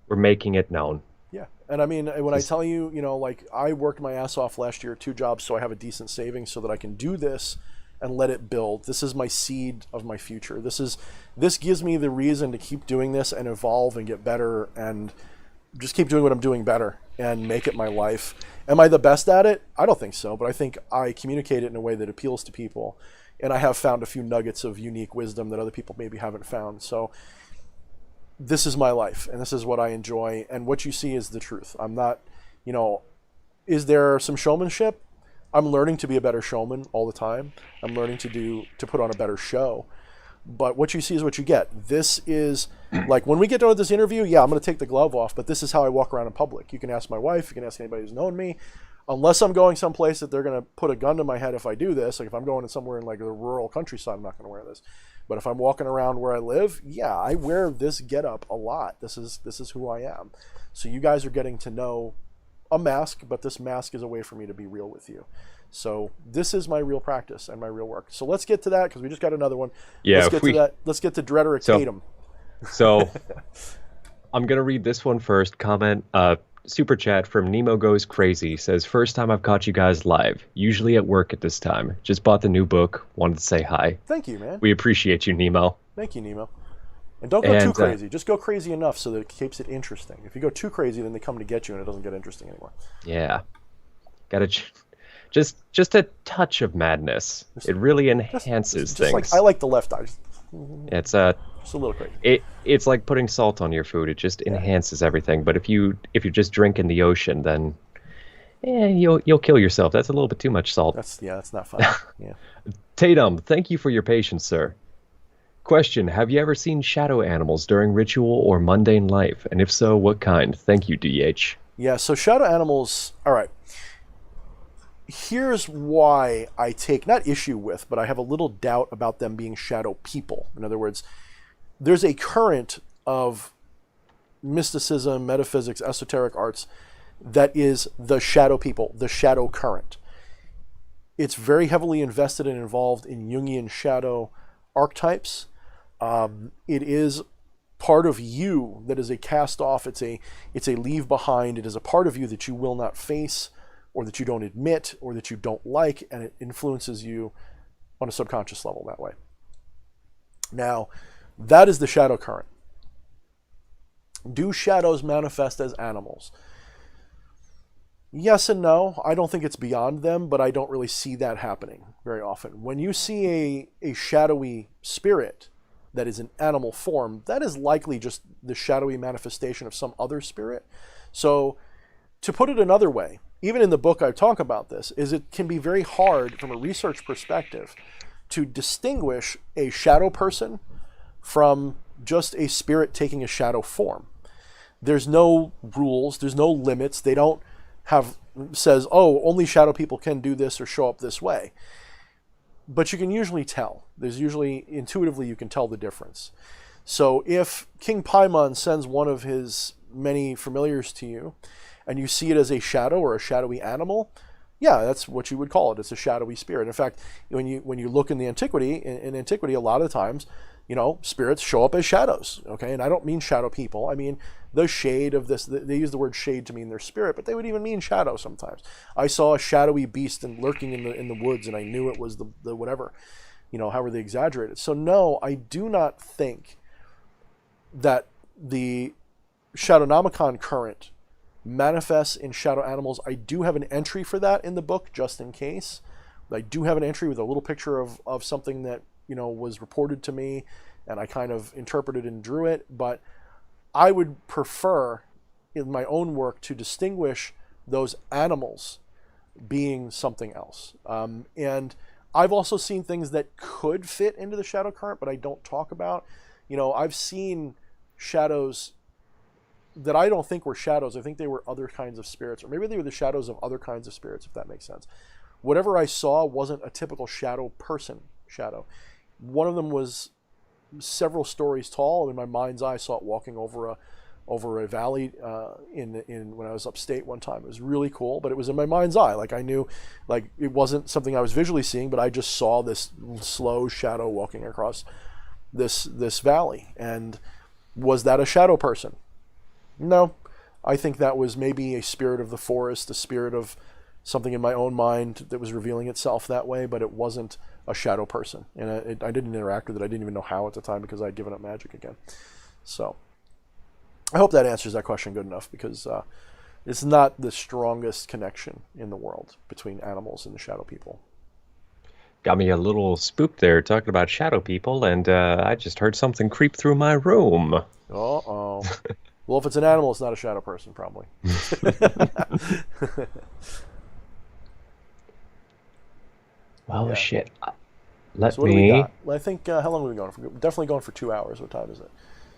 we're making it known. Yeah. And I mean, when I tell you, you know, like, I worked my ass off last year, 2 jobs, so I have a decent savings so that I can do this and let it build. This is my seed of my future. This gives me the reason to keep doing this and evolve and get better and just keep doing what I'm doing better and make it my life. Am I the best at it? I don't think so, but I think I communicate it in a way that appeals to people. And I have found a few nuggets of unique wisdom that other people maybe haven't found. So this is my life, and this is what I enjoy. And what you see is the truth. I'm not, you know, is there some showmanship? I'm learning to be a better showman all the time. I'm learning to put on a better show. But what you see is what you get. This is, like, when we get done with this interview, yeah, I'm going to take the glove off, but this is how I walk around in public. You can ask my wife, you can ask anybody who's known me. Unless I'm going someplace that they're going to put a gun to my head if I do this, like if I'm going somewhere in like the rural countryside, I'm not going to wear this. But if I'm walking around where I live, yeah, I wear this getup a lot. This is who I am. So you guys are getting to know a mask, but this mask is a way for me to be real with you. So this is my real practice and my real work. So let's get to that because we just got another one. Yeah, let's get to that. Let's get to Dreaderick Tatum. So I'm gonna read this one first. Comment, super chat from Nemo Goes Crazy says, "First time I've caught you guys live. Usually at work at this time. Just bought the new book. Wanted to say hi." Thank you, man. We appreciate you, Nemo. Thank you, Nemo. And don't go too crazy. Just go crazy enough so that it keeps it interesting. If you go too crazy, then they come to get you and it doesn't get interesting anymore. Yeah, gotta. Just a touch of madness. It really enhances things. Like, I like the left eye. It's just a little crazy. It's like putting salt on your food. It just enhances everything. But if you're just drinking the ocean, then you'll kill yourself. That's a little bit too much salt. That's not fun. Yeah. Tatum, thank you for your patience, sir. Question: have you ever seen shadow animals during ritual or mundane life? And if so, what kind? Thank you, DH. Yeah. So shadow animals. All right. Here's why I take not issue with, but I have a little doubt about them being shadow people. In other words, there's a current of mysticism, metaphysics, esoteric arts that is the shadow people, the shadow current. It's very heavily invested and involved in Jungian shadow archetypes. It is part of you that is a cast off. It's a leave behind. It is a part of you that you will not face, or that you don't admit, or that you don't like, and it influences you on a subconscious level that way. Now, that is the shadow current. Do shadows manifest as animals? Yes and no. I don't think it's beyond them, but I don't really see that happening very often. When you see a shadowy spirit that is in animal form, that is likely just the shadowy manifestation of some other spirit. So, to put it another way, even in the book I talk about this, is it can be very hard from a research perspective to distinguish a shadow person from just a spirit taking a shadow form. There's no rules, there's no limits. They don't have says, oh, only shadow people can do this or show up this way. But you can usually tell. There's usually, intuitively, you can tell the difference. So if King Paimon sends one of his many familiars to you, and you see it as a shadow or a shadowy animal, yeah, that's what you would call it. It's a shadowy spirit. In fact, when you look in the antiquity, in antiquity, a lot of times, spirits show up as shadows. Okay, and I don't mean shadow people. I mean the shade of this. They use the word shade to mean their spirit, but they would even mean shadow sometimes. I saw a shadowy beast lurking in the woods, and I knew it was the whatever, however they exaggerate it. So no, I do not think that the Shadownomicon current manifests in shadow animals. I do have an entry for that in the book, just in case. I do have an entry with a little picture of something that was reported to me, and I kind of interpreted and drew it. But I would prefer, in my own work, to distinguish those animals being something else. And I've also seen things that could fit into the shadow current, but I don't talk about. I've seen shadows that I don't think were shadows. I think they were other kinds of spirits, or maybe they were the shadows of other kinds of spirits, if that makes sense. Whatever I saw wasn't a typical shadow person shadow. One of them was several stories tall. In my mind's eye, I saw it walking over a valley in when I was upstate one time. It was really cool, but it was in my mind's eye. Like I knew, like it wasn't something I was visually seeing, but I just saw this slow shadow walking across this valley. And was that a shadow person? No, I think that was maybe a spirit of the forest, a spirit of something in my own mind that was revealing itself that way, but it wasn't a shadow person. And I didn't interact with it. I didn't even know how at the time because I'd given up magic again. So I hope that answers that question good enough, because it's not the strongest connection in the world between animals and the shadow people. Got me a little spooked there talking about shadow people, and I just heard something creep through my room. Uh-oh. Well, if it's an animal, it's not a shadow person, probably. Well, Yeah. shit. So what do we got? Well, I think, how long are we going for? Definitely going for 2 hours. What time is it?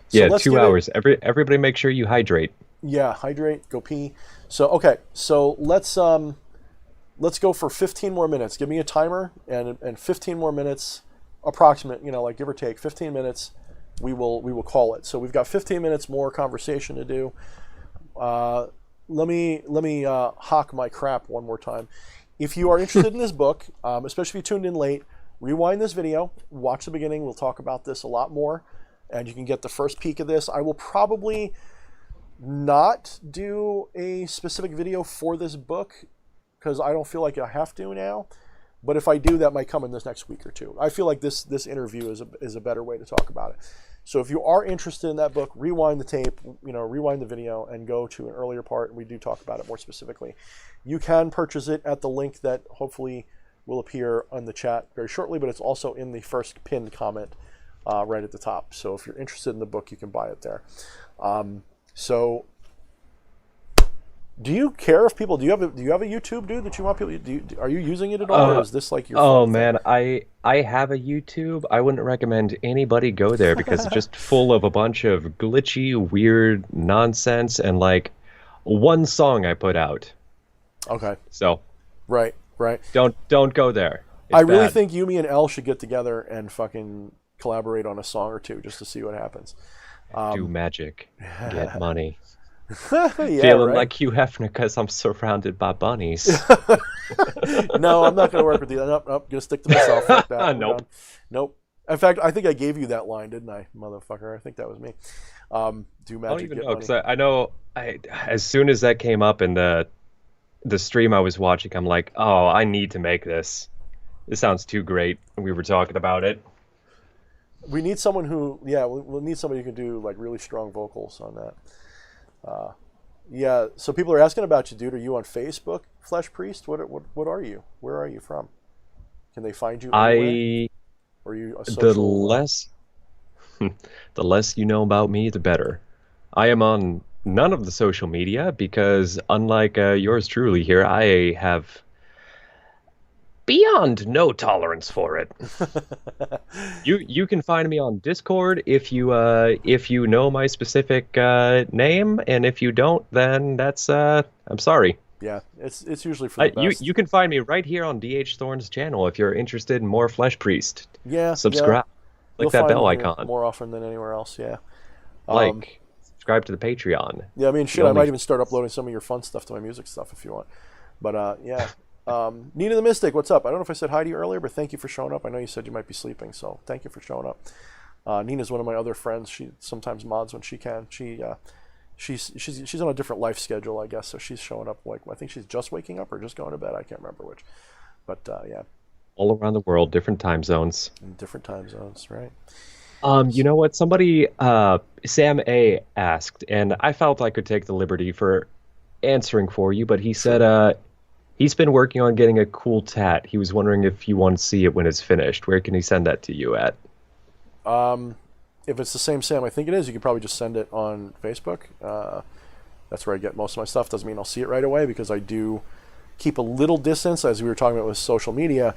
So Yeah, let's 2 give it- hours. Everybody make sure you hydrate. Yeah, hydrate, go pee. So, okay. So let's go for 15 more minutes. Give me a timer, and 15 more minutes, approximate, like give or take 15 minutes, we will call it. So we've got 15 minutes more conversation to do. Let me hawk my crap one more time. If you are interested in this book, especially if you tuned in late, rewind this video, watch the beginning. We'll talk about this a lot more, and you can get the first peek of this. I will probably not do a specific video for this book because I don't feel like I have to now. But if I do, that might come in this next week or two. I feel like this interview is a better way to talk about it. So if you are interested in that book, rewind the tape, rewind the video, and go to an earlier part, and we do talk about it more specifically. You can purchase it at the link that hopefully will appear on the chat very shortly, but it's also in the first pinned comment right at the top. So if you're interested in the book, you can buy it there. So do you care if people do you have a YouTube, dude, that you want people are you using it at all, or is this like your fun man, thing? I have a YouTube. I wouldn't recommend anybody go there because it's just full of a bunch of glitchy, weird nonsense and like one song I put out. Okay. So Right. don't go there. It's I really bad. think Yumi and Elle should get together and fucking collaborate on a song or two just to see what happens. Do magic, get money. Yeah, Feeling right? like Hugh Hefner because I'm surrounded by bunnies. No, I'm not going to work with you. Nope, going to stick to myself. Like that. We're Nope. done. Nope. In fact, I think I gave you that line, didn't I, motherfucker? I think that was me. Do I magic, don't even get know money. because I know as soon as that came up in the stream I was watching, I'm like, oh, I need to make this. This sounds too great. We were talking about it. We need someone who, yeah, we'll need somebody who can do like really strong vocals on that. Yeah, so people are asking about you, dude. Are you on Facebook, Flesh Priest? What are you? Where are you from? Can they find you anywhere? Or are you a The social? less the less you know about me, the better. I am on none of the social media because, unlike yours truly here, I have beyond no tolerance for it. You can find me on Discord if you know my specific name, and if you don't, then that's I'm sorry. Yeah, it's usually for the best. You can find me right here on DH Thorne's channel if you're interested in more Flesh Priest. Yeah, yeah. Subscribe. You'll Click that find bell me here icon. more often than anywhere else. Yeah. Subscribe to the Patreon. Yeah, I mean, shit, The I might only- even start uploading some of your fun stuff to my music stuff if you want. But yeah. Nina the Mystic, what's up? I don't know if I said hi to you earlier, but thank you for showing up. I know you said you might be sleeping, so thank you for showing up. Nina's one of my other friends. She sometimes mods when she can. She's on a different life schedule, I guess, so she's showing up like I think she's just waking up or just going to bed. I can't remember which. But yeah, all around the world, different time zones. in different time zones, right? You know what? Somebody, Sam A asked, and I felt I could take the liberty for answering for you, but he said, he's been working on getting a cool tat. He was wondering if you want to see it when it's finished. Where can he send that to you at? If it's the same Sam, I think it is. You could probably just send it on Facebook. That's where I get most of my stuff. Doesn't mean I'll see it right away because I do keep a little distance, as we were talking about with social media.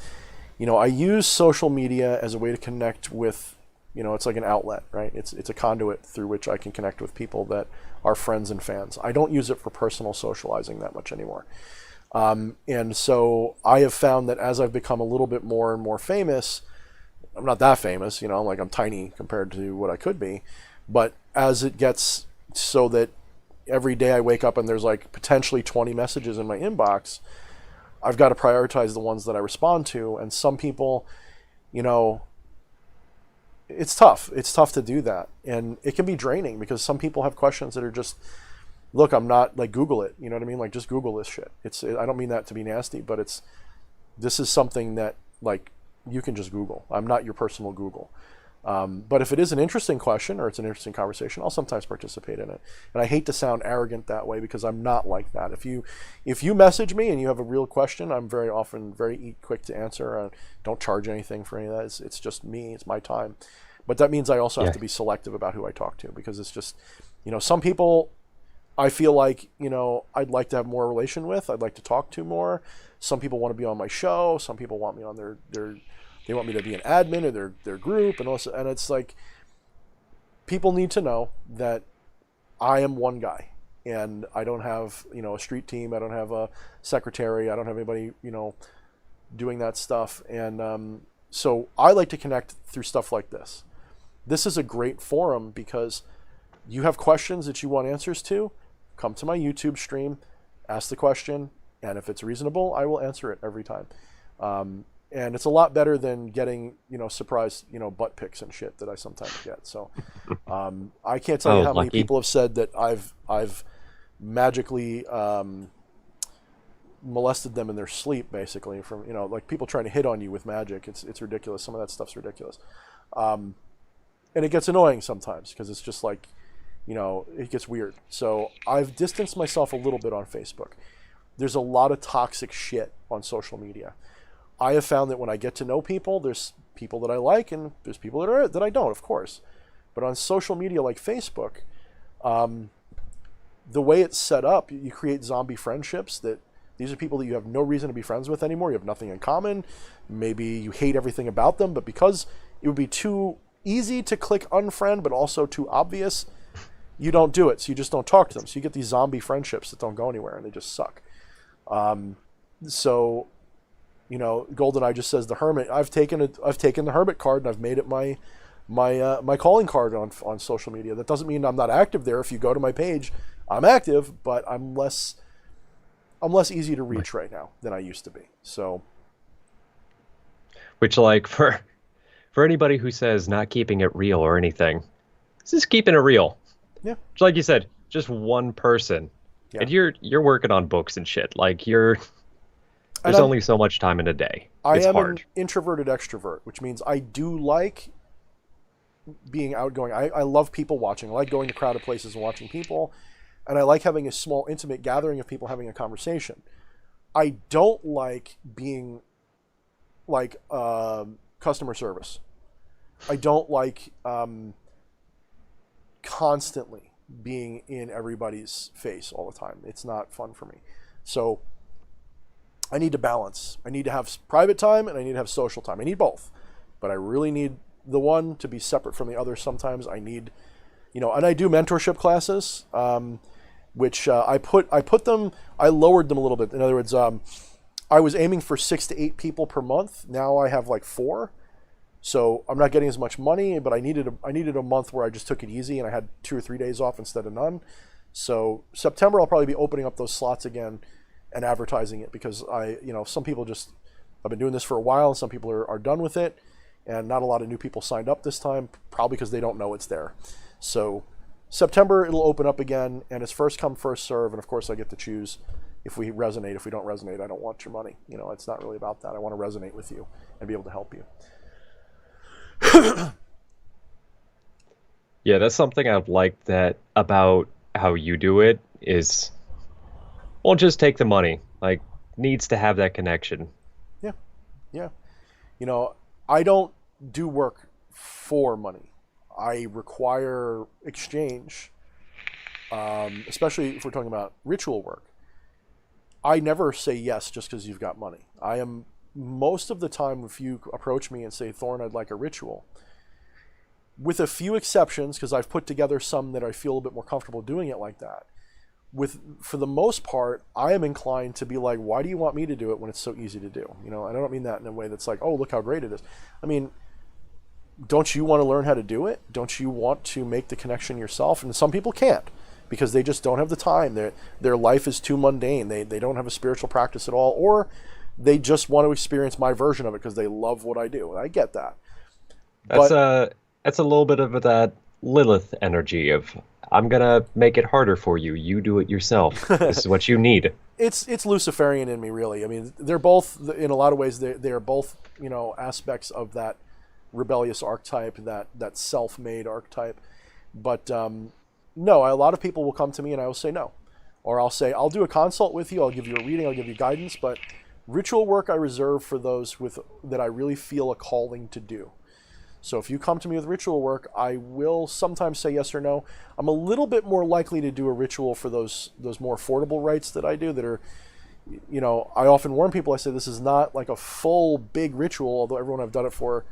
You know, I use social media as a way to connect with, you know, it's like an outlet, right? It's a conduit through which I can connect with people that are friends and fans. I don't use it for personal socializing that much anymore. And so I have found that as I've become a little bit more and more famous, I'm not that famous, you know, like I'm tiny compared to what I could be, but as it gets so that every day I wake up and there's like potentially 20 messages in my inbox, I've got to prioritize the ones that I respond to. And some people, you know, it's tough. It's tough to do that. And it can be draining because some people have questions that are just, look, I'm not like Google it. You know what I mean? Like just Google this shit. I don't mean that to be nasty, but this is something that like you can just Google. I'm not your personal Google. But if it is an interesting question or it's an interesting conversation, I'll sometimes participate in it. And I hate to sound arrogant that way because I'm not like that. If you message me and you have a real question, I'm very often very quick to answer. I don't charge anything for any of that. It's just me. It's my time. But that means I also have to be selective about who I talk to because it's just, you know, some people I feel like, you know, I'd like to have more relation with. I'd like to talk to more. Some people want to be on my show. Some people want me on they want me to be an admin of their group, and it's like people need to know that I am one guy, and I don't have, you know, a street team. I don't have a secretary. I don't have anybody, you know, doing that stuff. And so I like to connect through stuff like this. This is a great forum because you have questions that you want answers to. Come to my YouTube stream, ask the question, and if it's reasonable, I will answer it every time. And it's a lot better than getting, you know, surprise, you know, butt pics and shit that I sometimes get. So I can't tell you how many people have said that I've magically molested them in their sleep, basically, from, you know, like people trying to hit on you with magic. It's ridiculous. Some of that stuff's ridiculous. And it gets annoying sometimes because it's just like, you know, it gets weird. So I've distanced myself a little bit on Facebook. There's a lot of toxic shit on social media. I have found that when I get to know people, there's people that I like and there's people that I don't, of course. But on social media like Facebook, the way it's set up, you create zombie friendships that these are people that you have no reason to be friends with anymore. You have nothing in common. Maybe you hate everything about them, but because it would be too easy to click unfriend, but also too obvious, you don't do it. So you just don't talk to them. So you get these zombie friendships that don't go anywhere and they just suck. So, you know, GoldenEye just says the Hermit. I've taken the Hermit card and I've made it my calling card on social media. That doesn't mean I'm not active there. If you go to my page, I'm active, but I'm less easy to reach right now than I used to be. So, which, like, for anybody who says not keeping it real or anything, this is keeping it real. Yeah. Like you said, just one person, and you're working on books and shit. Like there's only so much time in a day. It's hard. An introverted extrovert, which means I do like being outgoing. I love people watching. I like going to crowded places and watching people. And I like having a small, intimate gathering of people having a conversation. I don't like being like customer service. I don't like constantly being in everybody's face all the time. It's not fun for me. So I need to balance. I need to have private time and I need to have social time. I need both. But I really need the one to be separate from the other sometimes. I need, and I do mentorship classes, which I lowered them a little bit. In other words, I was aiming for 6 to 8 people per month. Now I have like 4. So I'm not getting as much money, but I needed a month where I just took it easy and I had 2 or 3 days off instead of none. So September I'll probably be opening up those slots again and advertising it because some people I've been doing this for a while and some people are done with it, and not a lot of new people signed up this time, probably because they don't know it's there. So September it'll open up again, and it's first come, first serve, and of course I get to choose if we resonate. If we don't resonate, I don't want your money. It's not really about that. I want to resonate with you and be able to help you. Yeah, that's something I've liked that about how you do it is, well, just take the money. Like, needs to have that connection. Yeah. I don't do work for money. I require exchange, especially if we're talking about ritual work. I never say yes just because you've got money. I am, most of the time, if you approach me and say, Thorne, I'd like a ritual, with a few exceptions, because I've put together some that I feel a bit more comfortable doing it like that, for the most part, I am inclined to be like, why do you want me to do it when it's so easy to do? And I don't mean that in a way that's like, oh, look how great it is. I mean, don't you want to learn how to do it? Don't you want to make the connection yourself? And some people can't because they just don't have the time. Their life is too mundane. They don't have a spiritual practice at all, or they just want to experience my version of it because they love what I do. I get that. That's a little bit of that Lilith energy of, I'm gonna make it harder for you. You do it yourself. This is what you need. It's Luciferian in me, really. I mean, they're both, in a lot of ways, they are both, aspects of that rebellious archetype, that self-made archetype. But no, a lot of people will come to me and I will say no. Or I'll say, I'll do a consult with you, I'll give you a reading, I'll give you guidance, but ritual work I reserve for those that I really feel a calling to do. So if you come to me with ritual work, I will sometimes say yes or no. I'm a little bit more likely to do a ritual for those more affordable rites that I do that are, I often warn people, I say this is not like a full big ritual, although everyone I've done it for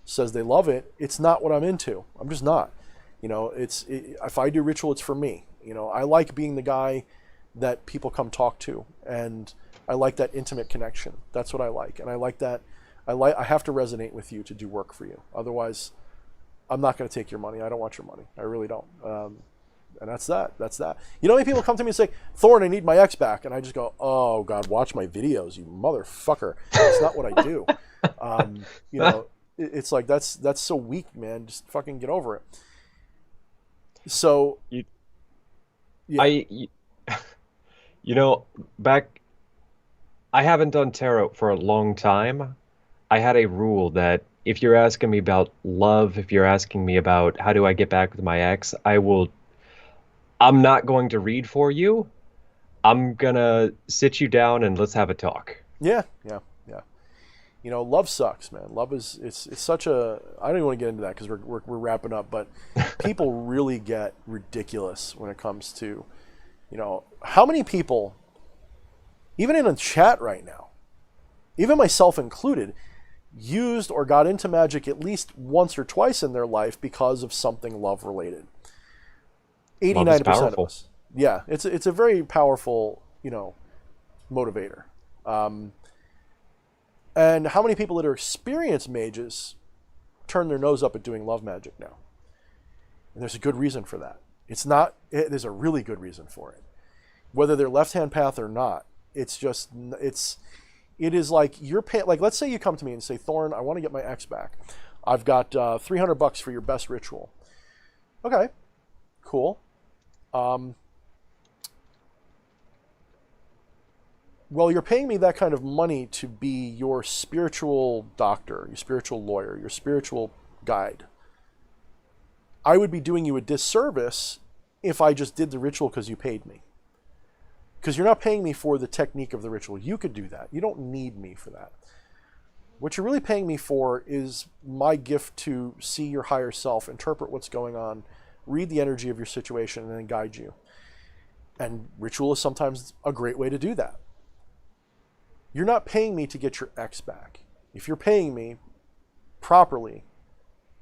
says they love it. It's not what I'm into. I'm just not. If I do ritual, it's for me. I like being the guy that people come talk to, and I like that intimate connection. That's what I like, and I like that. I have to resonate with you to do work for you. Otherwise, I'm not going to take your money. I don't want your money. I really don't. And that's that. How many people come to me and say, Thorne, I need my ex back. And I just go, oh, God, watch my videos, you motherfucker. That's not what I do. It's like, that's so weak, man. Just fucking get over it. So, back, I haven't done tarot for a long time. I had a rule that if you're asking me about love, if you're asking me about how do I get back with my ex, I'm not going to read for you. I'm gonna sit you down and let's have a talk. Yeah. Love sucks, man. Love it's such a, I don't even want to get into that because we're wrapping up, but people really get ridiculous when it comes to, how many people, even in a chat right now, even myself included, used or got into magic at least once or twice in their life because of something love related. 89% of us. Yeah, it's a very powerful, motivator. And how many people that are experienced mages turn their nose up at doing love magic now? And there's a good reason for that. There's a really good reason for it. Whether they're left-hand path or not, it is like you're paying, like let's say you come to me and say, Thorne, I want to get my ex back. I've got $300 for your best ritual. Okay, cool. Well, you're paying me that kind of money to be your spiritual doctor, your spiritual lawyer, your spiritual guide. I would be doing you a disservice if I just did the ritual because you paid me. Because you're not paying me for the technique of the ritual. You could do that. You don't need me for that. What you're really paying me for is my gift to see your higher self, interpret what's going on, read the energy of your situation, and then guide you. And ritual is sometimes a great way to do that. You're not paying me to get your ex back. If you're paying me properly,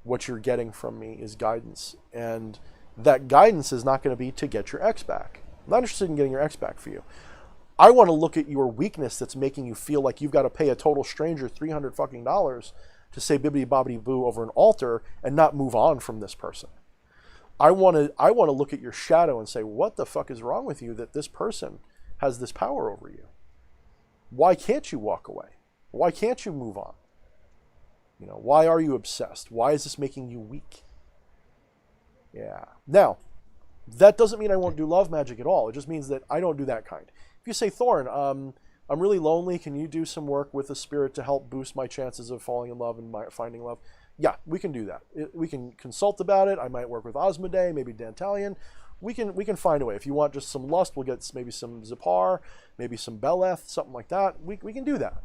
what you're getting from me is guidance. And that guidance is not going to be to get your ex back. I'm not interested in getting your ex back for you. I want to look at your weakness that's making you feel like you've got to pay a total stranger $300 fucking dollars to say bibbidi bobbidi boo over an altar and not move on from this person. I want to look at your shadow and say, what the fuck is wrong with you that this person has this power over you? Why can't you walk away? Why can't you move on? You know, why are you obsessed? Why is this making you weak? Yeah. Now, that doesn't mean I won't do love magic at all. It just means that I don't do that kind. If you say, Thorne, I'm really lonely. Can you do some work with a spirit to help boost my chances of falling in love and finding love? Yeah, we can do that. We can consult about it. I might work with Osmodee, maybe Dantalion. We can find a way. If you want just some lust, we'll get maybe some Zippar, maybe some Beleth, something like that. We can do that.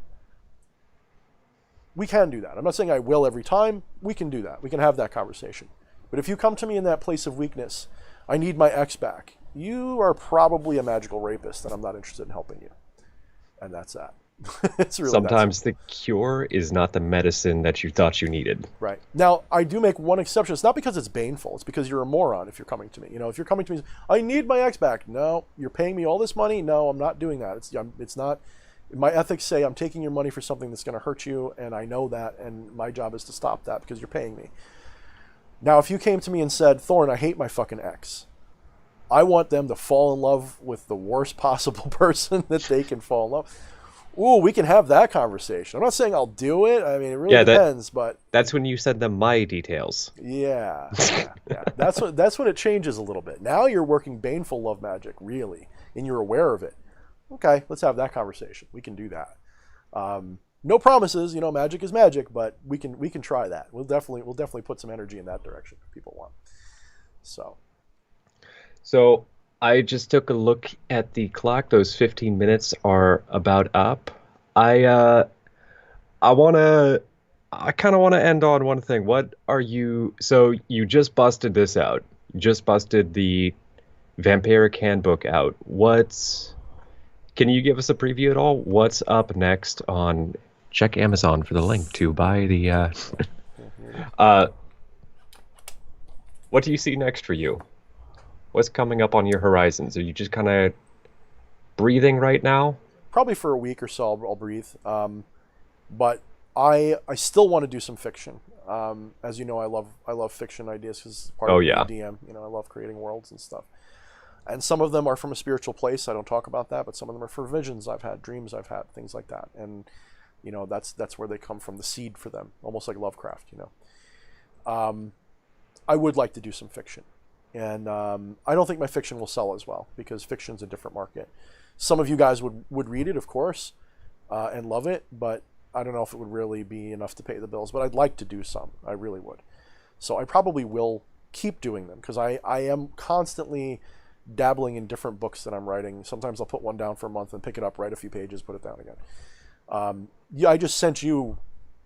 We can do that. I'm not saying I will every time. We can do that. We can have that conversation. But if you come to me in that place of weakness, I need my ex back, you are probably a magical rapist, and I'm not interested in helping you. And that's that. It's really Sometimes the cure is not the medicine that you thought you needed. Right. Now, I do make one exception. It's not because it's baneful. It's because you're a moron if you're coming to me. You know, if you're coming to me, I need my ex back. No, you're paying me all this money. No, I'm not doing that. It's not. My ethics say I'm taking your money for something that's going to hurt you, and I know that, and my job is to stop that because you're paying me. Now, if you came to me and said, Thorne, I hate my fucking ex. I want them to fall in love with the worst possible person that they can fall in love. Ooh, we can have that conversation. I'm not saying I'll do it. I mean, it really depends, but that's when you send them my details. Yeah. That's when it changes a little bit. Now you're working baneful love magic, really, and you're aware of it. Okay, let's have that conversation. We can do that. No promises, you know, magic is magic, but we can try that. We'll definitely put some energy in that direction if people want. So I just took a look at the clock. Those 15 minutes are about up. I kind of want to end on one thing. What are you? So you just busted this out. You just busted the Vampiric Handbook out. Can you give us a preview at all? What's up next on? Check Amazon for the link to buy the. What do you see next for you? What's coming up on your horizons? Are you just kind of breathing right now? Probably for a week or so I'll breathe. But I still want to do some fiction. As you know, I love fiction ideas because part of the DM. You know, I love creating worlds and stuff. And some of them are from a spiritual place. I don't talk about that, but some of them are for visions I've had, dreams I've had, things like that. And you know, that's where they come from, the seed for them, almost like Lovecraft. You know, I would like to do some fiction. And I don't think my fiction will sell as well because fiction's a different market. Some of you guys would read it, of course, and love it, but I don't know if it would really be enough to pay the bills. But I'd like to do some. I really would. So I probably will keep doing them because I am constantly dabbling in different books that I'm writing. Sometimes I'll put one down for a month and pick it up, write a few pages, put it down again. I just sent you,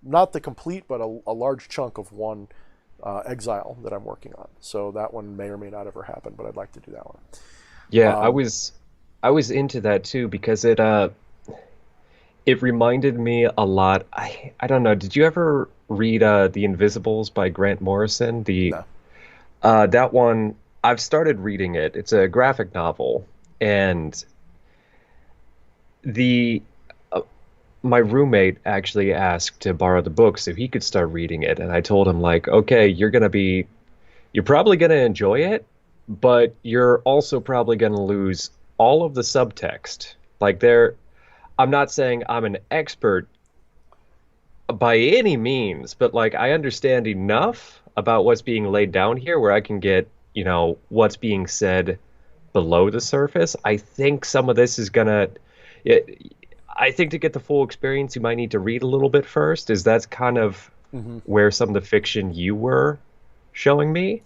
not the complete, but a large chunk of one Exile that I'm working on. So that one may or may not ever happen, but I'd like to do that one. Yeah, I was into that too because it reminded me a lot. I don't know. Did you ever read The Invisibles by Grant Morrison? No. That one, I've started reading it. It's a graphic novel, and my roommate actually asked to borrow the book so he could start reading it, and I told him, like, okay, you're probably gonna enjoy it, but you're also probably gonna lose all of the subtext. Like, I'm not saying I'm an expert by any means, but like I understand enough about what's being laid down here where I can get, you know, what's being said below the surface. I think some of this is I think to get the full experience, you might need to read a little bit first. That's kind of where some of the fiction you were showing me?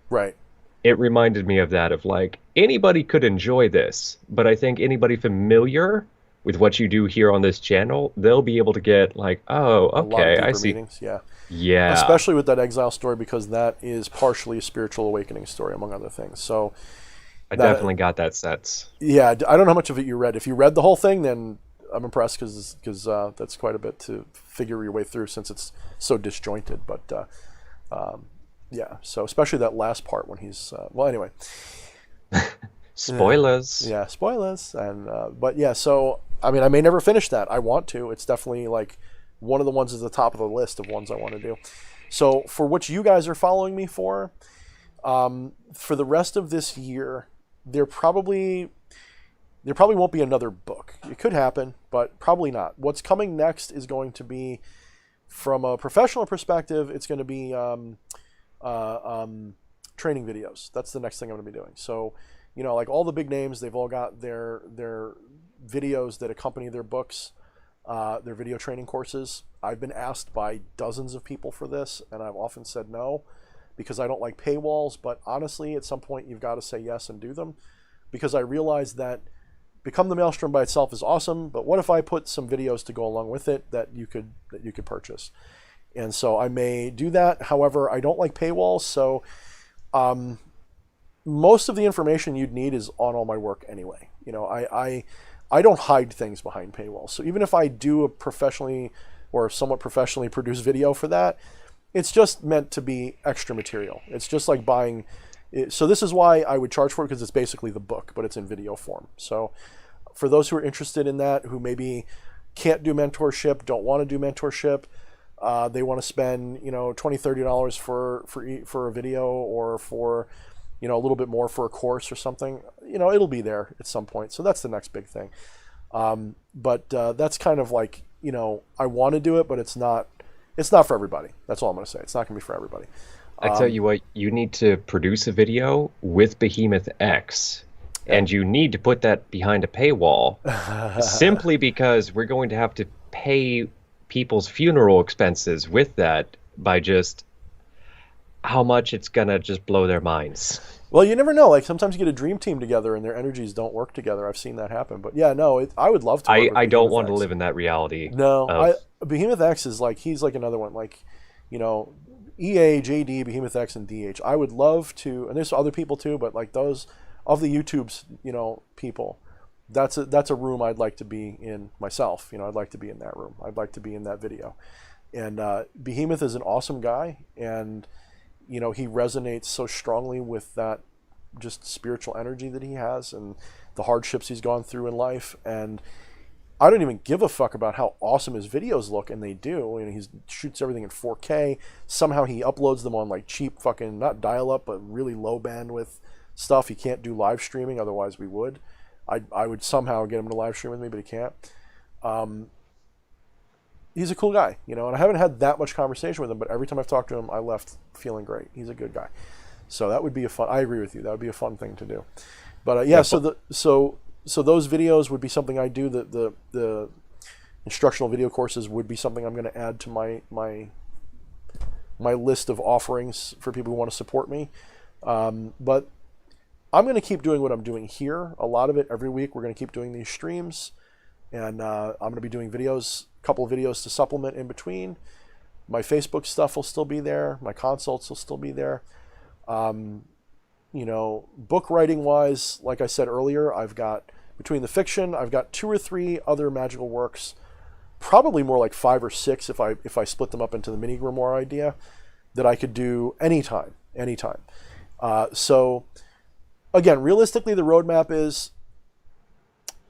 Right. It reminded me of that, of like anybody could enjoy this, but I think anybody familiar with what you do here on this channel, they'll be able to get like, oh, A lot of okay, I deeper see. meanings. Yeah. Yeah, Especially with that exile story, because that is partially a spiritual awakening story, among other things. So I that, definitely got that sense. yeah, I don't know how much of it you read. If you read the whole thing, then I'm impressed, because that's quite a bit to figure your way through, since it's so disjointed. But yeah, so especially that last part when he's well, anyway. Spoilers. Yeah, spoilers. And but yeah, so I mean, I may never finish that. I want to. It's definitely like one of the ones at the top of the list of ones I want to do. So for what you guys are following me for the rest of this year, there probably won't be another book. It could happen, but probably not. What's coming next is going to be, from a professional perspective, it's going to be training videos. That's the next thing I'm going to be doing. So, like all the big names, they've all got their videos that accompany their books, their video training courses. I've been asked by dozens of people for this, and I've often said no, because I don't like paywalls. But honestly, at some point, you've got to say yes and do them, because I realize that Become the Maelstrom by itself is awesome, but what if I put some videos to go along with it that you could purchase? And so I may do that. However, I don't like paywalls, so most of the information you'd need is on all my work anyway. I don't hide things behind paywalls. So even if I do a professionally or somewhat professionally produced video for that, it's just meant to be extra material. It's just like buying. So this is why I would charge for it, because it's basically the book, but it's in video form. So for those who are interested in that, who maybe can't do mentorship, don't want to do mentorship, they want to spend $20-$30 for a video, or for a little bit more for a course or something, it'll be there at some point. So that's the next big thing. But that's kind of like, I want to do it, but it's not for everybody. That's all I'm going to say. It's not going to be for everybody. I tell you what, you need to produce a video with Behemoth X, and you need to put that behind a paywall, simply because we're going to have to pay people's funeral expenses with that, by just how much it's going to just blow their minds. Well, you never know. Like, sometimes you get a dream team together and their energies don't work together. I've seen that happen. But yeah, no, I would love to work with I don't Behemoth want to X. live in that reality. No, Behemoth X is like, he's like another one. Like, EA, JD, Behemoth X, and DH. I would love to, and there's other people too, but like those of the YouTube's, people, that's a room I'd like to be in myself. I'd like to be in that room. I'd like to be in that video. And Behemoth is an awesome guy, and he resonates so strongly with that just spiritual energy that he has, and the hardships he's gone through in life. And I don't even give a fuck about how awesome his videos look, and they do. He shoots everything in 4K. Somehow he uploads them on like cheap fucking, not dial-up, but really low bandwidth stuff. He can't do live streaming, otherwise we would. I would somehow get him to live stream with me, but he can't. He's a cool guy, and I haven't had that much conversation with him, but every time I've talked to him, I left feeling great. He's a good guy. So that would be I agree with you. That would be a fun thing to do. But yeah, so those videos would be something I do. The instructional video courses would be something I'm going to add to my list of offerings for people who want to support me. But I'm going to keep doing what I'm doing here. A lot of it every week. We're going to keep doing these streams, and I'm going to be doing videos, a couple of videos to supplement in between. My Facebook stuff will still be there. My consults will still be there. Book writing wise, like I said earlier, I've got, between the fiction, I've got 2 or 3 other magical works, probably more like 5 or 6 if I split them up into the mini grimoire idea, that I could do anytime. So again, realistically, the roadmap is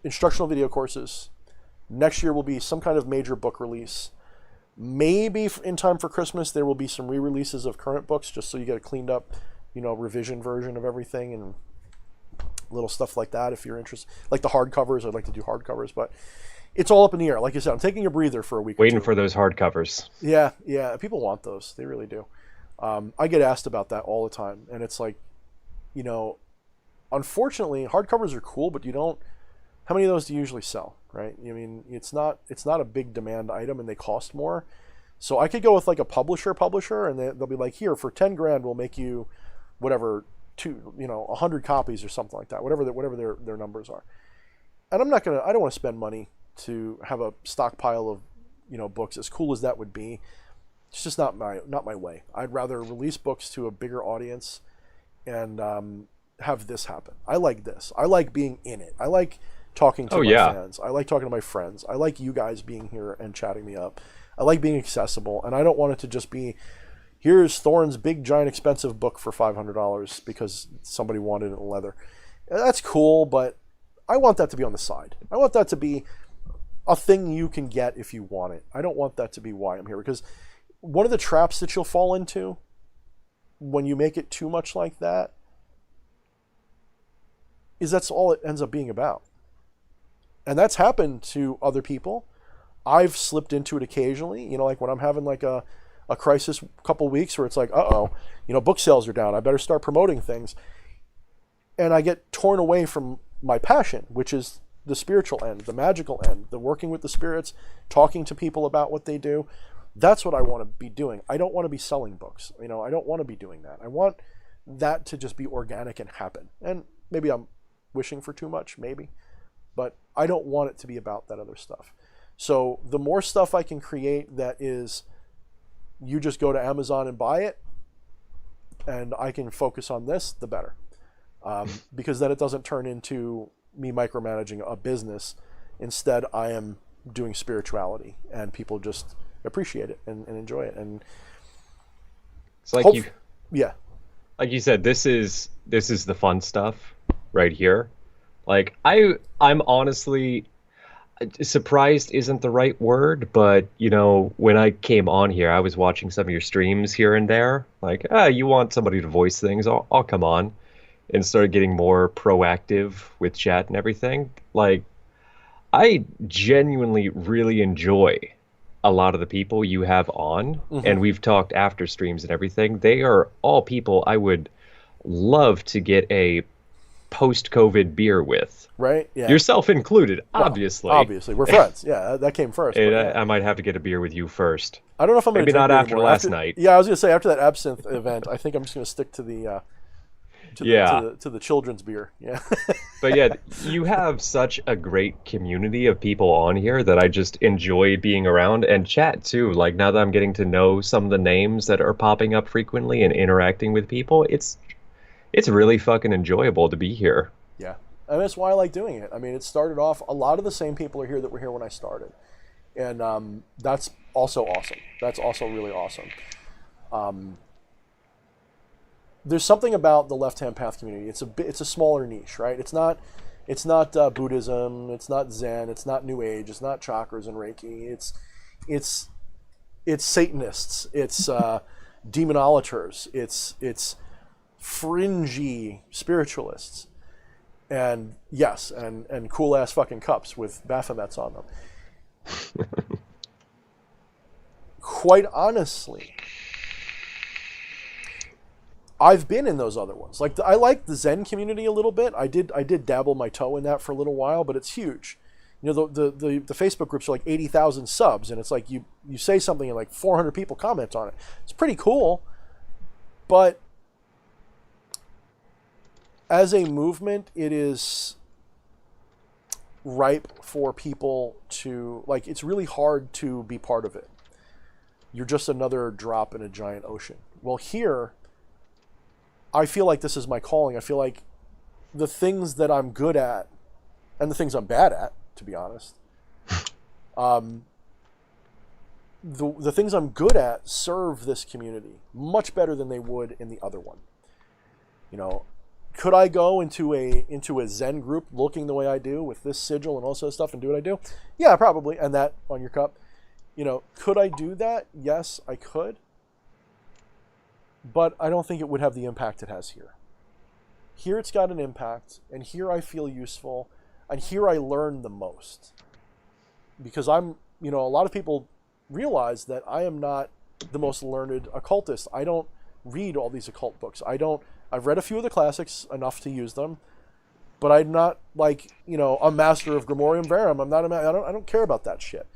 instructional video courses. Next year will be some kind of major book release. Maybe in time for Christmas, there will be some re-releases of current books, just so you get a cleaned up, revision version of everything, and little stuff like that if you're interested. Like the hardcovers, I'd like to do hardcovers, but it's all up in the air. Like I said, I'm taking a breather for a week. Waiting for those hardcovers. Yeah, people want those. They really do. I get asked about that all the time, and it's like, unfortunately, hardcovers are cool, but how many of those do you usually sell, right? It's not a big demand item, and they cost more. So I could go with like a publisher, and they'll be like, here, for 10 grand, we'll make you whatever, 100 copies or something like that, whatever their numbers are. And I don't want to spend money to have a stockpile of, books, as cool as that would be. It's just not my way. I'd rather release books to a bigger audience and have this happen. I like this. I like being in it. I like talking to my fans. I like talking to my friends. I like you guys being here and chatting me up. I like being accessible, and I don't want it to just be, here's Thorne's big, giant, expensive book for $500 because somebody wanted it in leather. That's cool, but I want that to be on the side. I want that to be a thing you can get if you want it. I don't want that to be why I'm here, because one of the traps that you'll fall into when you make it too much like that is that's all it ends up being about. And that's happened to other people. I've slipped into it occasionally, like when I'm having like a crisis couple weeks where it's like, book sales are down. I better start promoting things. And I get torn away from my passion, which is the spiritual end, the magical end, the working with the spirits, talking to people about what they do. That's what I want to be doing. I don't want to be selling books. I don't want to be doing that. I want that to just be organic and happen. And maybe I'm wishing for too much, maybe. But I don't want it to be about that other stuff. So the more stuff I can create that is, you just go to Amazon and buy it, and I can focus on this, the better. Because then it doesn't turn into me micromanaging a business. Instead, I am doing spirituality, and people just appreciate it and enjoy it. And it's like like you said, this is the fun stuff right here. Like I'm honestly, surprised isn't the right word, but when I came on here, I was watching some of your streams here and there. Like, you want somebody to voice things? I'll come on, and started getting more proactive with chat and everything. Like, I genuinely really enjoy a lot of the people you have on, and we've talked after streams and everything. They are all people I would love to get a post-COVID beer with. Right? Yeah. Yourself included, obviously. Obviously. We're friends. Yeah, that came first. And I might have to get a beer with you first. I don't know if I'm going to maybe not after last night. Yeah, I was going to say, after that absinthe event, I think I'm just going to stick to the to the children's beer. Yeah. But yeah, you have such a great community of people on here that I just enjoy being around, and chat too. Like, now that I'm getting to know some of the names that are popping up frequently and interacting with people, it's really fucking enjoyable to be here. Yeah. And that's why I like doing it. I mean, it started off, a lot of the same people are here that were here when I started. And that's also awesome. That's also really awesome. There's something about the left-hand path community. It's a smaller niche, right? It's not Buddhism, it's not Zen, it's not New Age, it's not chakras and Reiki. It's Satanists, it's demonolators, it's fringy spiritualists, and yes, and cool ass fucking cups with Baphomets on them. Quite honestly, I've been in those other ones. Like, I like the Zen community a little bit. I did dabble my toe in that for a little while, but it's huge. The Facebook groups are like 80,000 subs, and it's like you say something and like 400 people comment on it. It's pretty cool, but as a movement, it is ripe for people to, like, it's really hard to be part of it. You're just another drop in a giant ocean. Well, here, I feel like this is my calling. I feel like the things that I'm good at, and the things I'm bad at, to be honest, the things I'm good at serve this community much better than they would in the other one. Could I go into a Zen group looking the way I do with this sigil and all sorts of stuff and do what I do? Yeah, probably. And that on your cup. Could I do that? Yes, I could. But I don't think it would have the impact it has here. Here it's got an impact, and here I feel useful, and here I learn the most. Because a lot of people realize that I am not the most learned occultist. I don't read all these occult books. I've read a few of the classics enough to use them, but I'm not like, a master of Grimorium Verum. I don't care about that shit.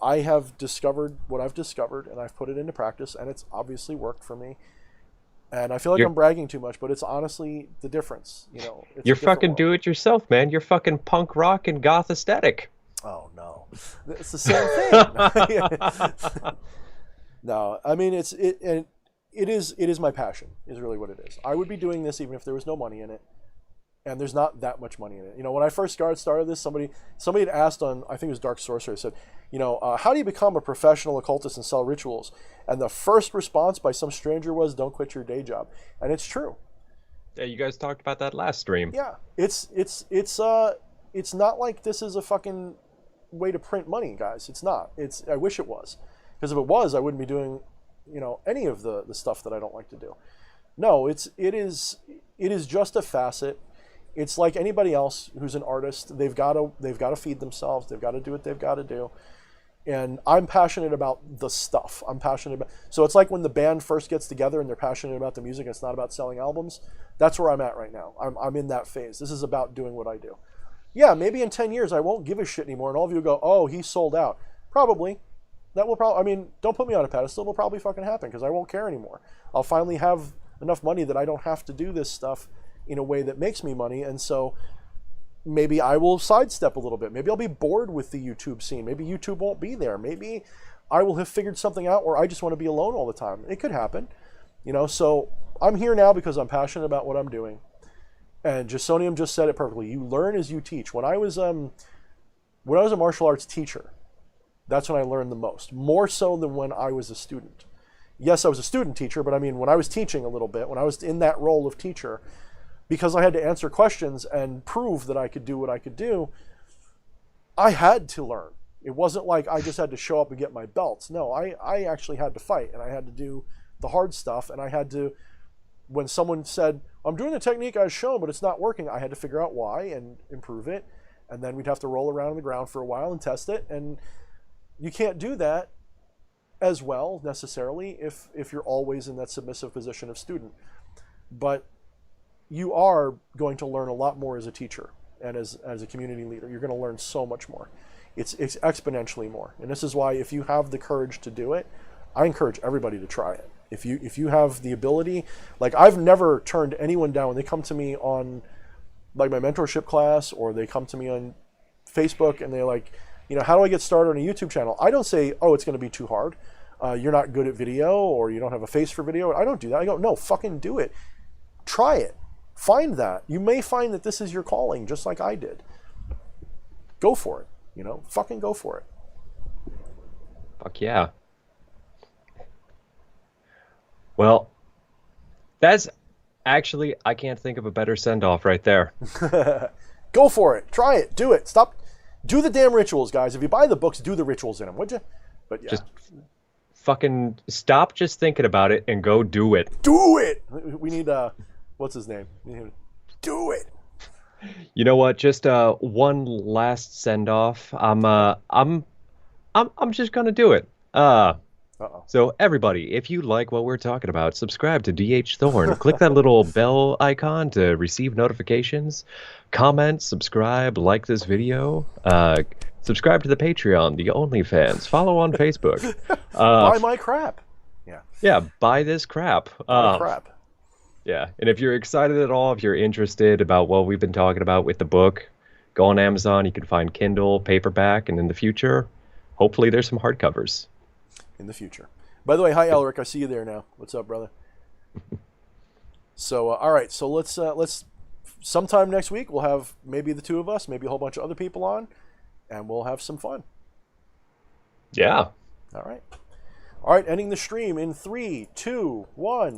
I have discovered what I've discovered, and I've put it into practice, and it's obviously worked for me. And I feel like I'm bragging too much, but it's honestly the difference. You know, it's You're fucking do it yourself, man. You're fucking punk rock and goth aesthetic. Oh no, it's the same thing. No, I mean it is my passion. Is really what it is. I would be doing this even if there was no money in it, and there's not that much money in it. You know, when I first started this, somebody had asked on, I think it was Dark Sorcerer, said, you know, how do you become a professional occultist and sell rituals? And the first response by some stranger was, don't quit your day job. And it's true. Yeah, you guys talked about that last stream. Yeah, it's not like this is a fucking way to print money, guys. It's not. I wish it was, because if it was, I wouldn't be doing, you know, any of the stuff that I don't like to do. No, it is just a facet. It's like anybody else who's an artist. They've got to feed themselves. They've got to do what they've got to do. And I'm passionate about the stuff. So it's like when the band first gets together and they're passionate about the music and it's not about selling albums. That's where I'm at right now. I'm in that phase. This is about doing what I do. Yeah, maybe in 10 years I won't give a shit anymore and all of you will go, oh, he sold out. Probably. That will probably, I mean, don't put me on a pedestal. It'll probably fucking happen because I won't care anymore. I'll finally have enough money that I don't have to do this stuff in a way that makes me money. And so maybe I will sidestep a little bit. Maybe I'll be bored with the YouTube scene. Maybe YouTube won't be there. Maybe I will have figured something out where I just want to be alone all the time. It could happen, you know. So I'm here now because I'm passionate about what I'm doing. And Jasonium just said it perfectly. You learn as you teach. When I was a martial arts teacher, that's when I learned the most. More so than when I was a student. Yes, I was a student teacher, but I mean, when I was teaching a little bit, when I was in that role of teacher, because I had to answer questions and prove that I could do what I could do, I had to learn. It wasn't like I just had to show up and get my belts. No, I actually had to fight, and I had to do the hard stuff, and I had to, when someone said, I'm doing the technique I was shown, but it's not working, I had to figure out why and improve it, and then we'd have to roll around on the ground for a while and test it, and you can't do that as well necessarily if you're always in that submissive position of student. But you are going to learn a lot more as a teacher and as a community leader. You're going to learn so much more. It's exponentially more. And this is why if you have the courage to do it, I encourage everybody to try it. If you have the ability, like I've never turned anyone down when they come to me on like my mentorship class or they come to me on Facebook and they're like, you know, how do I get started on a YouTube channel? I don't say, oh, it's going to be too hard. You're not good at video or you don't have a face for video. I don't do that. I go, no, fucking do it. Try it. Find that. You may find that this is your calling, just like I did. Go for it. You know, fucking go for it. Fuck yeah. Well, that's actually, I can't think of a better send-off right there. Go for it. Try it. Do it. Stop. Do the damn rituals, guys. If you buy the books, do the rituals in them, would you? But yeah. Just fucking stop just thinking about it and go do it. Do it. We need what's his name? Do it. You know what? Just one last send off. I'm just gonna do it. So everybody, if you like what we're talking about, subscribe to DH Thorne. Click that little bell icon to receive notifications. Comment, subscribe, like this video. Subscribe to the Patreon, the OnlyFans. Follow on Facebook. Buy my crap. Yeah. Yeah, buy this crap. Crap. Yeah, and if you're excited at all, if you're interested about what we've been talking about with the book, go on Amazon. You can find Kindle, paperback, and in the future, hopefully there's some hardcovers. In the future. By the way, hi Elric, I see you there now. What's up, brother? So, all right, so let's sometime next week we'll have maybe the two of us, maybe a whole bunch of other people on, and we'll have some fun. Yeah. All right. All right, ending the stream in 3, 2, 1.